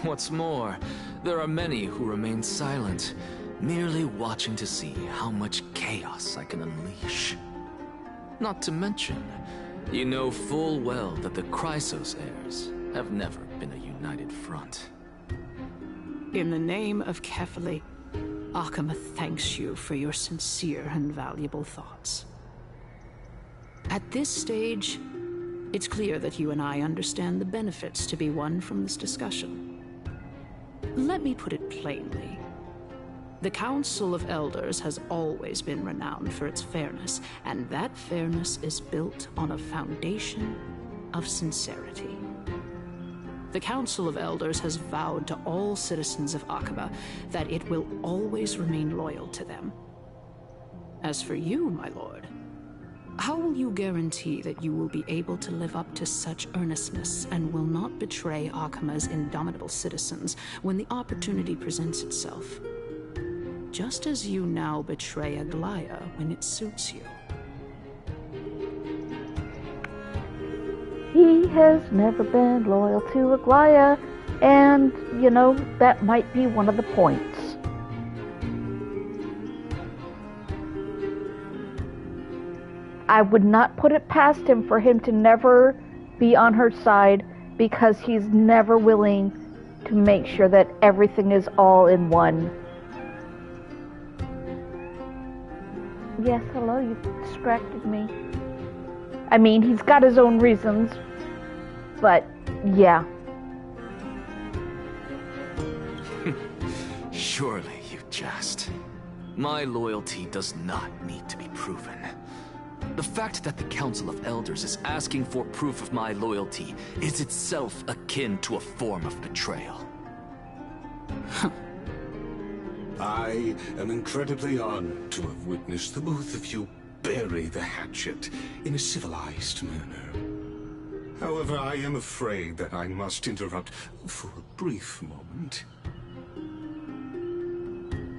What's more, there are many who remain silent, merely watching to see how much chaos I can unleash. Not to mention, you know full well that the Chrysos heirs have never been a united front. In the name of Kefali, Akama thanks you for your sincere and valuable thoughts. At this stage, it's clear that you and I understand the benefits to be won from this discussion. Let me put it plainly. The Council of Elders has always been renowned for its fairness, and that fairness is built on a foundation of sincerity. The Council of Elders has vowed to all citizens of Akaba that it will always remain loyal to them. As for you, my lord, How will you guarantee that you will be able to live up to such earnestness and will not betray Akama's indomitable citizens when the opportunity presents itself? Just as you now betray Aglaya when it suits you. He has never been loyal to Aglaya, and, you know, that might be one of the points. I would not put it past him for him to never be on her side, because he's never willing to make sure that everything is all in one. Yes, hello, you distracted me. I mean, he's got his own reasons, but yeah. Surely you jest. My loyalty does not need to be proven. The fact that the Council of Elders is asking for proof of my loyalty is itself akin to a form of betrayal. I am incredibly honored to have witnessed the both of you bury the hatchet in a civilized manner. However, I am afraid that I must interrupt for a brief moment.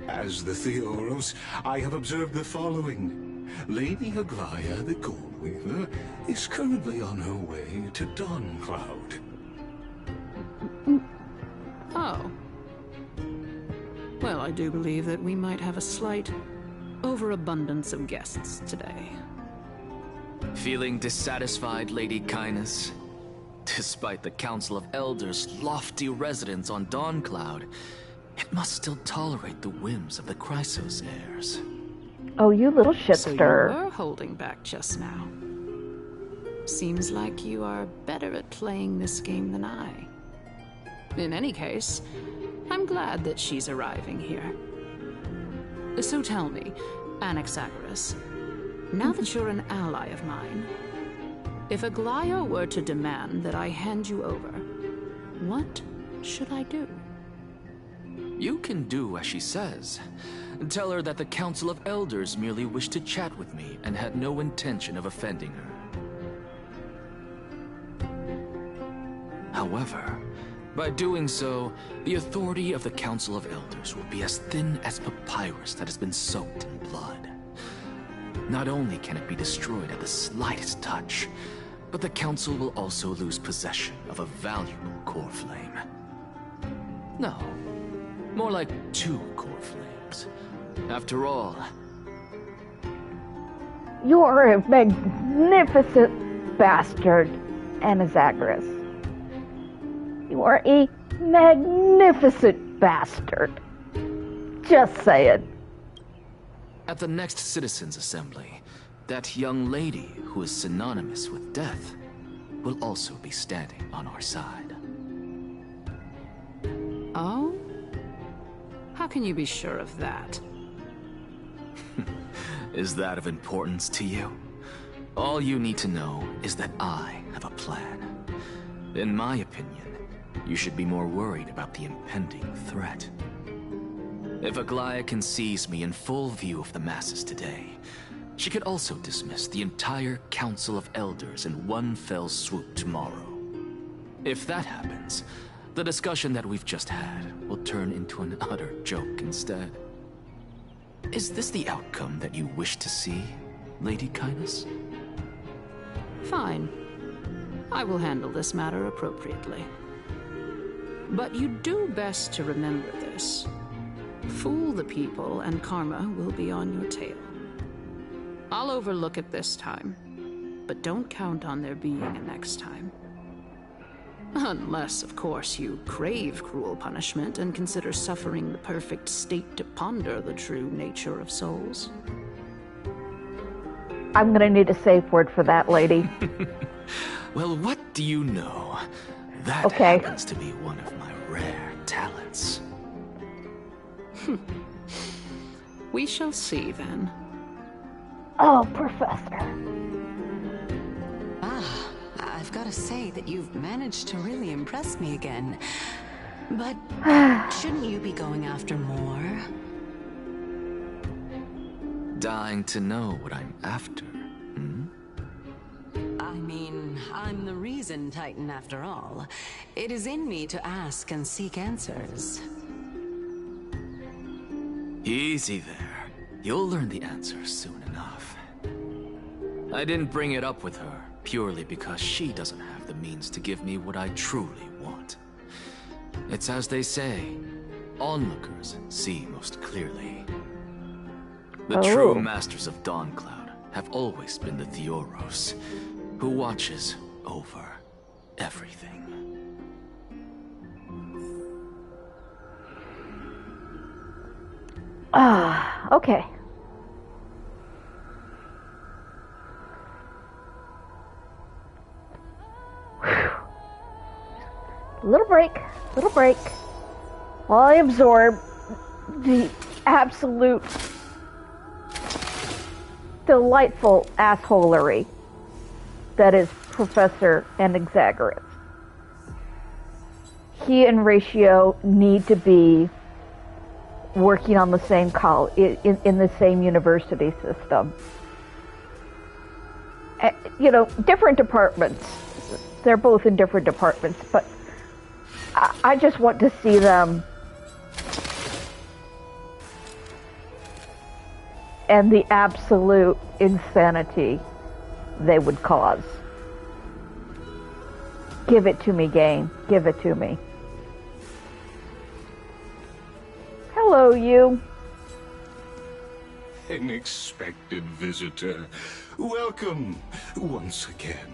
As the Theoros, I have observed the following. Lady Aglaya, the Goldweaver, is currently on her way to Dawncloud. Oh. Well, I do believe that we might have a slight overabundance of guests today. Feeling dissatisfied, Lady Kindness? Despite the Council of Elders' lofty residence on Dawncloud, it must still tolerate the whims of the Chrysos heirs. Oh, you little shit So you stirrer. were holding back just now. Seems like you are better at playing this game than I. In any case, I'm glad that she's arriving here. So tell me, Anaxagoras, now that you're an ally of mine, if Aglaya were to demand that I hand you over, what should I do? You can do as she says. Tell her that the Council of Elders merely wished to chat with me and had no intention of offending her. However, by doing so, the authority of the Council of Elders will be as thin as papyrus that has been soaked in blood. Not only can it be destroyed at the slightest touch, but the Council will also lose possession of a valuable core flame. No, more like 2 core flames. After all, You're a magnificent bastard, Anaxagoras. You are a magnificent bastard. Just saying. at the next Citizens' Assembly, that young lady who is synonymous with death will also be standing on our side. Oh? How can you be sure of that? Is that of importance to you? All you need to know is that I have a plan. In my opinion, you should be more worried about the impending threat. If Aglaya can seize me in full view of the masses today, she could also dismiss the entire Council of Elders in one fell swoop tomorrow. If that happens, the discussion that we've just had will turn into an utter joke instead. Is this the outcome that you wish to see, Lady Kindness? Fine. I will handle this matter appropriately. But you do best to remember this. Fool the people and karma will be on your tail. I'll overlook it this time, but don't count on there being a next time. Unless, of course, you crave cruel punishment and consider suffering the perfect state to ponder the true nature of souls. I'm gonna need a safe word for that, lady. Well, what do you know? That Okay. happens to be one of my rare talents. We shall see, then. Oh, Professor. I've got to say that you've managed to really impress me again. But shouldn't you be going after more? Dying to know what I'm after, hmm? I'm the reason Titan after all. It is in me to ask and seek answers. Easy there. You'll learn the answers soon enough. I didn't bring it up with her purely because she doesn't have the means to give me what I truly want. It's as they say, onlookers see most clearly. The true masters of Dawncloud have always been the Theoros, who watches over everything. Okay. Whew. Little break. While I absorb the absolute delightful assholery that is Professor Anaxagoras. He and Ratio need to be working on the same in the same university system. You know, different departments. They're both in different departments, but I just want to see them and the absolute insanity they would cause. Give it to me, game. Give it to me. Hello, you. An expected visitor. Welcome once again.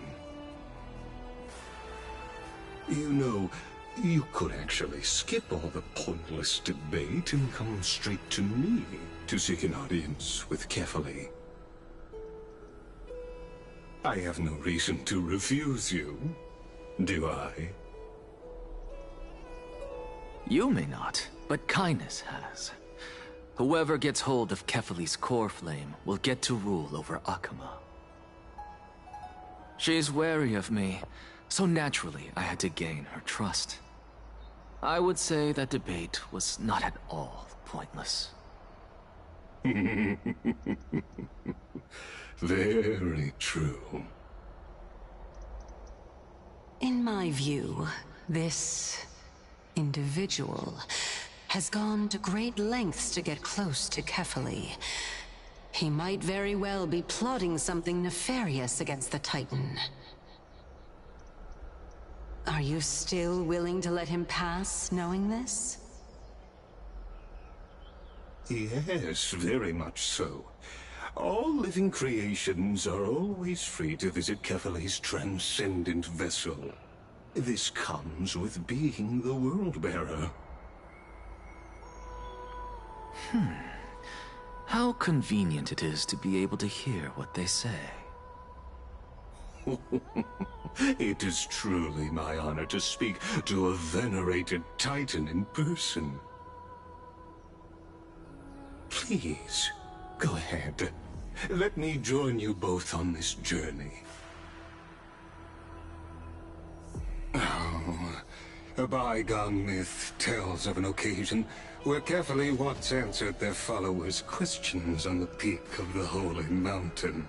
You know, you could actually skip all the pointless debate and come straight to me to seek an audience with Kefali. I have no reason to refuse you, do I? You may not, but kindness has. Whoever gets hold of Kefali's core flame will get to rule over Akama. She's wary of me, so naturally I had to gain her trust. I would say that debate was not at all pointless. Very true. In my view, this individual has gone to great lengths to get close to Kefali. He might very well be plotting something nefarious against the Titan. Are you still willing to let him pass, knowing this? Yes, very much so. All living creations are always free to visit Kefali's transcendent vessel. This comes with being the World-Bearer. How convenient it is to be able to hear what they say. It is truly my honor to speak to a venerated Titan in person. Please, go ahead. Let me join you both on this journey. Oh, a bygone myth tells of an occasion where Kefali once answered their followers' questions on the peak of the Holy Mountain.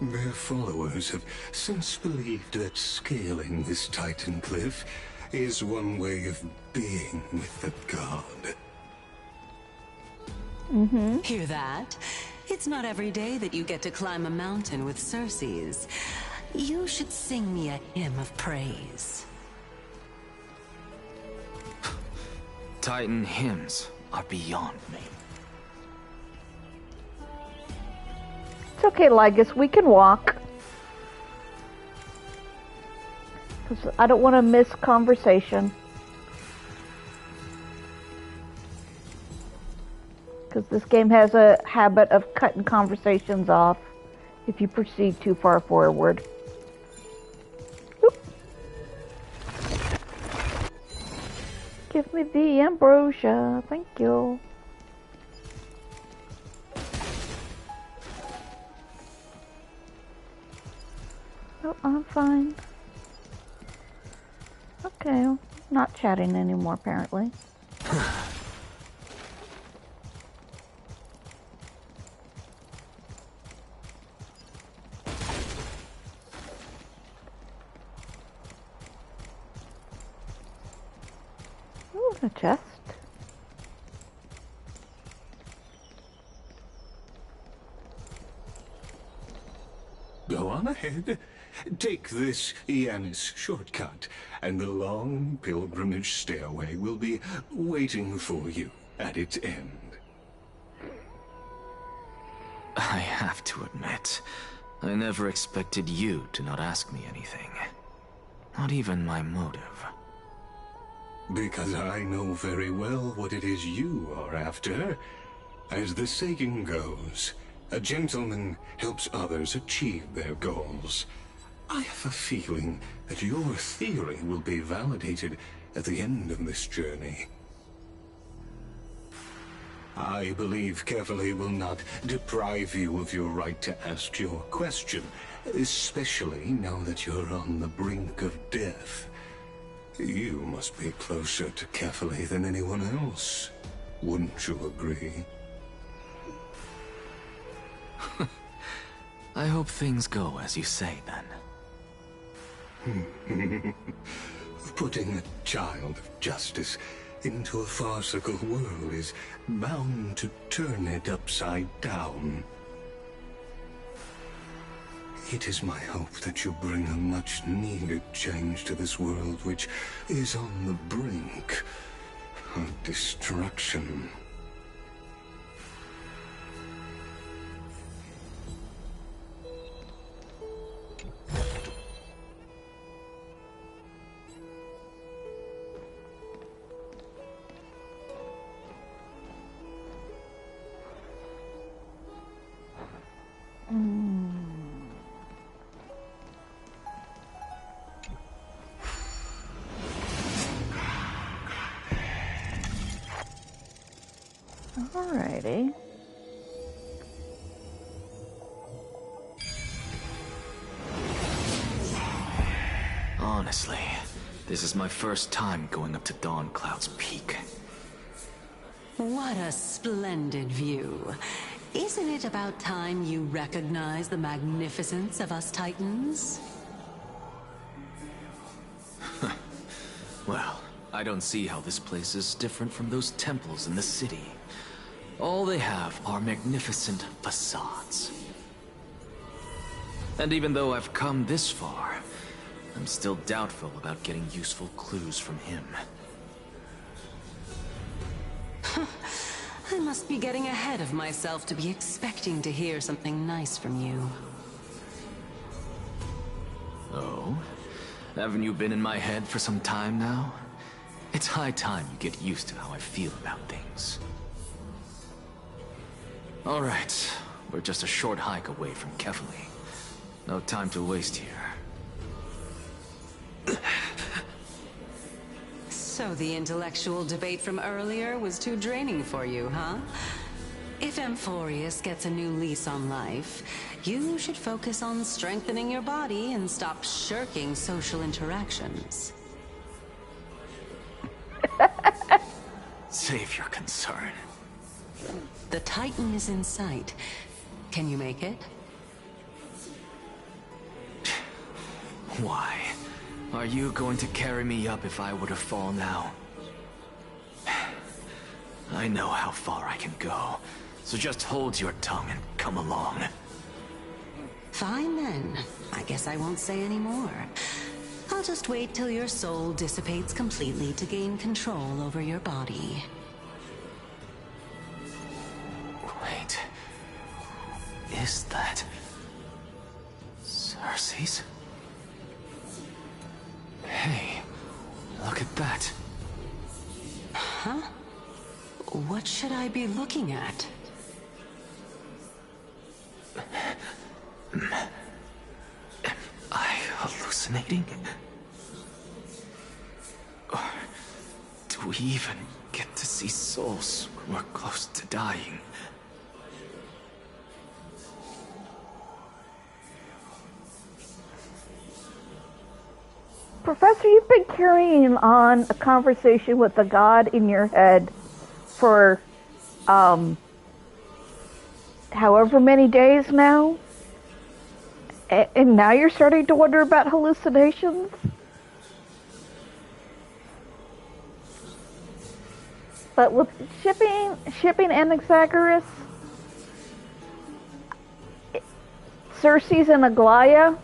Their followers have since believed that scaling this Titan cliff is one way of being with the god. Hear that? It's not every day that you get to climb a mountain with Circes. You should sing me a hymn of praise. Titan hymns are beyond me. It's okay, Lygus. We can walk. Because I don't want to miss conversation. Because this game has a habit of cutting conversations off if you proceed too far forward. Oop. Give me the ambrosia. Thank you. Oh, I'm fine. Okay, not chatting anymore apparently. A chest? Go on ahead. Take this Yanis shortcut, and the long pilgrimage stairway will be waiting for you at its end. I have to admit, I never expected you to not ask me anything. Not even my motive. Because I know very well what it is you are after. As the saying goes, a gentleman helps others achieve their goals. I have a feeling that your theory will be validated at the end of this journey. I believe Kefali will not deprive you of your right to ask your question, especially now that you're on the brink of death. You must be closer to Kefali than anyone else. Wouldn't you agree? I hope things go as you say, then. Putting a child of justice into a farcical world is bound to turn it upside down. It is my hope that you bring a much-needed change to this world which is on the brink of destruction. Alrighty. Honestly, this is my first time going up to Dawn Cloud's peak. What a splendid view. Isn't it about time you recognize the magnificence of us Titans? Well, I don't see how this place is different from those temples in the city. All they have are magnificent facades. And even though I've come this far, I'm still doubtful about getting useful clues from him. I must be getting ahead of myself to be expecting to hear something nice from you. Oh? Haven't you been in my head for some time now? It's high time you get used to how I feel about things. Alright, we're just a short hike away from Kefali. No time to waste here. So the intellectual debate from earlier was too draining for you, huh? If Amphorius gets a new lease on life, you should focus on strengthening your body and stop shirking social interactions. Save your concern. The Titan is in sight. Can you make it? Why? Are you going to carry me up if I were to fall now? I know how far I can go, so just hold your tongue and come along. Fine then. I guess I won't say any more. I'll just wait till your soul dissipates completely to gain control over your body. Wait. Is that... Cersei's? Hey, look at that. Huh? What should I be looking at? Am I hallucinating? Or do we even get to see souls who are close to dying? Professor, you've been carrying on a conversation with the god in your head for, however many days now? And now you're starting to wonder about hallucinations? But with shipping Anaxagoras, Cersei's and Aglaya,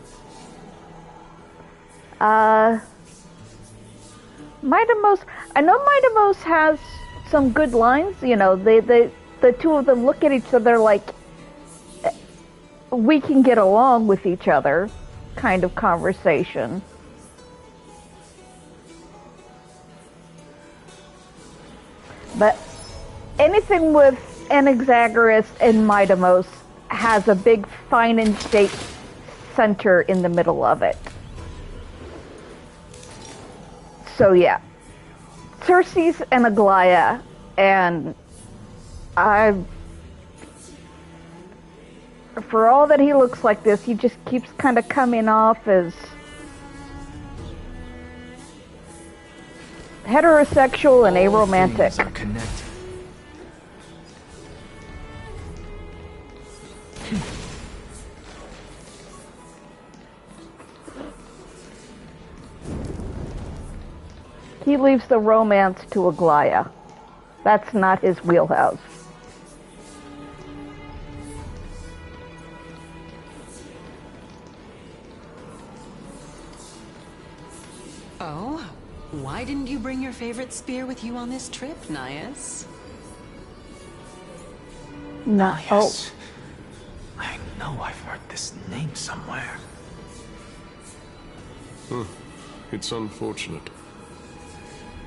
Midamos, I know Midamos has some good lines, you know, the two of them look at each other like, we can get along with each other kind of conversation. But anything with Anaxagoras and Midamos has a big fine and state center in the middle of it. So yeah, Cersei's and Aglaya, and for all that he looks like this, he just keeps kind of coming off as heterosexual and aromantic. Things are connected. He leaves the romance to Aglaya. That's not his wheelhouse. Oh? Why didn't you bring your favorite spear with you on this trip, Nias? No. Yes. I know I've heard this name somewhere. It's unfortunate.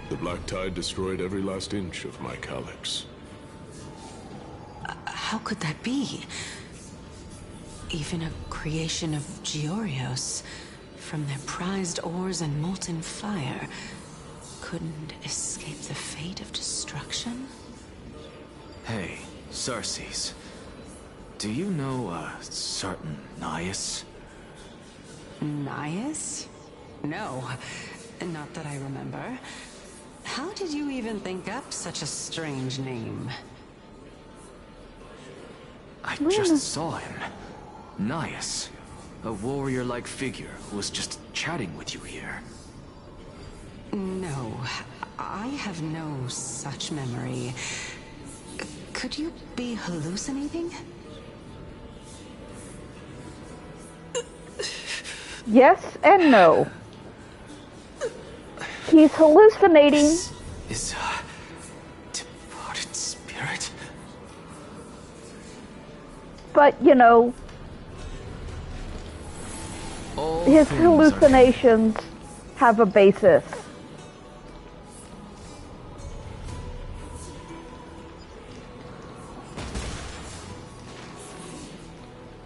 The Black Tide destroyed every last inch of my calyx. How could that be? Even a creation of Georios, from their prized ores and molten fire, couldn't escape the fate of destruction? Hey, Cersei's. Do you know a certain Nias? Nias? No, not that I remember. How did you even think up such a strange name? I just saw him. Nias. A warrior-like figure who was just chatting with you here. No, I have no such memory. Could you be hallucinating? Yes and no. He's hallucinating. Is departed spirit? But, you know, All his things hallucinations have a basis.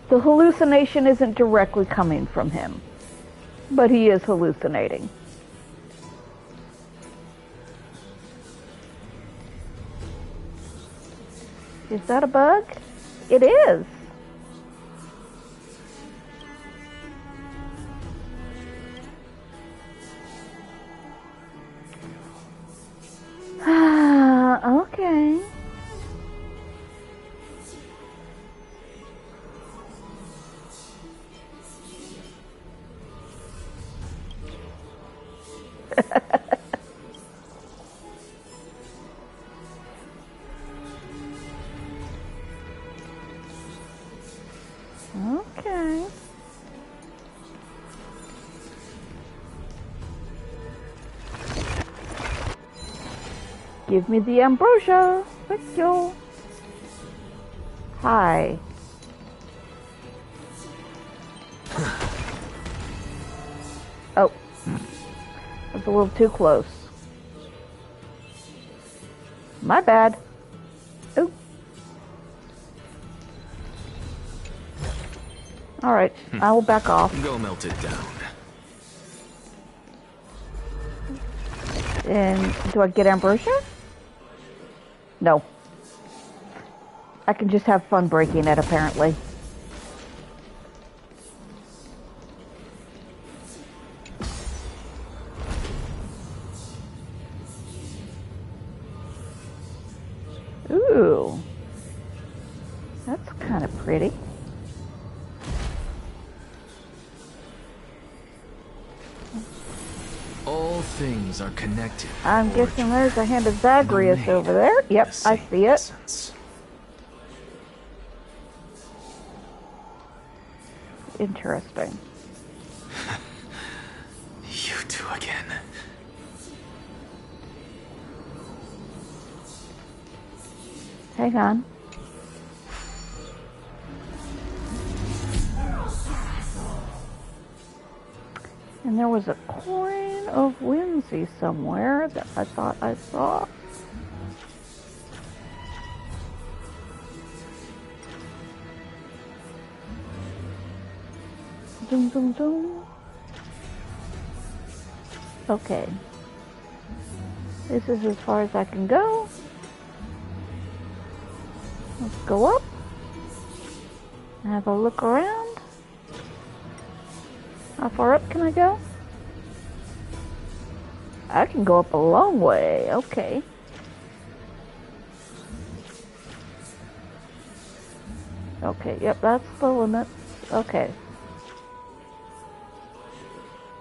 The hallucination isn't directly coming from him, but he is hallucinating. Is that a bug? It is. Okay. Okay. Give me the ambrosia. Thank you. Hi. Oh. That's a little too close. My bad. Oh. Alright, I will back off. Go melt it down. And do I get ambrosia? No. I can just have fun breaking it, apparently. Ooh. That's kind of pretty. All things are connected. I'm guessing there's a hand of Zagreus over there. Yep, I see it. Essence. Interesting. You two again. Hang on. And there was a coin of whimsy somewhere that I thought I saw. Zoom, zoom, zoom. Okay. This is as far as I can go. Let's go up. Have a look around. How far up can I go? I can go up a long way. Okay. Okay, yep, that's the limit. Okay.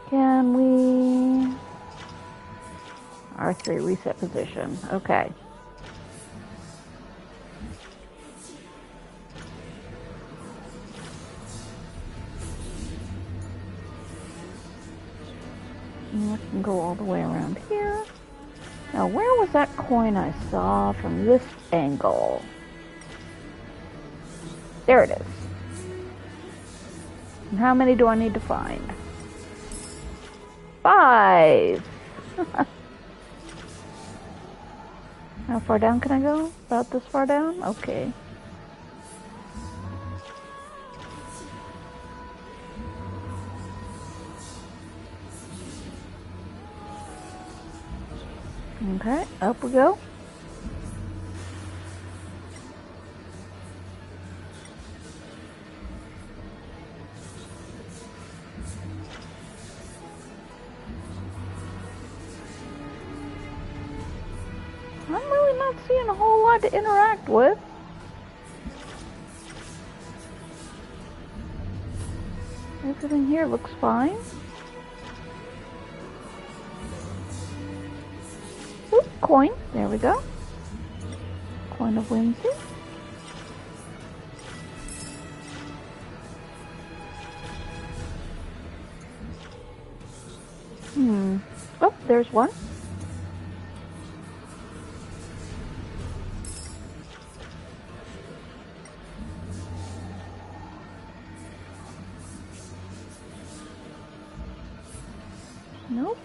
Can we... R3, reset position. Okay. And I can go all the way around here. Now, where was that coin I saw from this angle? There it is. And how many do I need to find? 5! How far down can I go? About this far down? Okay. Okay, up we go. I'm really not seeing a whole lot to interact with. Everything here looks fine. Oop, coin. There we go. Coin of whimsy. Oh, there's one. Nope.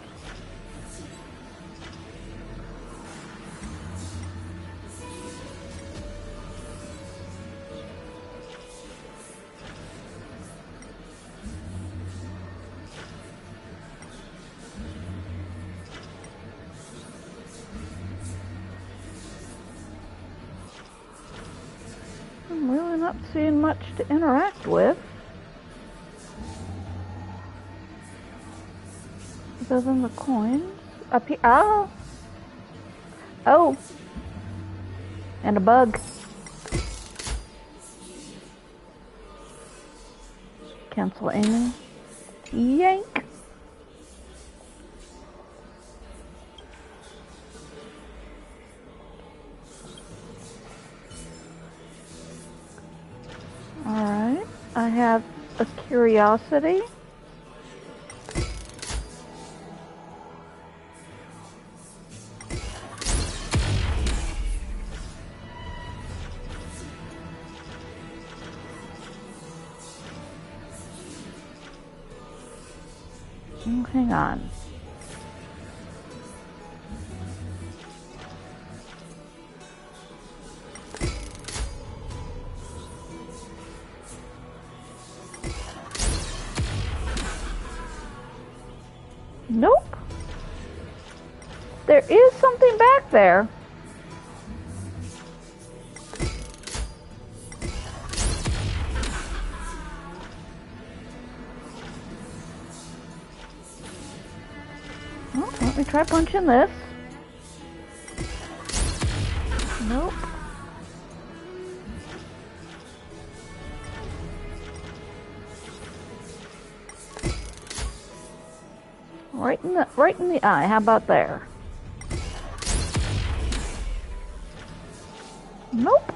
I'm really not seeing much to interact with. Other than the coins. Up here. Oh! Oh! And a bug. Cancel aiming. Yank! Alright. I have a curiosity. Hang on. Nope. There is something back there. Well, let me try punching this. Nope. Right in the eye. How about there? Nope.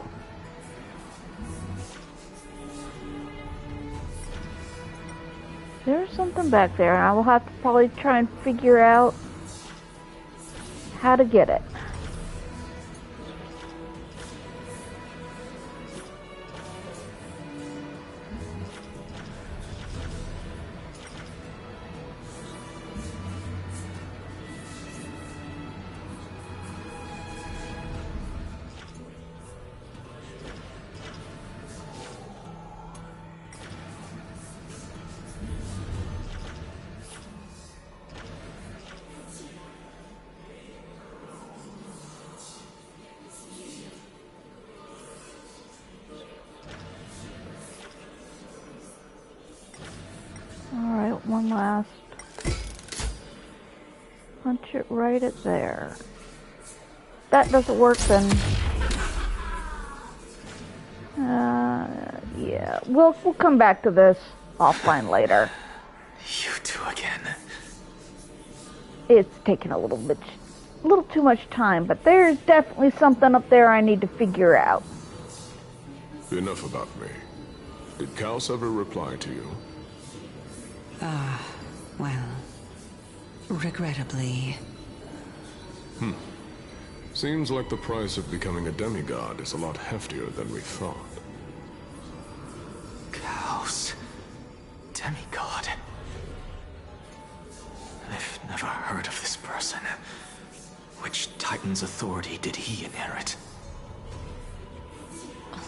There's something back there, and I will have to probably try and figure out how to get it. Alright, one last. Punch it right at there. If that doesn't work, then yeah, we'll come back to this offline later. You two again. It's taking a little too much time, but there's definitely something up there I need to figure out. Enough about me. Did Kaos ever reply to you? Well, regrettably. Seems like the price of becoming a demigod is a lot heftier than we thought. Kaos. Demigod. I've never heard of this person. Which Titan's authority did he inherit?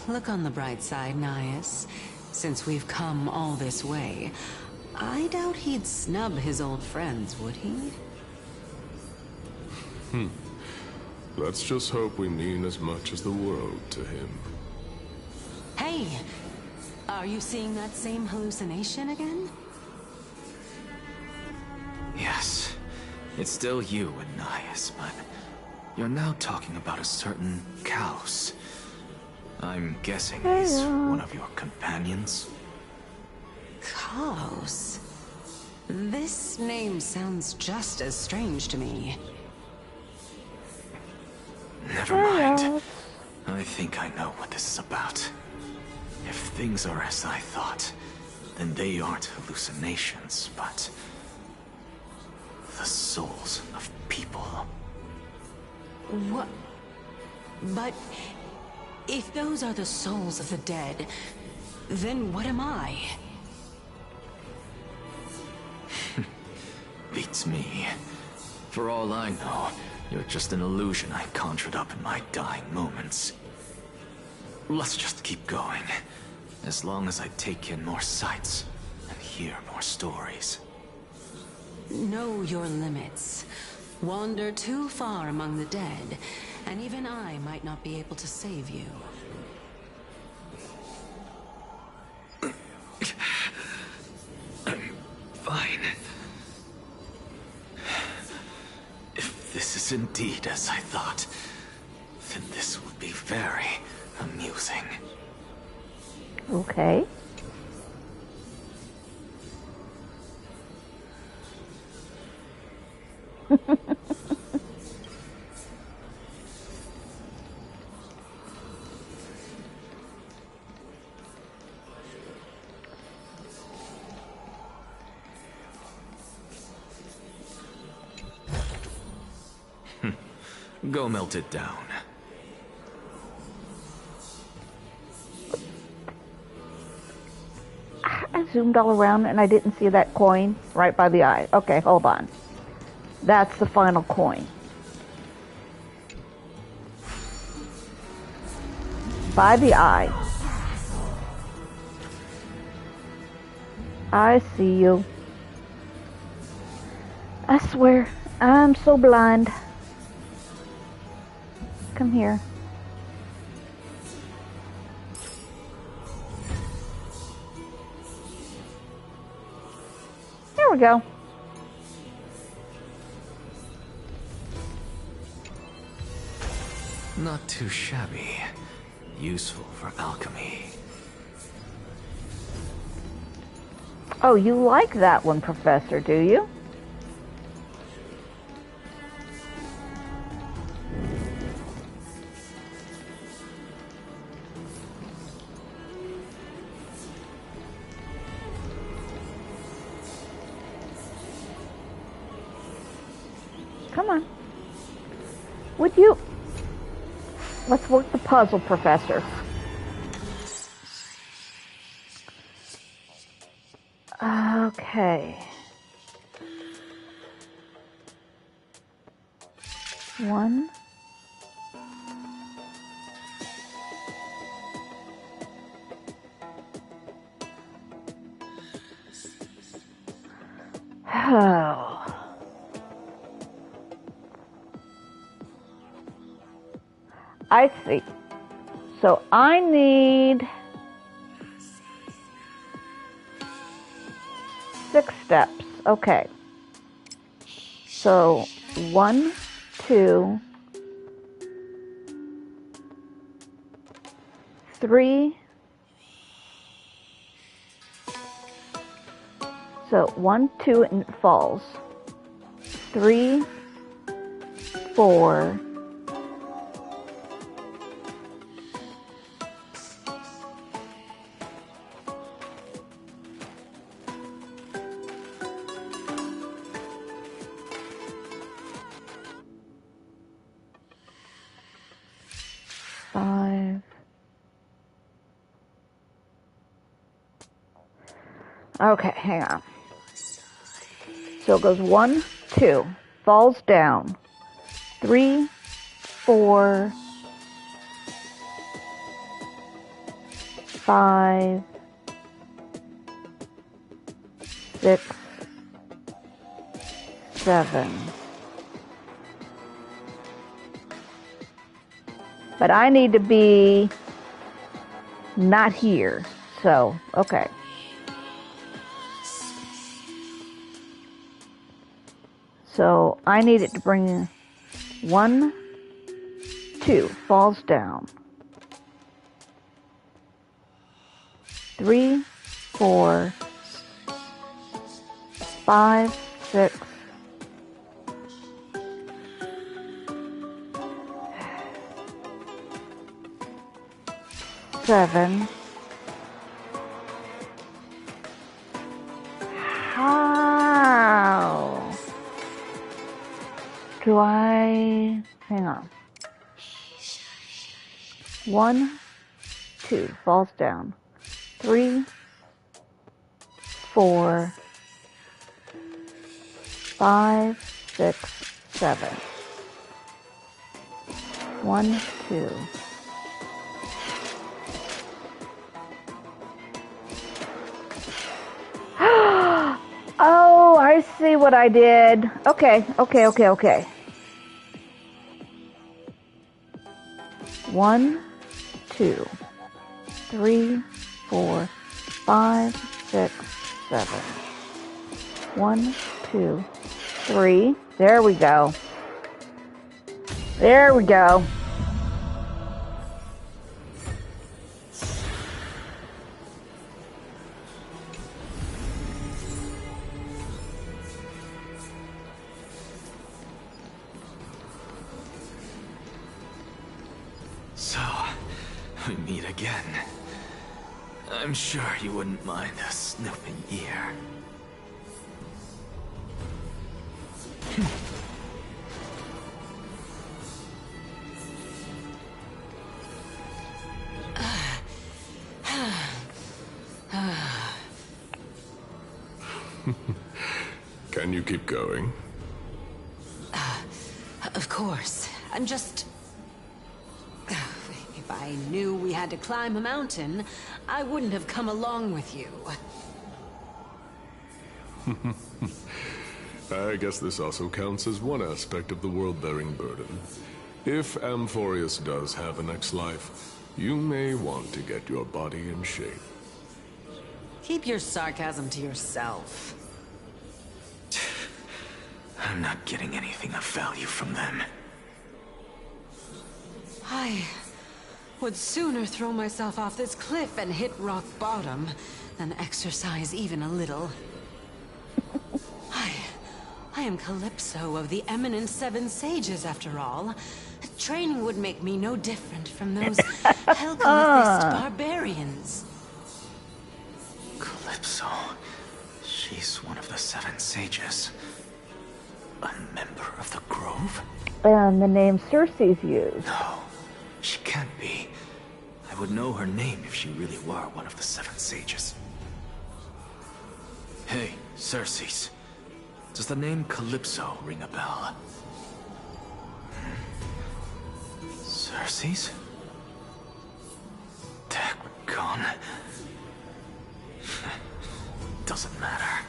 Look on the bright side, Nias. Since we've come all this way, I doubt he'd snub his old friends, would he? Let's just hope we mean as much as the world to him. Hey! Are you seeing that same hallucination again? Yes. It's still you and Nias, but you're now talking about a certain Kaos. I'm guessing he's one of your companions? Kaos? This name sounds just as strange to me. Never mind. I think I know what this is about. If things are as I thought, then they aren't hallucinations, but the souls of people. What? But if those are the souls of the dead, then what am I? Beats me. For all I know, you're just an illusion I conjured up in my dying moments. Let's just keep going. As long as I take in more sights and hear more stories. Know your limits. Wander too far among the dead, and even I might not be able to save you. I'm fine. If this is indeed as I thought, then this would be very amusing. Okay. Go melt it down. I zoomed all around and I didn't see that coin right by the eye. Okay, hold on. That's the final coin. By the eye. I see you. I swear, I'm so blind. Come here. There we go. Not too shabby. Useful for alchemy. Oh, you like that one, Professor, do you? Come on. Would you... Let's work the puzzle, Professor. Okay. 1. Oh. I see. So I need 6 steps. Okay. So 1, 2, 3. So 1, 2, and it falls. 3, 4. 5. Okay, hang on. So it goes 1, 2, falls down. 3, 4, 5, 6, 7. But I need to be not here. So, okay. So I need it to bring 1, 2, falls down. 3, 4, 5, 6, 7. How do I... Hang on. 1, 2, falls down. 3, 4, 5, 6, 7. 1, 2. Oh, I see what I did. Okay. 1, 2, 3, 4, 5, 6, 7. 1, 2, 3. There we go. There we go. So, we meet again. I'm sure you wouldn't mind a snooping ear. Can you keep going? Of course. I'm just... If I knew we had to climb a mountain, I wouldn't have come along with you. I guess this also counts as one aspect of the world-bearing burden. If Amphorius does have a next life, you may want to get your body in shape. Keep your sarcasm to yourself. I'm not getting anything of value from them. I would sooner throw myself off this cliff and hit rock bottom than exercise even a little. I am Calypso of the eminent 7 sages, after all. Training would make me no different from those Helcalithist barbarians. Calypso. She's one of the 7 sages. A member of the Grove? And the name Cersei's used. No, she can't be. I would know her name if she really were one of the Seven Sages. Hey, Cersei's. Does the name Calypso ring a bell? Cersei's? Daggone. Doesn't matter.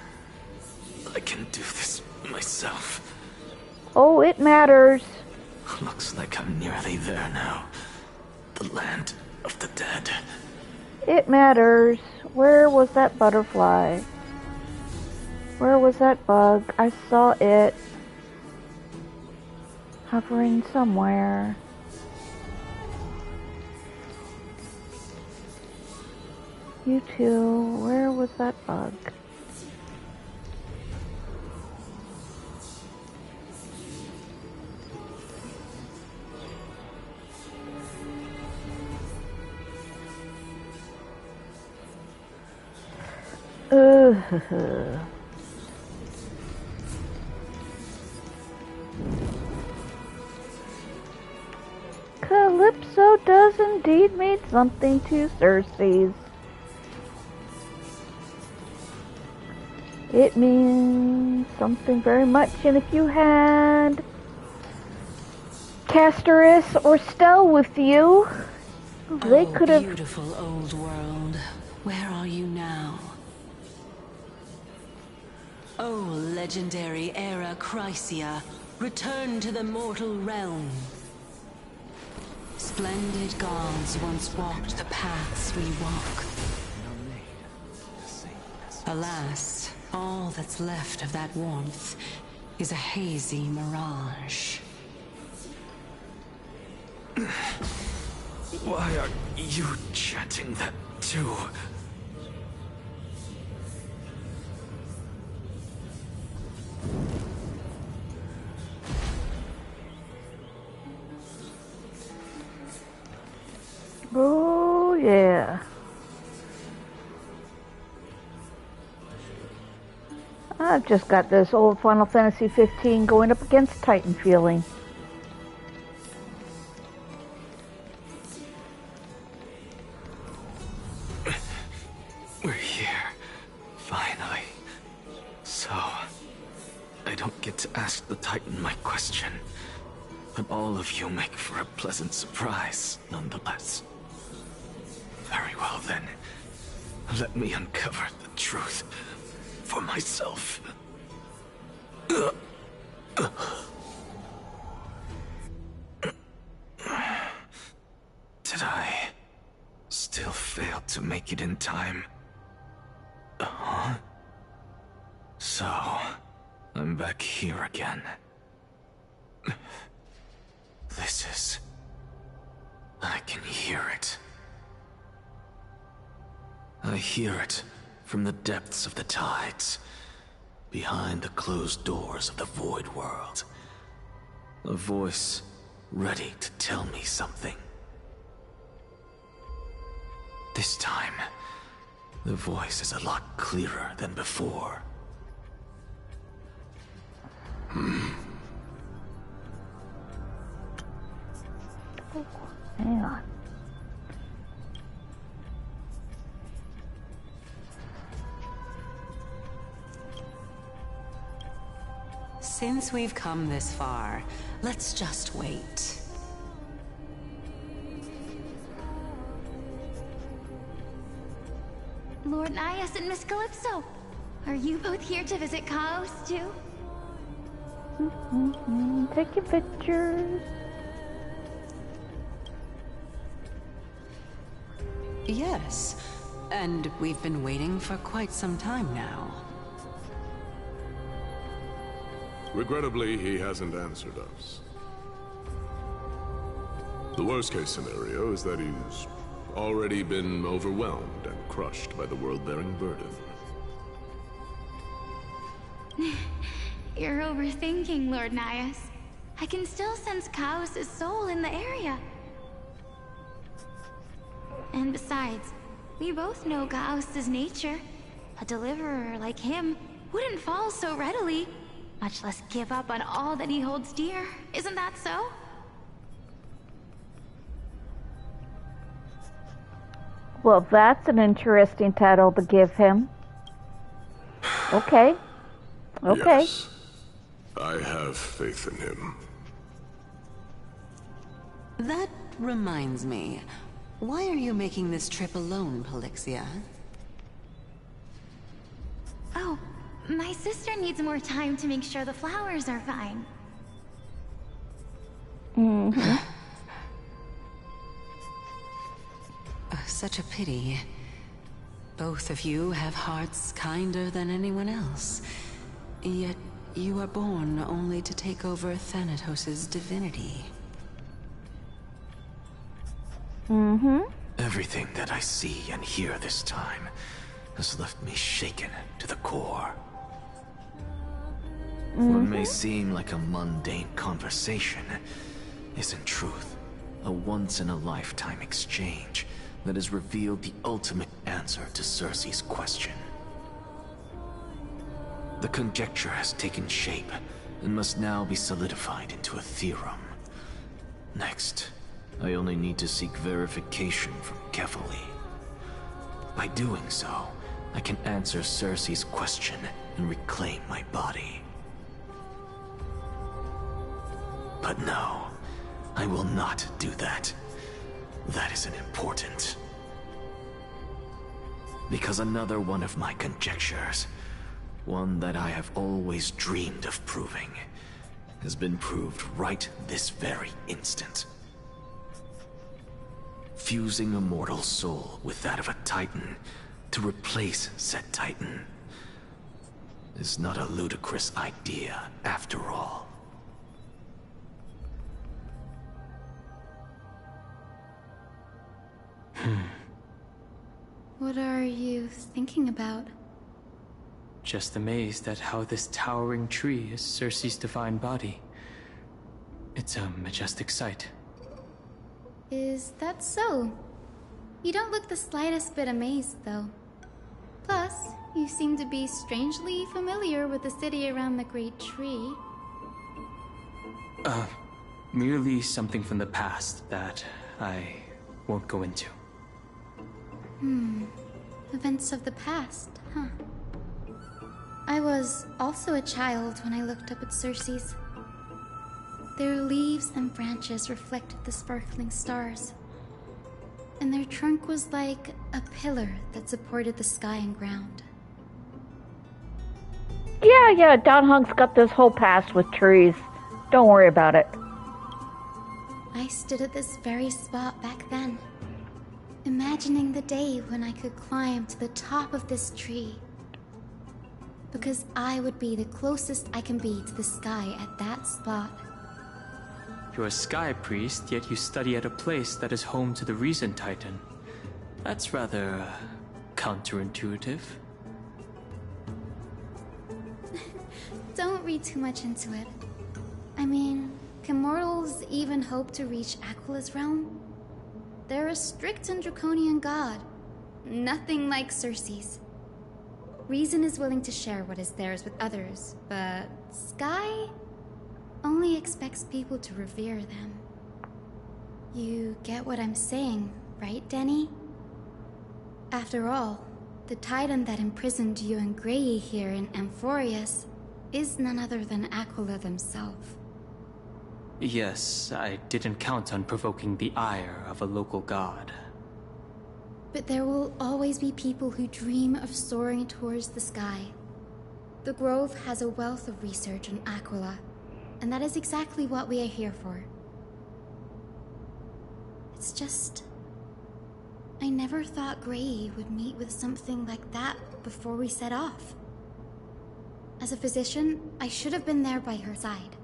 I can do this myself. Oh, it matters. Looks like I'm nearly there now. The land of the dead. It matters. Where was that butterfly? Where was that bug? I saw it hovering somewhere. You too. Where was that bug? Calypso does indeed mean something to Cersei's. It means something very much, and if you had Casterus or Stell with you, they could have... Beautiful old world. Where are you now? Oh, legendary era Chrysia, return to the mortal realm. Splendid gods once walked the paths we walk. Alas, all that's left of that warmth is a hazy mirage. Why are you chanting that too? Oh, yeah. I've just got this old Final Fantasy 15 going up against Titan feeling. We're here. Finally. So, I don't get to ask the Titan my question, but all of you make for a pleasant surprise, nonetheless. Very well then. Let me uncover the truth for myself. Did I still fail to make it in time? Huh? So, I'm back here again. This is... I can hear it. I hear it from the depths of the tides, behind the closed doors of the void world. A voice ready to tell me something. This time, the voice is a lot clearer than before. Hang on. Since we've come this far, let's just wait. Lord Nias and Miss Calypso, are you both here to visit Chaos too? Take your pictures. Yes, and we've been waiting for quite some time now. Regrettably, he hasn't answered us. The worst-case scenario is that he's already been overwhelmed and crushed by the world-bearing burden. You're overthinking, Lord Nias. I can still sense Chaos' soul in the area. And besides, we both know Chaos' nature. A deliverer like him wouldn't fall so readily. much less give up on all that he holds dear. Isn't that so? Well, that's an interesting title to give him. Okay. Okay. Yes, I have faith in him. That reminds me. Why are you making this trip alone, Polixia? Oh, my sister needs more time to make sure the flowers are fine. Mm-hmm. Such a pity. Both of you have hearts kinder than anyone else. Yet you are born only to take over Thanatos' divinity. Mm-hmm. Everything that I see and hear this time has left me shaken to the core. What may seem like a mundane conversation is in truth a once-in-a-lifetime exchange that has revealed the ultimate answer to Cersei's question. The conjecture has taken shape and must now be solidified into a theorem. Next, I only need to seek verification from Kefali. By doing so, I can answer Cersei's question and reclaim my body. But no, I will not do that. That isn't important. Because another one of my conjectures, one that I have always dreamed of proving, has been proved right this very instant. Fusing a mortal soul with that of a Titan to replace said Titan is not a ludicrous idea after all. What are you thinking about? Just amazed at how this towering tree is Cersei's divine body. It's a majestic sight. Is that so? You don't look the slightest bit amazed, though. Plus, you seem to be strangely familiar with the city around the great tree. Merely something from the past that I won't go into. Events of the past, huh? I was also a child when I looked up at Cersei's. Their leaves and branches reflected the sparkling stars. And their trunk was like a pillar that supported the sky and ground. Yeah, Don Hunk's got this whole past with trees. Don't worry about it. I stood at this very spot back then, imagining the day when I could climb to the top of this tree. Because I would be the closest I can be to the sky at that spot. You're a sky priest, yet you study at a place that is home to the Reason Titan. That's rather counterintuitive. Don't read too much into it. I mean, can mortals even hope to reach Aquila's realm? They're a strict and draconian god. Nothing like Cersei's. Reason is willing to share what is theirs with others, but Sky only expects people to revere them. You get what I'm saying, right, Denny? After all, the Titan that imprisoned you and Grey here in Amphorius is none other than Aquila themselves. Yes, I didn't count on provoking the ire of a local god. But there will always be people who dream of soaring towards the sky. The Grove has a wealth of research on Aquila, and that is exactly what we are here for. It's just... I never thought Grey would meet with something like that before we set off. As a physician, I should have been there by her side.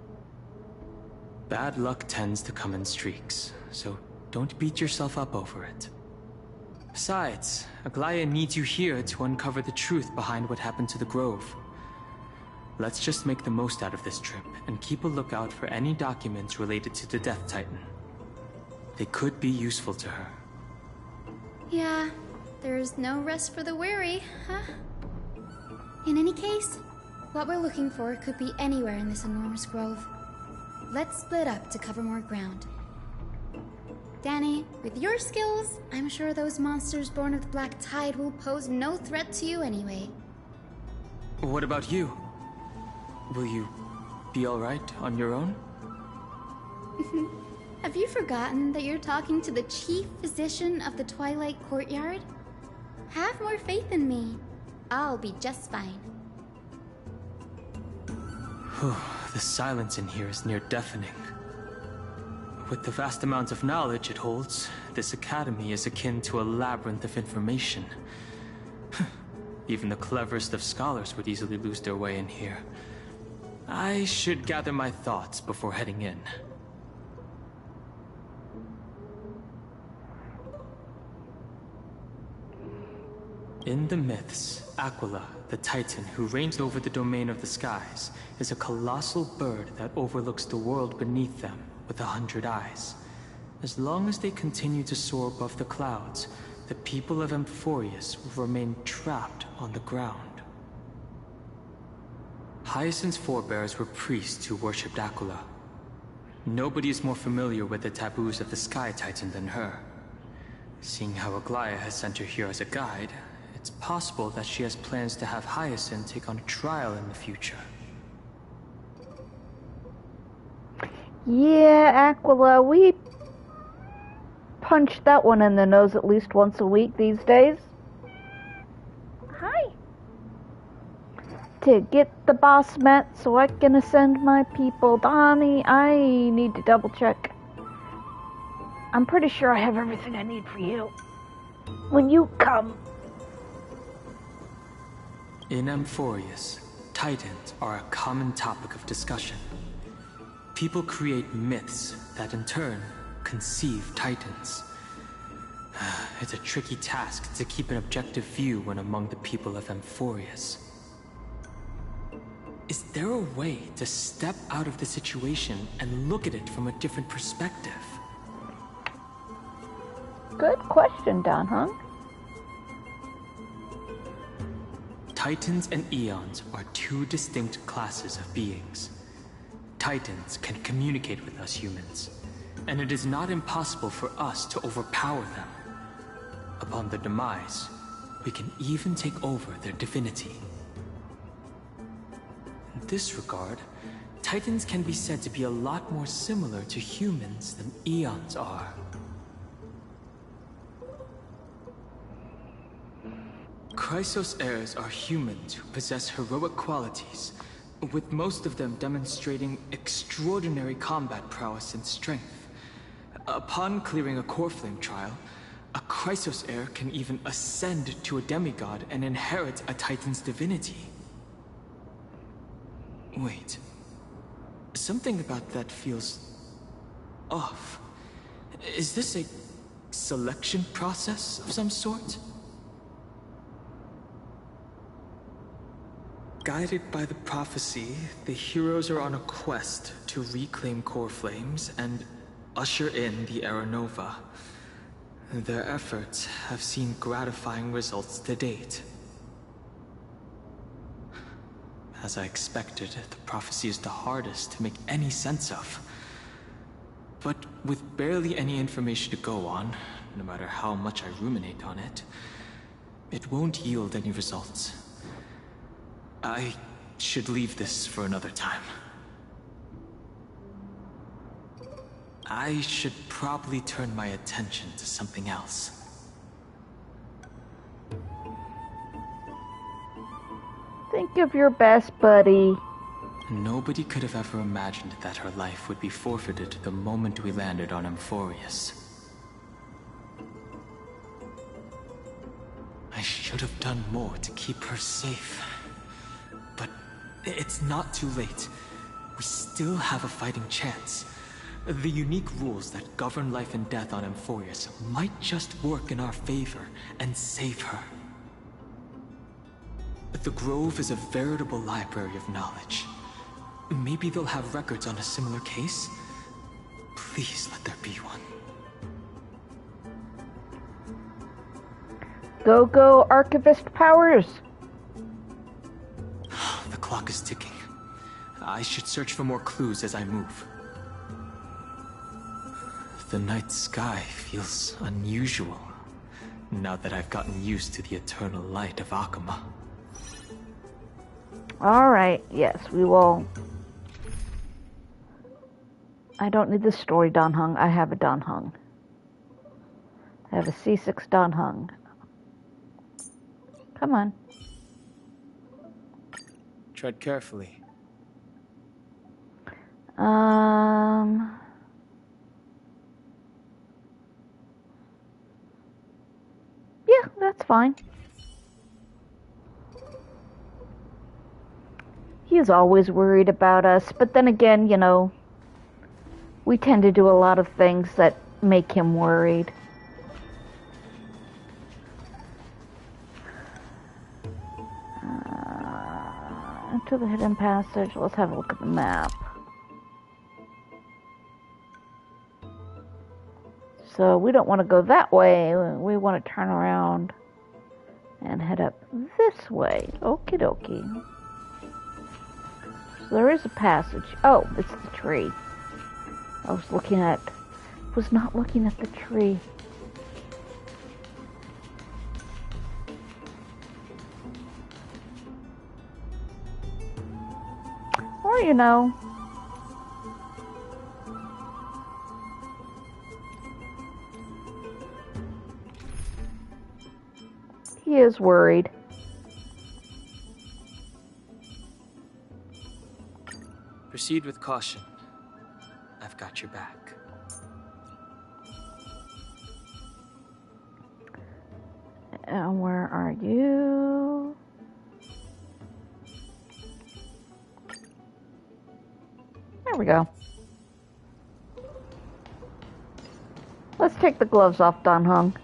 Bad luck tends to come in streaks, so don't beat yourself up over it. Besides, Aglaya needs you here to uncover the truth behind what happened to the Grove. Let's just make the most out of this trip, and keep a lookout for any documents related to the Death Titan. They could be useful to her. Yeah, there's no rest for the weary, huh? In any case, What we're looking for could be anywhere in this enormous grove. Let's split up to cover more ground. Danny, with your skills, I'm sure those monsters born of the Black Tide will pose no threat to you anyway. What about you? Will you be alright on your own? Have you forgotten that you're talking to the chief physician of the Twilight Courtyard? Have more faith in me. I'll be just fine. The silence in here is near deafening. With the vast amount of knowledge it holds, this academy is akin to a labyrinth of information. Even the cleverest of scholars would easily lose their way in here. I should gather my thoughts before heading in. In the myths, Aquila, the Titan who reigns over the domain of the skies, is a colossal bird that overlooks the world beneath them with 100 eyes. As long as they continue to soar above the clouds, the people of Amphorius will remain trapped on the ground. Hyacinth's forebears were priests who worshipped Aquila. Nobody is more familiar with the taboos of the Sky Titan than her. Seeing how Aglaia has sent her here as a guide, it's possible that she has plans to have Hyacinth take on a trial in the future. Yeah, Aquila, we punch that one in the nose at least once a week these days. Hi. To get the boss met so I can ascend my people. Donnie, I need to double check. I'm pretty sure I have everything I need for you when you come. In Amphorius, Titans are a common topic of discussion. People create myths that in turn conceive Titans. It's a tricky task to keep an objective view when among the people of Amphorius. Is there a way to step out of the situation and look at it from a different perspective? Good question, Don Hung. Titans and Eons are two distinct classes of beings. Titans can communicate with us humans, and it is not impossible for us to overpower them. Upon their demise, we can even take over their divinity. In this regard, Titans can be said to be a lot more similar to humans than Eons are. Chrysos heirs are humans who possess heroic qualities, with most of them demonstrating extraordinary combat prowess and strength. Upon clearing a core flame trial, a Chrysos heir can even ascend to a demigod and inherit a Titan's divinity. Wait. Something about that feels off. Is this a selection process of some sort? Guided by the prophecy, the heroes are on a quest to reclaim core flames and usher in the Era Nova. Their efforts have seen gratifying results to date. As I expected, the prophecy is the hardest to make any sense of. But with barely any information to go on, no matter how much I ruminate on it, it won't yield any results. I should leave this for another time. I should probably turn my attention to something else. Think of your best, buddy. Nobody could have ever imagined that her life would be forfeited the moment we landed on Amphorius. I should have done more to keep her safe. But it's not too late. We still have a fighting chance. The unique rules that govern life and death on Amphorius might just work in our favor and save her. The Grove is a veritable library of knowledge. Maybe they'll have records on a similar case? Please let there be one. Go, Archivist Powers! The clock is is ticking. I should search for more clues as I move. The night sky feels unusual, now that I've gotten used to the eternal light of Akama. Alright, yes, we will. I don't need the story Danheng. I have a Danheng. I have a C6 Danheng. Come on. Tread carefully. Yeah, that's fine. He's always worried about us, but then again, you know, we tend to do a lot of things that make him worried. Into the hidden passage. Let's have a look at the map. So we don't want to go that way. We want to turn around and head up this way. Okie dokie. So there is a passage. Oh, it's the tree. I was not looking at the tree. Or, you know, he is worried. Proceed with caution. I've got your back. And where are you? There we go. Let's take the gloves off, Danheng.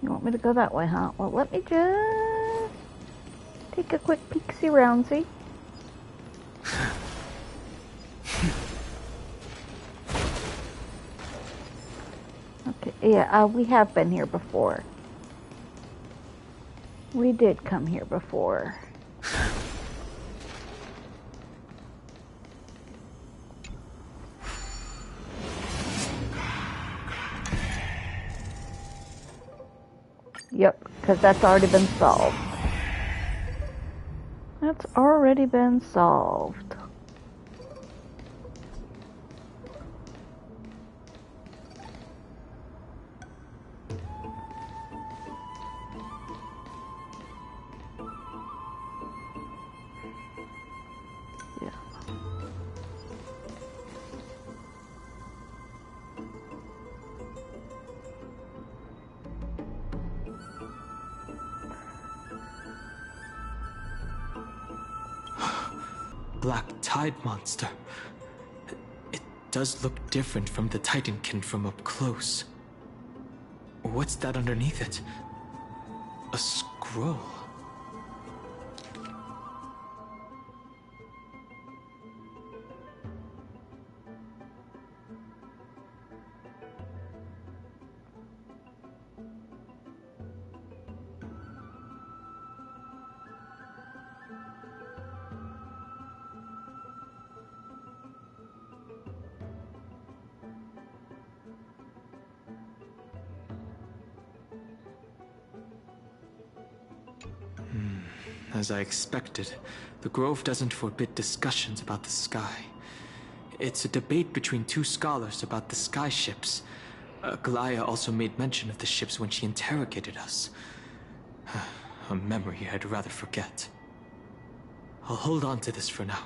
You want me to go that way, huh? Well, let me just take a quick peek-see roundsy. Okay, yeah, we have been here before. We did come here before. Yep, because that's already been solved. That's already been solved. Yeah. Black Tide monster. It does look different from the Titankin from up close. What's that underneath it? A scroll. As I expected, the Grove doesn't forbid discussions about the sky. It's a debate between two scholars about the sky ships. Glaya also made mention of the ships when she interrogated us. A memory I'd rather forget. I'll hold on to this for now.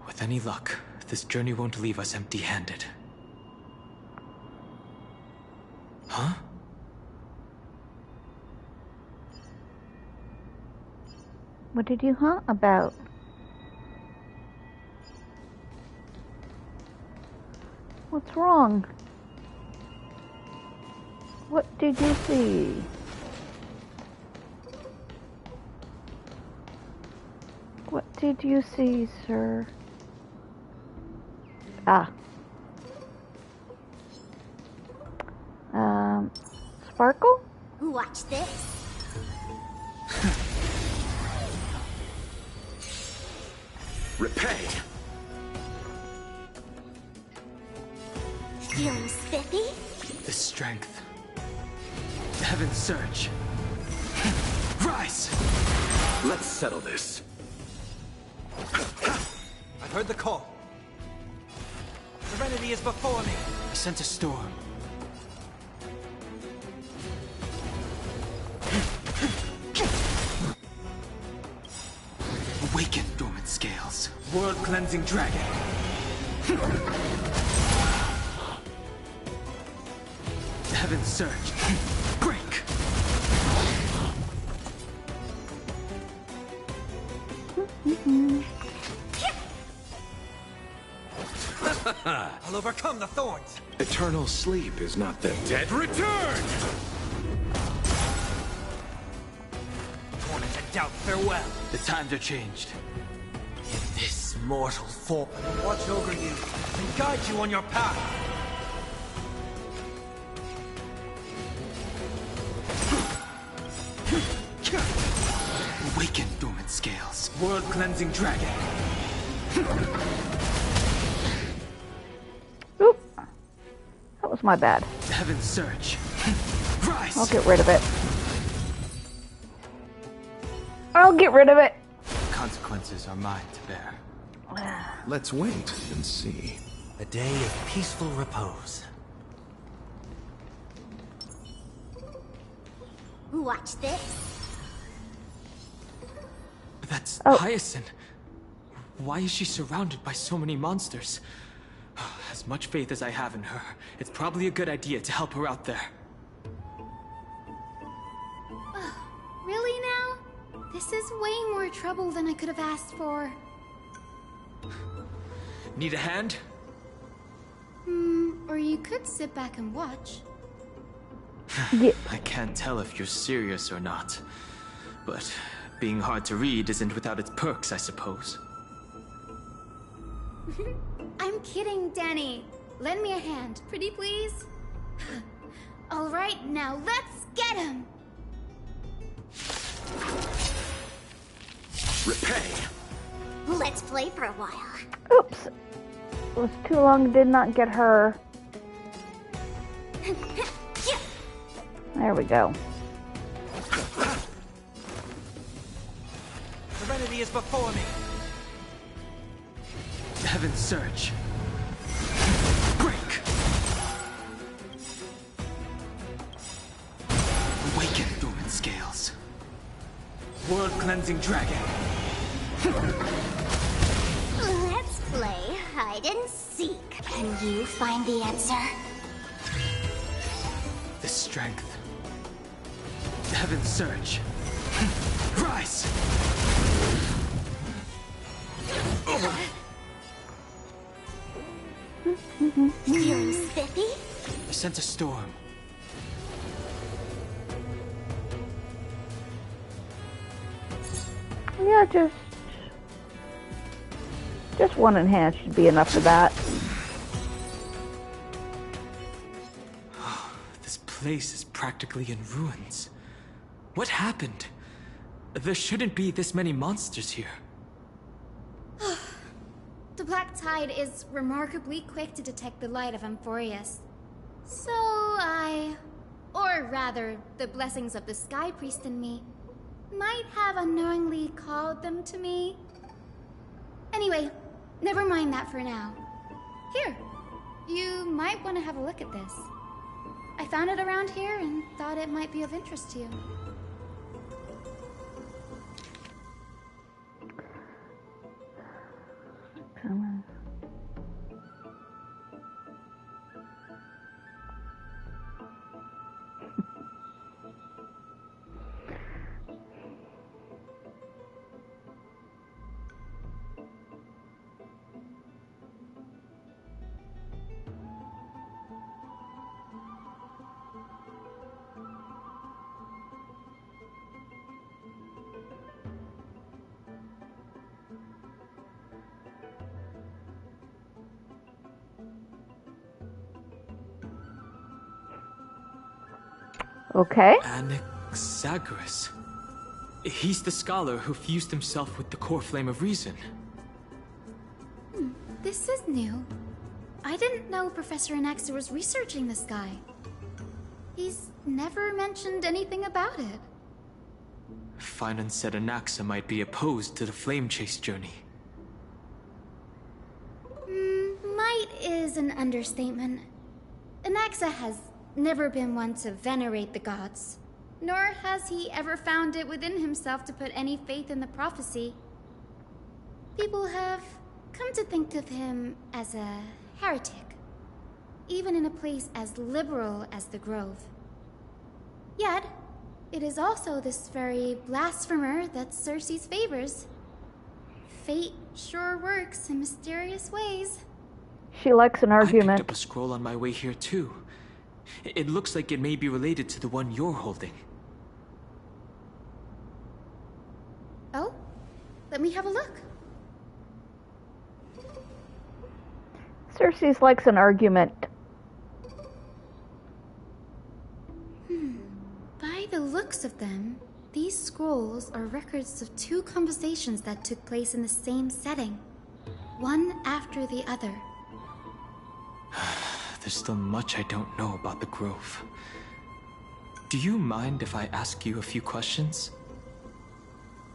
With any luck, this journey won't leave us empty-handed. Huh? What did you hunt about? What's wrong? What did you see? What did you see, sir? Ah. Sparkle? Watch this. Repay. Feeling spiffy? The strength. Heaven's surge. Rise! Let's settle this. I've heard the call. Serenity is before me. I sent a storm. Awaken, dormant scales. World-cleansing dragon. Heaven's surge. Break! I'll overcome the thorns. Eternal sleep is not the dead return! Torment and doubt, farewell. The times are changed. In this mortal form, I will watch over you and guide you on your path. Awaken, dormant scales. World-cleansing dragon. Oop. That was my bad. Heaven's surge. Rise! I'll get rid of it. I'll get rid of it. Consequences are mine to bear. Let's wait and see. A day of peaceful repose. Watch this. That's Hyacinth. Why is she surrounded by so many monsters? As much faith as I have in her, it's probably a good idea to help her out there. Really now? This is way more trouble than I could have asked for. Need a hand? Or you could sit back and watch. I can't tell if you're serious or not. But being hard to read isn't without its perks, I suppose. I'm kidding, Danny. Lend me a hand, pretty please. All right, now let's get him. Repay. Let's play for a while. Oops. It was too long, did not get her. There we go. Serenity is before me. Heaven's surge. Break! Awaken, dormant scales. World-cleansing dragon. Let's play hide and seek. Can you find the answer? The strength. Heaven's surge. Rise! Feeling spiffy? I sent a storm. Yeah, just one enhance should be enough for that. This place is practically in ruins. What happened? There shouldn't be this many monsters here. The Black Tide is remarkably quick to detect the light of Amphorius. So or rather, the blessings of the Sky Priest in me, might have unknowingly called them to me. Anyway, never mind that for now. Here, you might want to have a look at this. I found it around here and thought it might be of interest to you. Come on. Okay. Anaxagoras. He's the scholar who fused himself with the core flame of reason. This is new. I didn't know Professor Anaxa was researching this guy. He's never mentioned anything about it. Finan said Anaxa might be opposed to the flame chase journey. Might is an understatement. Anaxa has never been one to venerate the gods, nor has he ever found it within himself to put any faith in the prophecy. People have come to think of him as a heretic, even in a place as liberal as the Grove. Yet, it is also this very blasphemer that Cersei favors. Fate sure works in mysterious ways. She likes an I argument. picked up a scroll on my way here too. It looks like it may be related to the one you're holding. Oh? Let me have a look. Cersei likes an argument. By the looks of them, these scrolls are records of two conversations that took place in the same setting, one after the other. There's still much I don't know about the Grove. Do you mind if I ask you a few questions?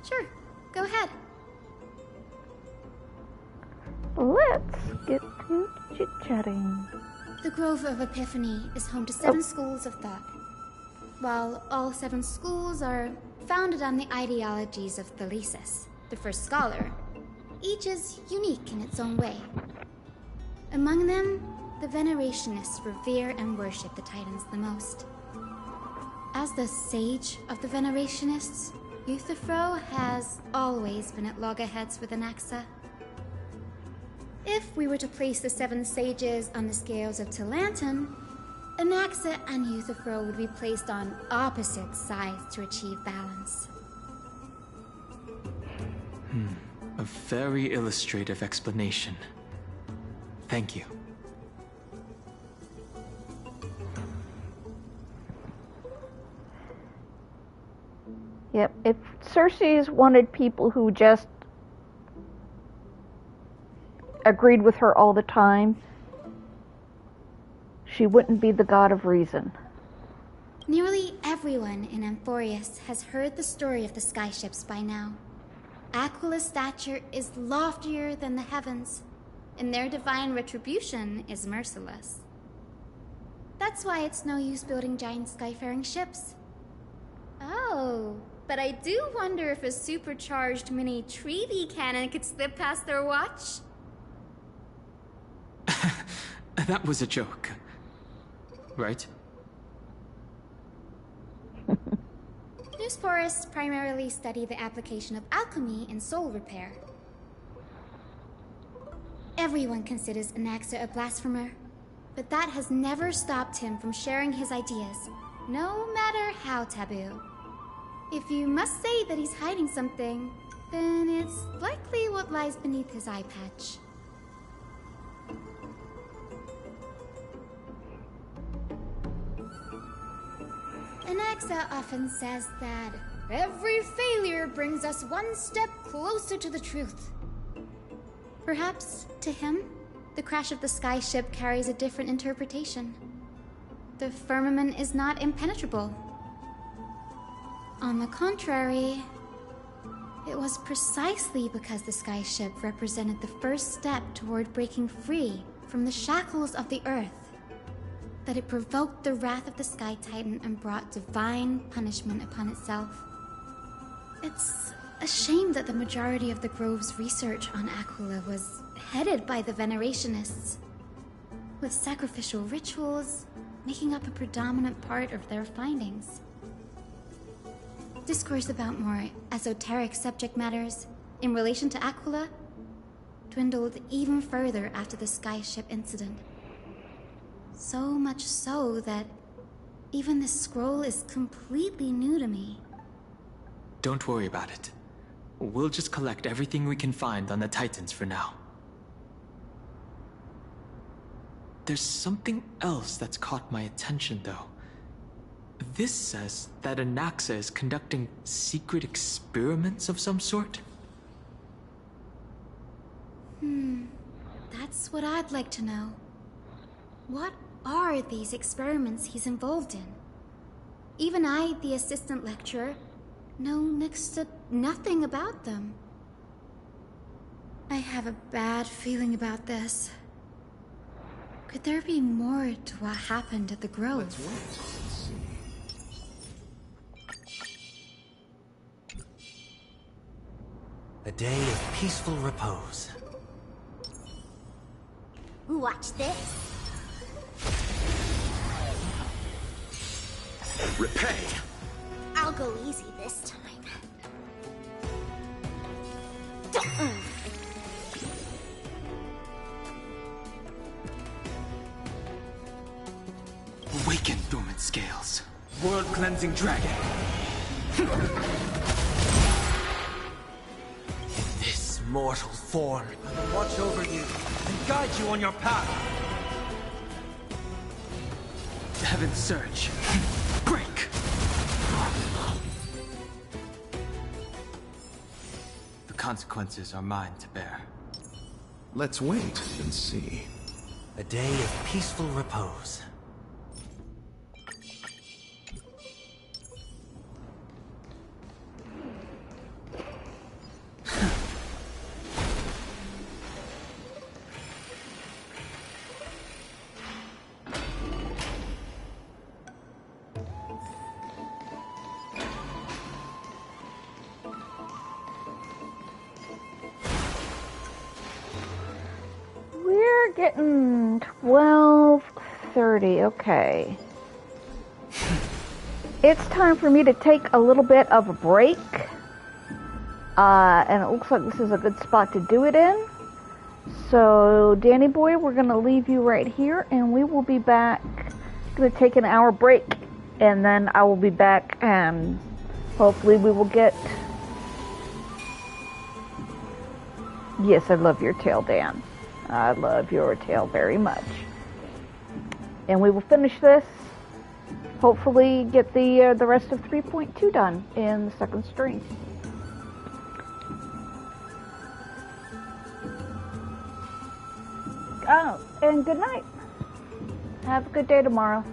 Sure, go ahead. Let's get to chit-chatting. The Grove of Epiphany is home to 7 schools of thought. While all 7 schools are founded on the ideologies of Thalesis, the first scholar, each is unique in its own way. Among them, the Venerationists revere and worship the Titans the most. As the sage of the Venerationists, Euthyphro has always been at loggerheads with Anaxa. If we were to place the 7 sages on the scales of Talanton, Anaxa and Euthyphro would be placed on opposite sides to achieve balance. A very illustrative explanation. Thank you. Yep, if Cersei's wanted people who just agreed with her all the time, she wouldn't be the god of reason. Nearly everyone in Amphorius has heard the story of the skyships by now. Aquila's stature is loftier than the heavens, and their divine retribution is merciless. That's why it's no use building giant skyfaring ships. Oh, but I do wonder if a supercharged mini Trevi cannon could slip past their watch. That was a joke. Right? Newsporists primarily study the application of alchemy in soul repair. Everyone considers Anaxa a blasphemer, but that has never stopped him from sharing his ideas, no matter how taboo. If you must say that he's hiding something, then it's likely what lies beneath his eye patch. Anaxa often says that every failure brings us one step closer to the truth. Perhaps, to him, the crash of the skyship carries a different interpretation. The firmament is not impenetrable. On the contrary, it was precisely because the skyship represented the first step toward breaking free from the shackles of the earth that it provoked the wrath of the Sky Titan and brought divine punishment upon itself. It's a shame that the majority of the Grove's research on Aquila was headed by the Venerationists, with sacrificial rituals making up a predominant part of their findings. Discourse about more esoteric subject matters in relation to Aquila dwindled even further after the skyship incident. So much so that even this scroll is completely new to me. Don't worry about it. We'll just collect everything we can find on the Titans for now. There's something else that's caught my attention, though. This says that Anaxa is conducting secret experiments of some sort. That's what I'd like to know. What are these experiments he's involved in? Even I, the assistant lecturer, know next to nothing about them. I have a bad feeling about this. Could there be more to what happened at the Grove? Let's wait and see. A day of peaceful repose. Watch this. Repay! I'll go easy this time. Awaken, dormant scales. World-cleansing dragon. In this mortal form, I will watch over you and guide you on your path. Heaven's surge. Break! The consequences are mine to bear. Let's wait and see. A day of peaceful repose. We're getting 12:30. Okay. It's time for me to take a little bit of a break. And it looks like this is a good spot to do it in. So, Danny boy, we're going to leave you right here, and we will be back. Going to take an hour break, and then I will be back, and hopefully we will get... Yes, I love your tail, Dan. I love your tail very much. And we will finish this. Hopefully get the rest of 3.2 done in the second stream. Oh, and good night. Have a good day tomorrow.